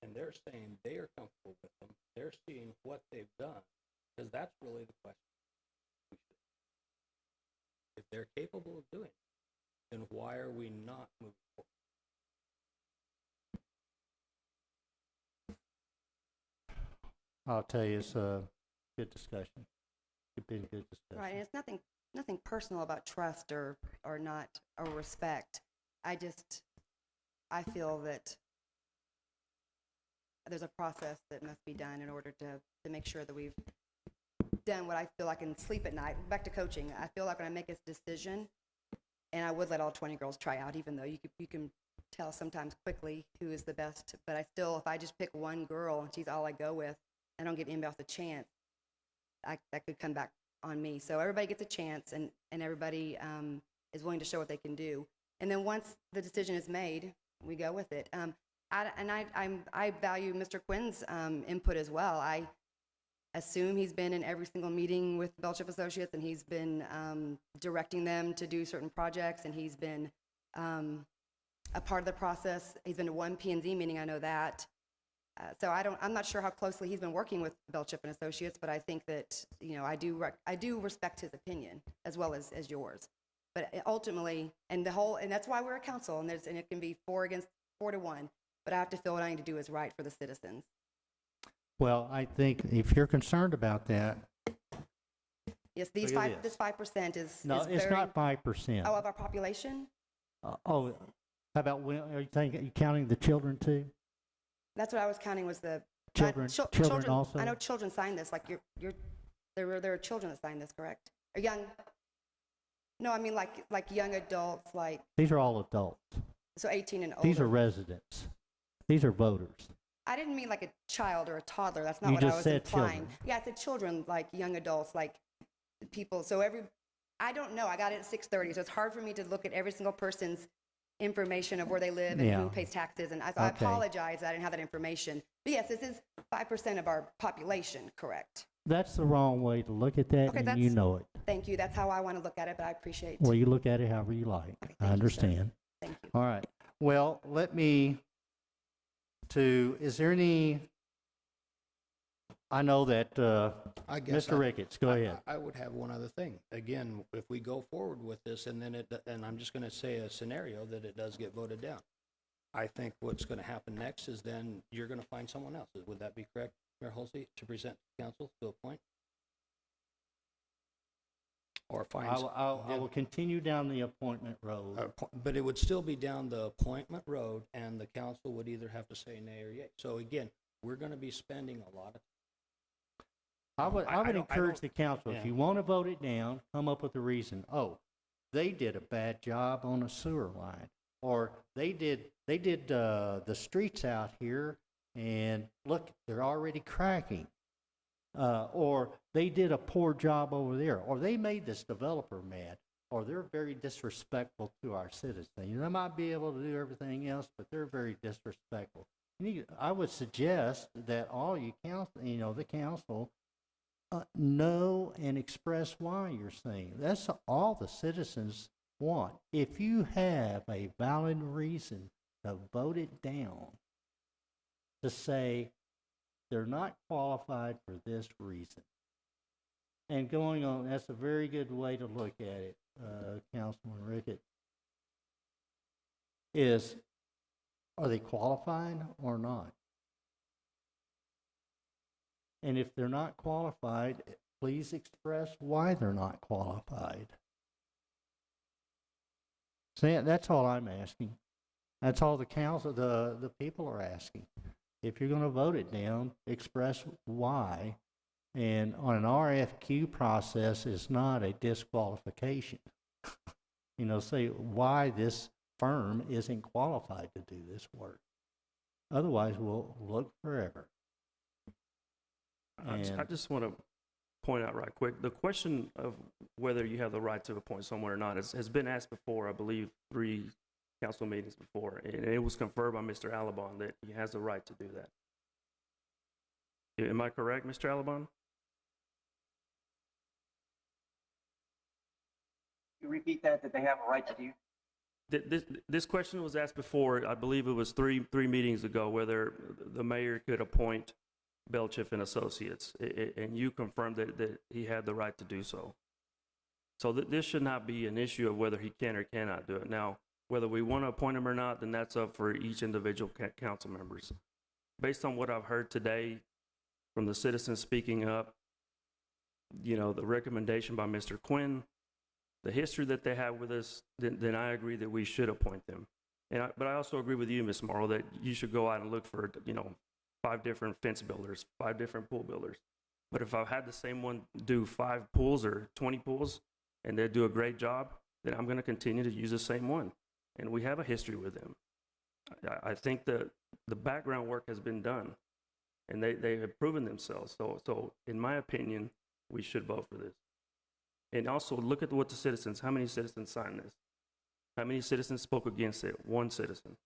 and they're saying they are comfortable with them, they're seeing what they've done, because that's really the question. If they're capable of doing it, then why are we not moving forward? I'll tell you, it's a good discussion. It's been a good discussion. Right, and it's nothing personal about trust or not, or respect. I feel that there's a process that must be done in order to make sure that we've done what I feel I can sleep at night. Back to coaching, I feel like when I make a decision, and I would let all 20 girls try out, even though you can tell sometimes quickly who is the best, but I still, if I just pick one girl and she's all I go with, I don't give anybody else a chance, that could come back on me. So everybody gets a chance, and everybody is willing to show what they can do. And then once the decision is made, we go with it. I value Mr. Quinn's input as well. I assume he's been in every single meeting with Belchuk Associates, and he's been directing them to do certain projects, and he's been a part of the process. He's been to one P&Z meeting, I know that. So I'm not sure how closely he's been working with Belchip and Associates, but I think that, you know, I do respect his opinion as well as yours. But ultimately, and that's why we're a council, and it can be 4 to 1, but I have to feel what I need to do is right for the citizens. Well, I think if you're concerned about that, Yes, Look at this 5% is no, is it's very, not 5%. of our population. How about, are you counting the children too? That's what I was counting was the Children, children also? I know children sign this, like there are children that sign this, correct? Or young, no, I mean like young adults, like, These are all adults. so 18 and older. These are residents. These are voters. I didn't mean like a child or a toddler. That's not You what I just was said implying. children. Yeah, I said children, like young adults, like people. So I don't know. I got it at 6:30, so it's hard for me to look at every single person's information of where they live and who Yeah. pays taxes. And I Okay. apologize that I didn't have that information. But yes, this is 5% of our population, correct? That's the wrong way to look at that, Okay, and that's- you know it. Thank you. That's how I want to look at it, but I appreciate. Well, you look at it however you like. Okay, I thank you, sir. understand. Thank you. All right. Well, is there any, I know that, I guess Mr. Ricketts, go ahead. I would have one other thing. Again, if we go forward with this and then and I'm just going to say a scenario that it does get voted down. I think what's going to happen next is then you're going to find someone else. Would that be correct, Mayor Halsey, to present to council to appoint? Or find? I will continue down the appointment road. But it would still be down the appointment road, and the council would either have to say nay or yay. So again, we're going to be spending a lot of. I would I don't- encourage the council, if yeah. you want to vote it down, come up with a reason. Oh, they did a bad job on a sewer line, or they did the streets out here, and look, they're already cracking. Or they did a poor job over there, or they made this developer mad, or they're very disrespectful to our citizens. They might be able to do everything else, but they're very disrespectful. I would suggest that all you council, the council, know and express why you're saying. That's all the citizens want. If you have a valid reason to vote it down, to say they're not qualified for this reason. And going on, that's a very good way to look at it, Councilman Rickett, is, are they qualified or not? And if they're not qualified, please express why they're not qualified. So that's all I'm asking. That's all the council, the people are asking. If you're going to vote it down, express why. And on an RFQ process is not a disqualification. Say why this firm isn't qualified to do this work. Otherwise, we'll look forever. I just want to point out right quick, the question of whether you have the right to appoint someone or not has been asked before, I believe 3 council meetings before, and it was confirmed by Mr. Alabon that he has the right to do that. Am I correct, Mr. Alabon? You repeat that they have a right to do? This question was asked before, I believe it was three meetings ago, whether the mayor could appoint Belchip and Associates, and you confirmed that he had the right to do so. So this should not be an issue of whether he can or cannot do it. Now, whether we want to appoint him or not, then that's up for each individual council members. Based on what I've heard today from the citizens speaking up, the recommendation by Mr. Quinn, the history that they have with us, then I agree that we should appoint them. But I also agree with you, Ms. Morrow, that you should go out and look for, 5 different fence builders, 5 different pool builders. But if I had the same one do 5 pools or 20 pools and they do a great job, then I'm going to continue to use the same one. And we have a history with them. I think the background work has been done, and they have proven themselves. So in my opinion, we should vote for this. And also look at what the citizens, how many citizens signed this? How many citizens spoke against it? 1 citizen.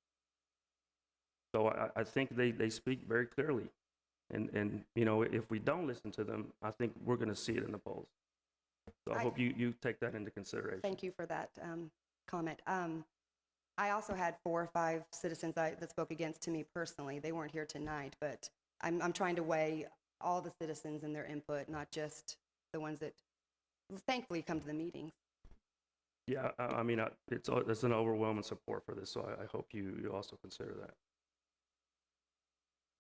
So I think they speak very clearly. And if we don't listen to them, I think we're going to see it in the polls. So I hope you take that into consideration. Thank you for that comment. I also had 4 or 5 citizens that spoke against to me personally. They weren't here tonight, but I'm trying to weigh all the citizens and their input, not just the ones that thankfully come to the meetings. Yeah, I mean, it's an overwhelming support for this, so I hope you also consider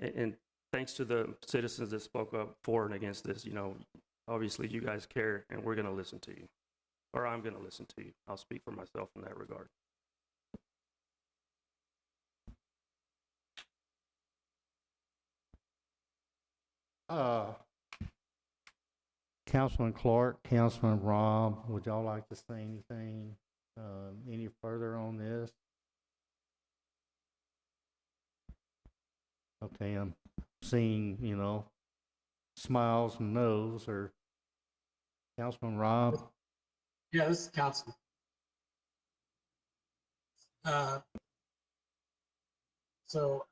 that. And thanks to the citizens that spoke up for and against this, obviously you guys care, and we're going to listen to you, or I'm going to listen to you. I'll speak for myself in that regard. Councilman Clark, Councilman Rob, would y'all like to say anything, any further on this? Okay, I'm seeing, smiles and no's, or Councilman Rob? Yeah, this is Councilman. So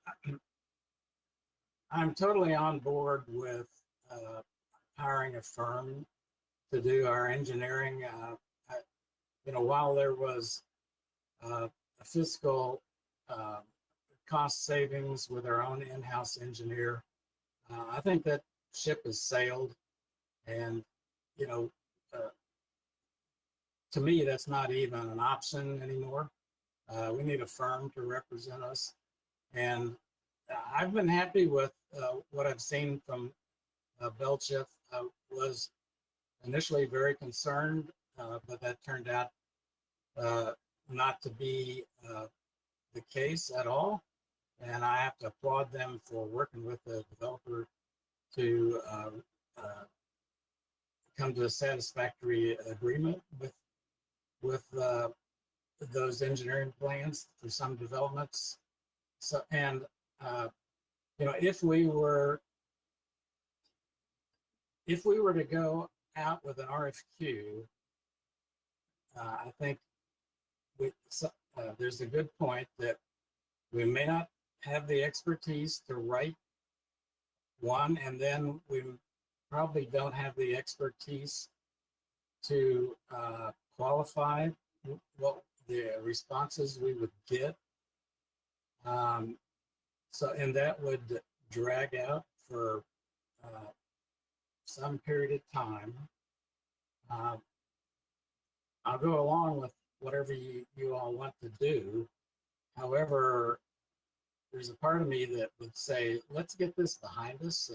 I'm totally on board with hiring a firm to do our engineering. While there was a fiscal cost savings with our own in-house engineer, I think that ship has sailed. And, to me, that's not even an option anymore. We need a firm to represent us. And I've been happy with what I've seen from Belchiff. Was initially very concerned, but that turned out not to be the case at all. And I have to applaud them for working with the developer to come to a satisfactory agreement with those engineering plans for some developments. So, and if we were to go out with an RFQ, I think there's a good point that we may not have the expertise to write one, and then we probably don't have the expertise to qualify what the responses we would get. And that would drag out for some period of time. I'll go along with whatever you all want to do. However, there's a part of me that would say, let's get this behind us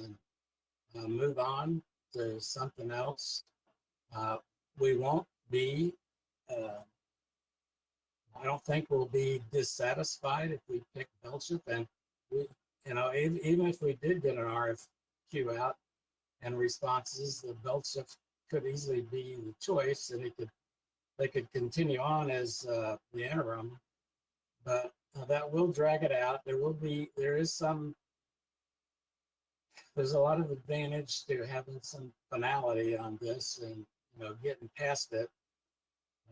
and move on to something else. We won't be, I don't think we'll be dissatisfied if we pick Belchiff. And even if we did get an RFQ out and responses, the Belchiff could easily be the choice, and they could continue on as the interim. But that will drag it out. There's a lot of advantage to having some finality on this and getting past it.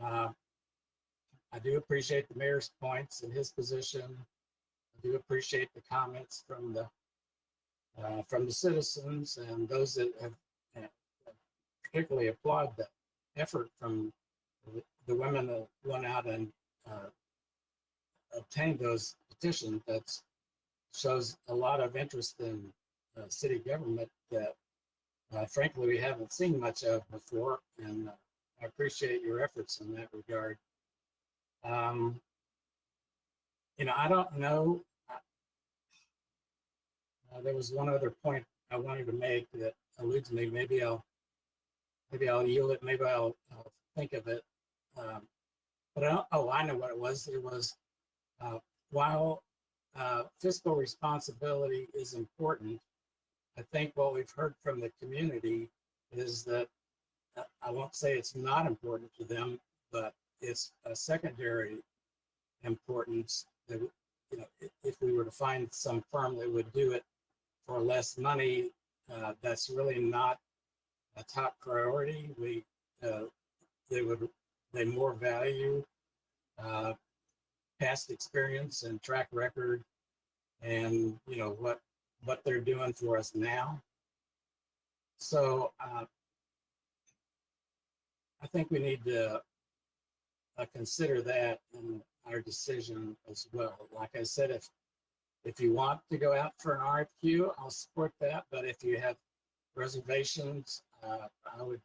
I do appreciate the mayor's points and his position. I do appreciate the comments from the citizens and those that have particularly applaud the effort from the women that went out and obtained those petitions. That shows a lot of interest in city government that frankly we haven't seen much of before, and I appreciate your efforts in that regard. I don't know. There was one other point I wanted to make that eludes me. Maybe I'll yield it. Maybe I'll think of it. But I know what it was. It was while fiscal responsibility is important, I think what we've heard from the community is that I won't say it's not important to them, but it's a secondary importance that, if we were to find some firm that would do it for less money, that's really not a top priority. They more value past experience and track record and what they're doing for us now. So I think we need to consider that, and our decision as well. Like I said, if you want to go out for an RFQ, I'll support that. But if you have reservations, I would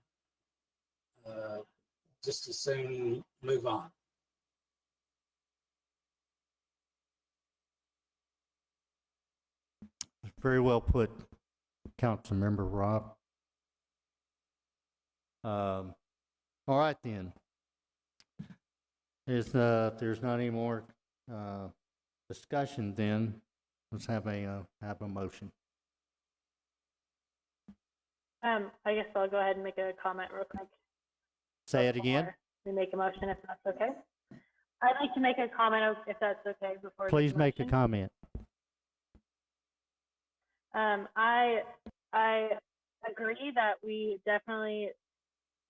just as soon move on. Very well put, Councilmember Rob. All right then. If there's not any more discussion, then let's have a motion. I guess I'll go ahead and make a comment real quick. Say it again. before We make a motion if that's okay. I'd like to make a comment if that's okay before. Please the make a motion. comment. I agree that we definitely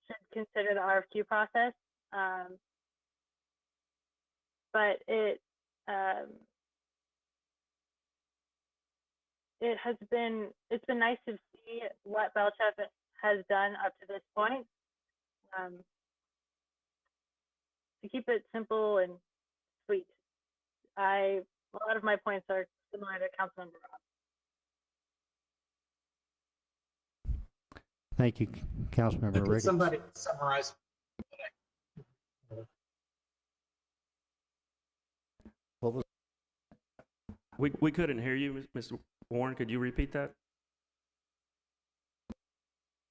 should consider the RFQ process, but it's been nice to see what Belchef has done up to this point. To keep it simple and sweet, a lot of my points are similar to Councilmember Rob. Thank you, Councilmember Could Ricketts. somebody summarize? What was We couldn't hear you, Mr. Warren. Could you repeat that?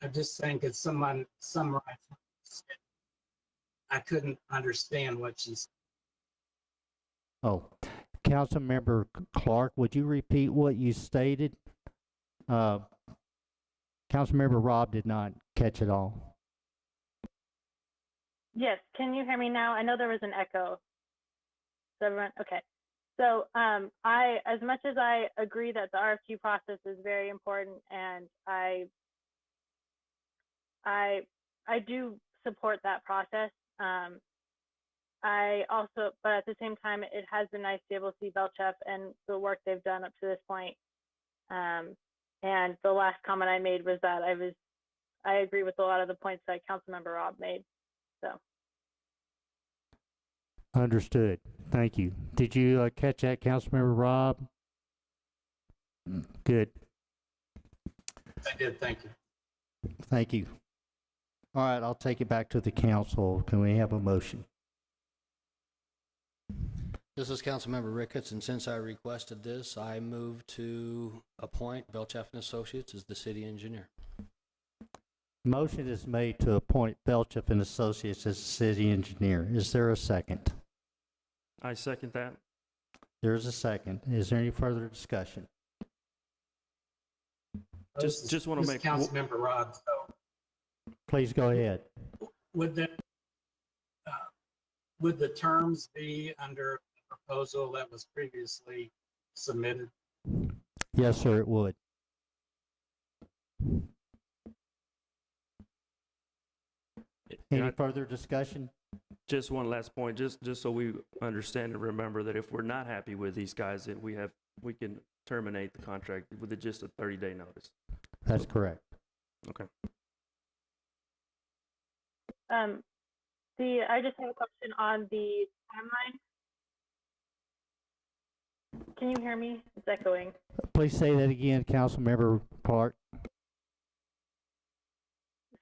I'm just saying, could someone summarize? I couldn't understand what she said. Oh, Councilmember Clark, would you repeat what you stated? Councilmember Rob did not catch it all. Yes, can you hear me now? I know there was an echo. So everyone, okay. So as much as I agree that the RFQ process is very important, and I do support that process. But at the same time, it has been nice to be able to see Belchef and the work they've done up to this point. And the last comment I made was that I agree with a lot of the points that Councilmember Rob made. So. Understood. Thank you. Did you catch that, Councilmember Rob? Good. I did, thank you. Thank you. All right, I'll take it back to the council. Can we have a motion? This is Councilmember Ricketts, and since I requested this, I move to appoint Belchef and Associates as the city engineer. Motion is made to appoint Belchef and Associates as the city engineer. Is there a second? I second that. There's a second. Is there any further discussion? Just want to make Councilmember Rob. So Please go ahead. would the terms be under the proposal that was previously submitted? Yes, sir, it would. Any further discussion? Just one last point, just so we understand and remember that if we're not happy with these guys, that we can terminate the contract with just a 30-day notice. That's correct. Okay. I just have a question on the timeline. Can you hear me? It's echoing. Please say that again, Councilmember Clark.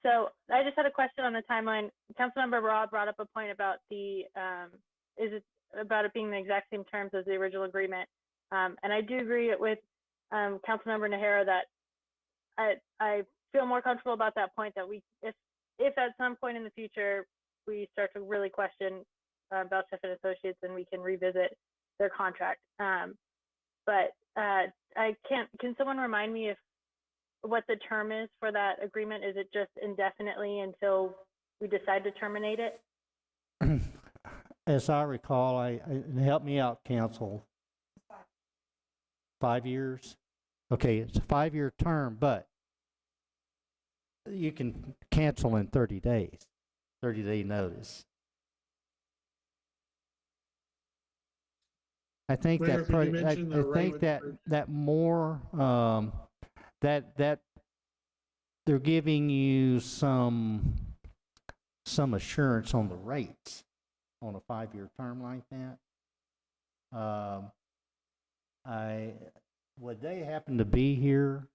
So I just had a question on the timeline. Councilmember Rob brought up a point about about it being the exact same terms as the original agreement. And I do agree with Councilmember Nahara that I feel more comfortable about that point, that if at some point in the future we start to really question Belchef and Associates, and we can revisit their contract. But can someone remind me what the term is for that agreement? Is it just indefinitely until we decide to terminate it? As I recall, help me out, council. 5 years? Okay, it's a 5-year term, but you can cancel in 30 days, 30-day notice. I think Mayor, that can you mention the I think rate that more that they're giving you some assurance on the rates on a 5-year term like that. Would they happen to be here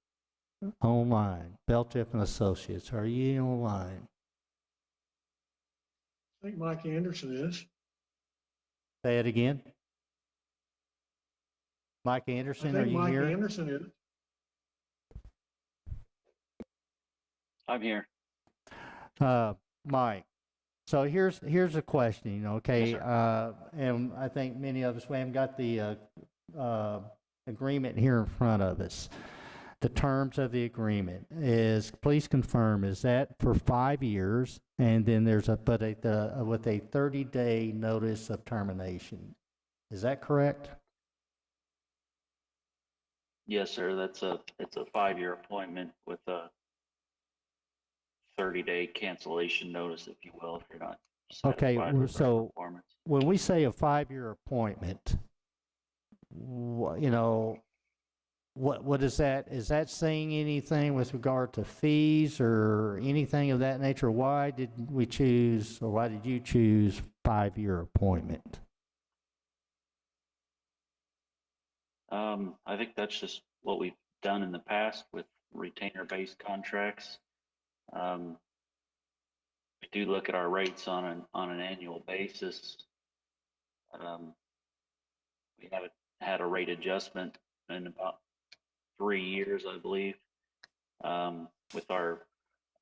online? Belchip and Associates, are you online? I think Mike Anderson is. Say it again. Mike I Anderson, are think you Mike here? Anderson is. I'm here. Mike, so here's a question, okay? Yes, And I think many of us, we haven't got the agreement here in front of us. The terms of the agreement is, please confirm, is that for 5 years? And then there's with a 30-day notice of termination. Is that correct? Yes, sir. It's a 5-year appointment with a 30-day cancellation notice, if you will, if you're not Okay, satisfied with their so performance. when we say a 5-year appointment, what is that? Is that saying anything with regard to fees or anything of that nature? Why did we choose, or why did you choose 5-year appointment? I think that's just what we've done in the past with retainer-based contracts. We do look at our rates on an annual basis. We haven't had a rate adjustment in about 3 years, I believe. With our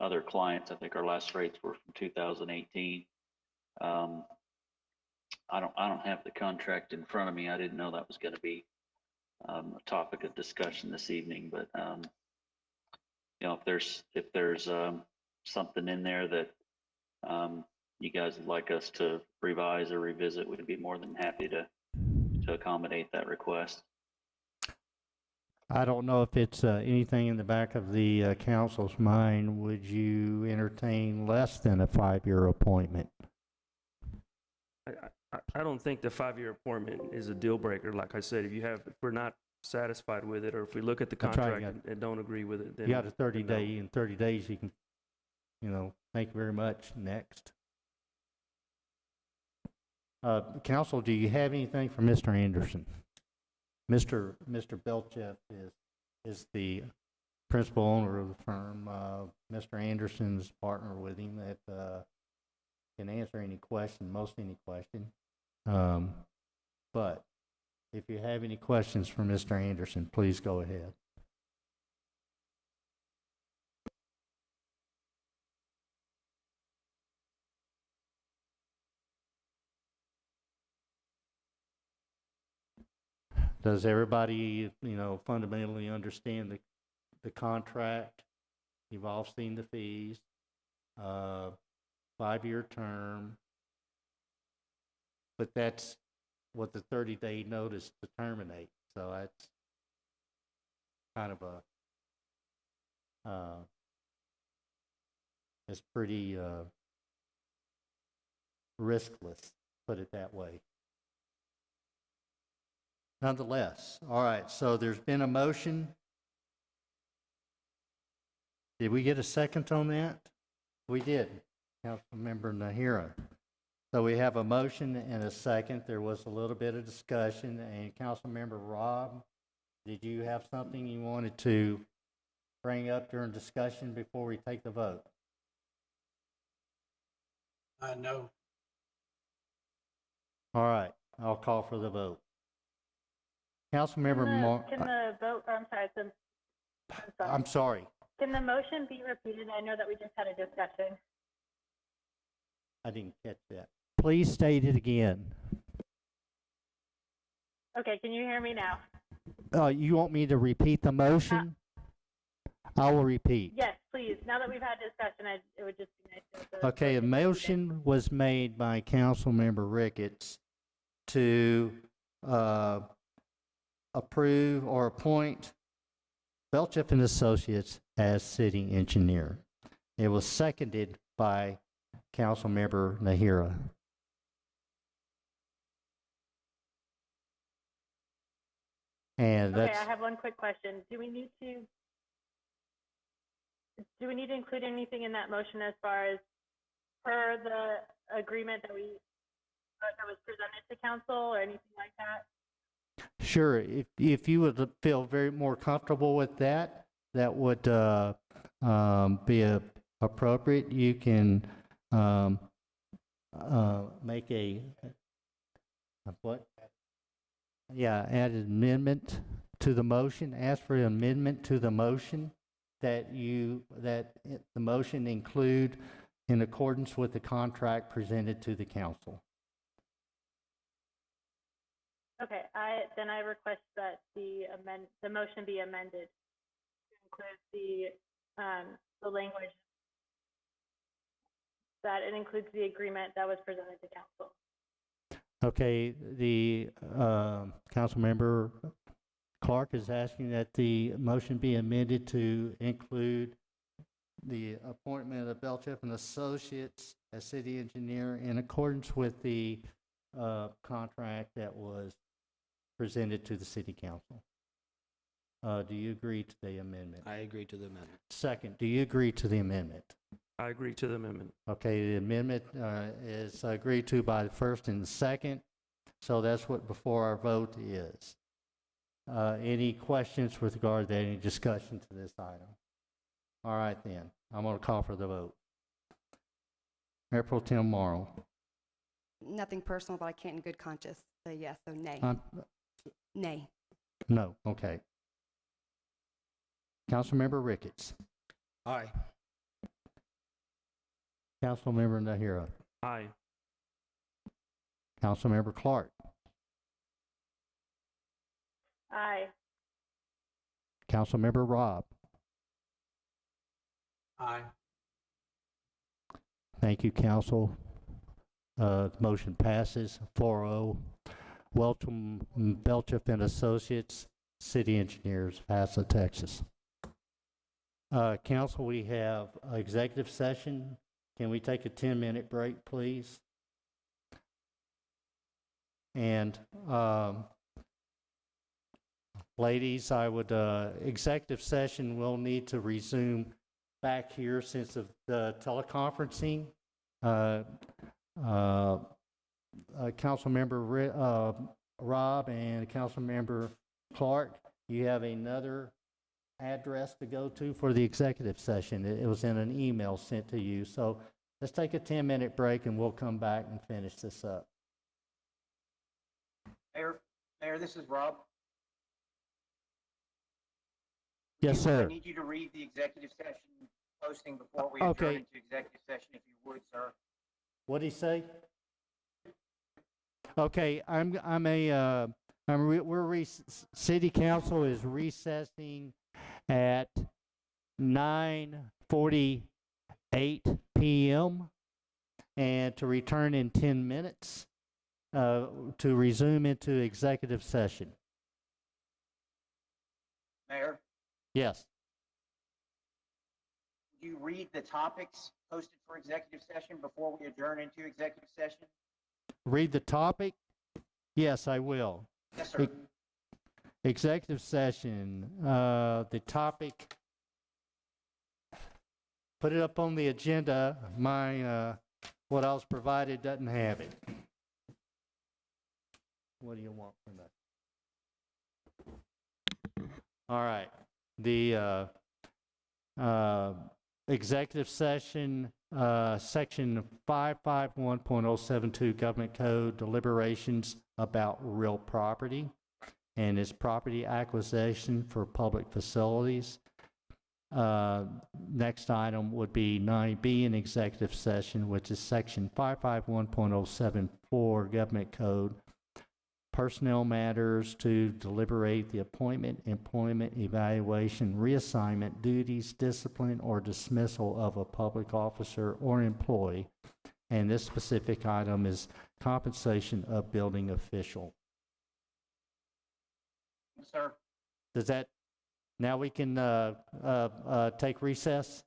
other clients, I think our last rates were from 2018. I don't have the contract in front of me. I didn't know that was going to be a topic of discussion this evening, but if there's something in there that you guys would like us to revise or revisit, we'd be more than happy to accommodate that request. I don't know if it's anything in the back of the council's mind. Would you entertain less than a 5-year appointment? I don't think the 5-year appointment is a deal breaker. Like I said, if we're not satisfied with it, or if we look at the That's right, contract and don't agree with it, then You got a then 30-day, no. in 30 days you can, thank you very much, next. Council, do you have anything for Mr. Anderson? Mr. Belchev is the principal owner of the firm. Mr. Anderson's partner with him that can answer any question, most any question. But if you have any questions for Mr. Anderson, please go ahead. Does everybody, fundamentally understand the contract? You've all seen the fees, 5-year term, but that's what the 30-day notice to terminate. So that's kind of it's pretty riskless, put it that way. Nonetheless, all right, so there's been a motion. Did we get a second on that? We did, Councilmember Nahira. So we have a motion and a second. There was a little bit of discussion, and Councilmember Rob, did you have something you wanted to bring up during discussion before we take the vote? No. All right, I'll call for the vote. Councilmember Can the vote, I'm sorry, I'm sorry. Can the motion be repeated? I know that we just had a discussion. I didn't catch that. Please state it again. Okay, can you hear me now? You want me to repeat the motion? I will repeat. Yes, please. Now that we've had discussion, it would just be nice to. Okay, a motion was made by Councilmember Ricketts to approve or appoint Belchev and Associates as city engineer. It was seconded by Councilmember Nahira. And Okay, that's, I have one quick question. Do we need to include anything in that motion as far as per the agreement that was presented to council or anything like that? Sure, if you would feel very more comfortable with that, that would be appropriate. You can make what? Yeah, add an amendment to the motion. Ask for an amendment to the motion that the motion include in accordance with the contract presented to the council. Okay, then I request that the motion be amended to include the language that it includes the agreement that was presented to council. Okay, the council member Clark is asking that the motion be amended to include the appointment of Belchef and Associates as city engineer in accordance with the contract that was presented to the city council. Do you agree to the amendment? I agree to the amendment. Second, do you agree to the amendment? I agree to the amendment. Okay, the amendment is agreed to by the first and the second, so that's what before our vote is. Any questions with regard to any discussion to this item? All right then, I'm going to call for the vote. Mayor Pro Tem Morrow. Nothing personal, but I can't in good conscience say yes, so nay. Nay. No, okay. Councilmember Ricketts. Aye. Councilmember Nahira. Aye. Councilmember Clark. Aye. Councilmember Robb. Aye. Thank you, council. Motion passes 4-0. Welcome Belchef and Associates, City Engineers, Haslet, Texas. Council, we have executive session. Can we take a 10-minute break, please? And ladies, I would, executive session will need to resume back here since of the teleconferencing. Councilmember Robb and Councilmember Clark, you have another address to go to for the executive session. It was in an email sent to you. So let's take a 10-minute break and we'll come back and finish this up. Mayor, this is Rob. Yes, I sir. need you to read the executive session posting before we Okay. adjourn into executive session, if you would, sir. What'd he say? Okay, City Council is recessing at 9:48 p.m. and to return in 10 minutes to resume into executive session. Mayor, Yes. would you read the topics posted for executive session before we adjourn into executive session? Read the topic? Yes, I will. Yes, sir. Executive session, the topic, put it up on the agenda. My, what I was provided doesn't have it. What do you want from that? All right. The executive session, section 551.072 Government Code, deliberations about real property and its property acquisition for public facilities. Next item would be 9B in executive session, which is section 551.074 Government Code, personnel matters to deliberate the appointment, employment, evaluation, reassignment, duties, discipline, or dismissal of a public officer or employee. And this specific item is compensation of building official. Sir, Does that, now we can take recess?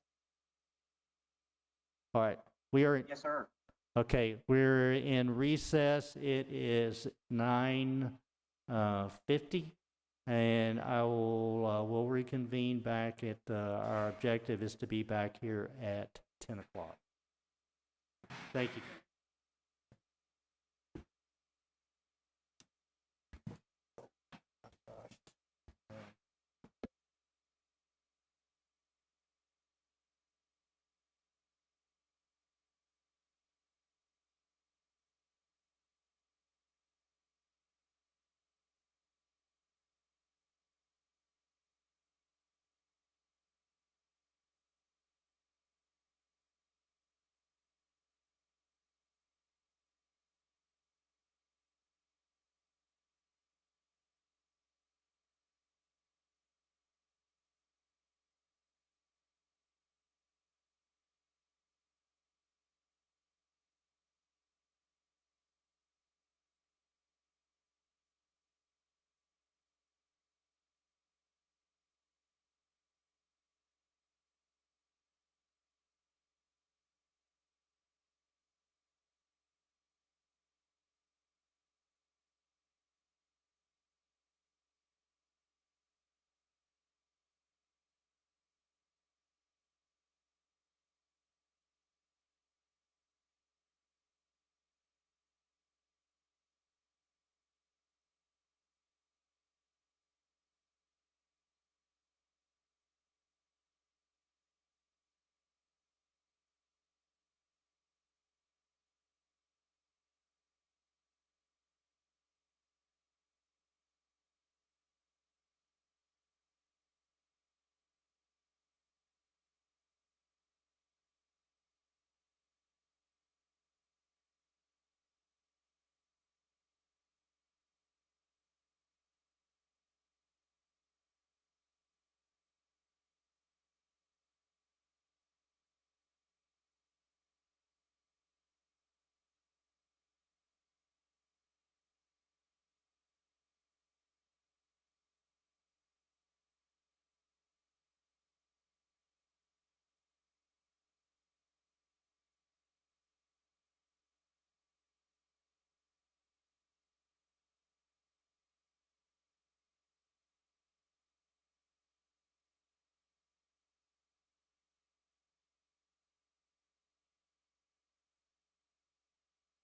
All right, we are, yes, sir. okay, we're in recess. It is 9:50, and I will we'll reconvene back at, our objective is to be back here at 10 o'clock. Thank you.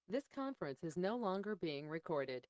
This conference is no longer being recorded.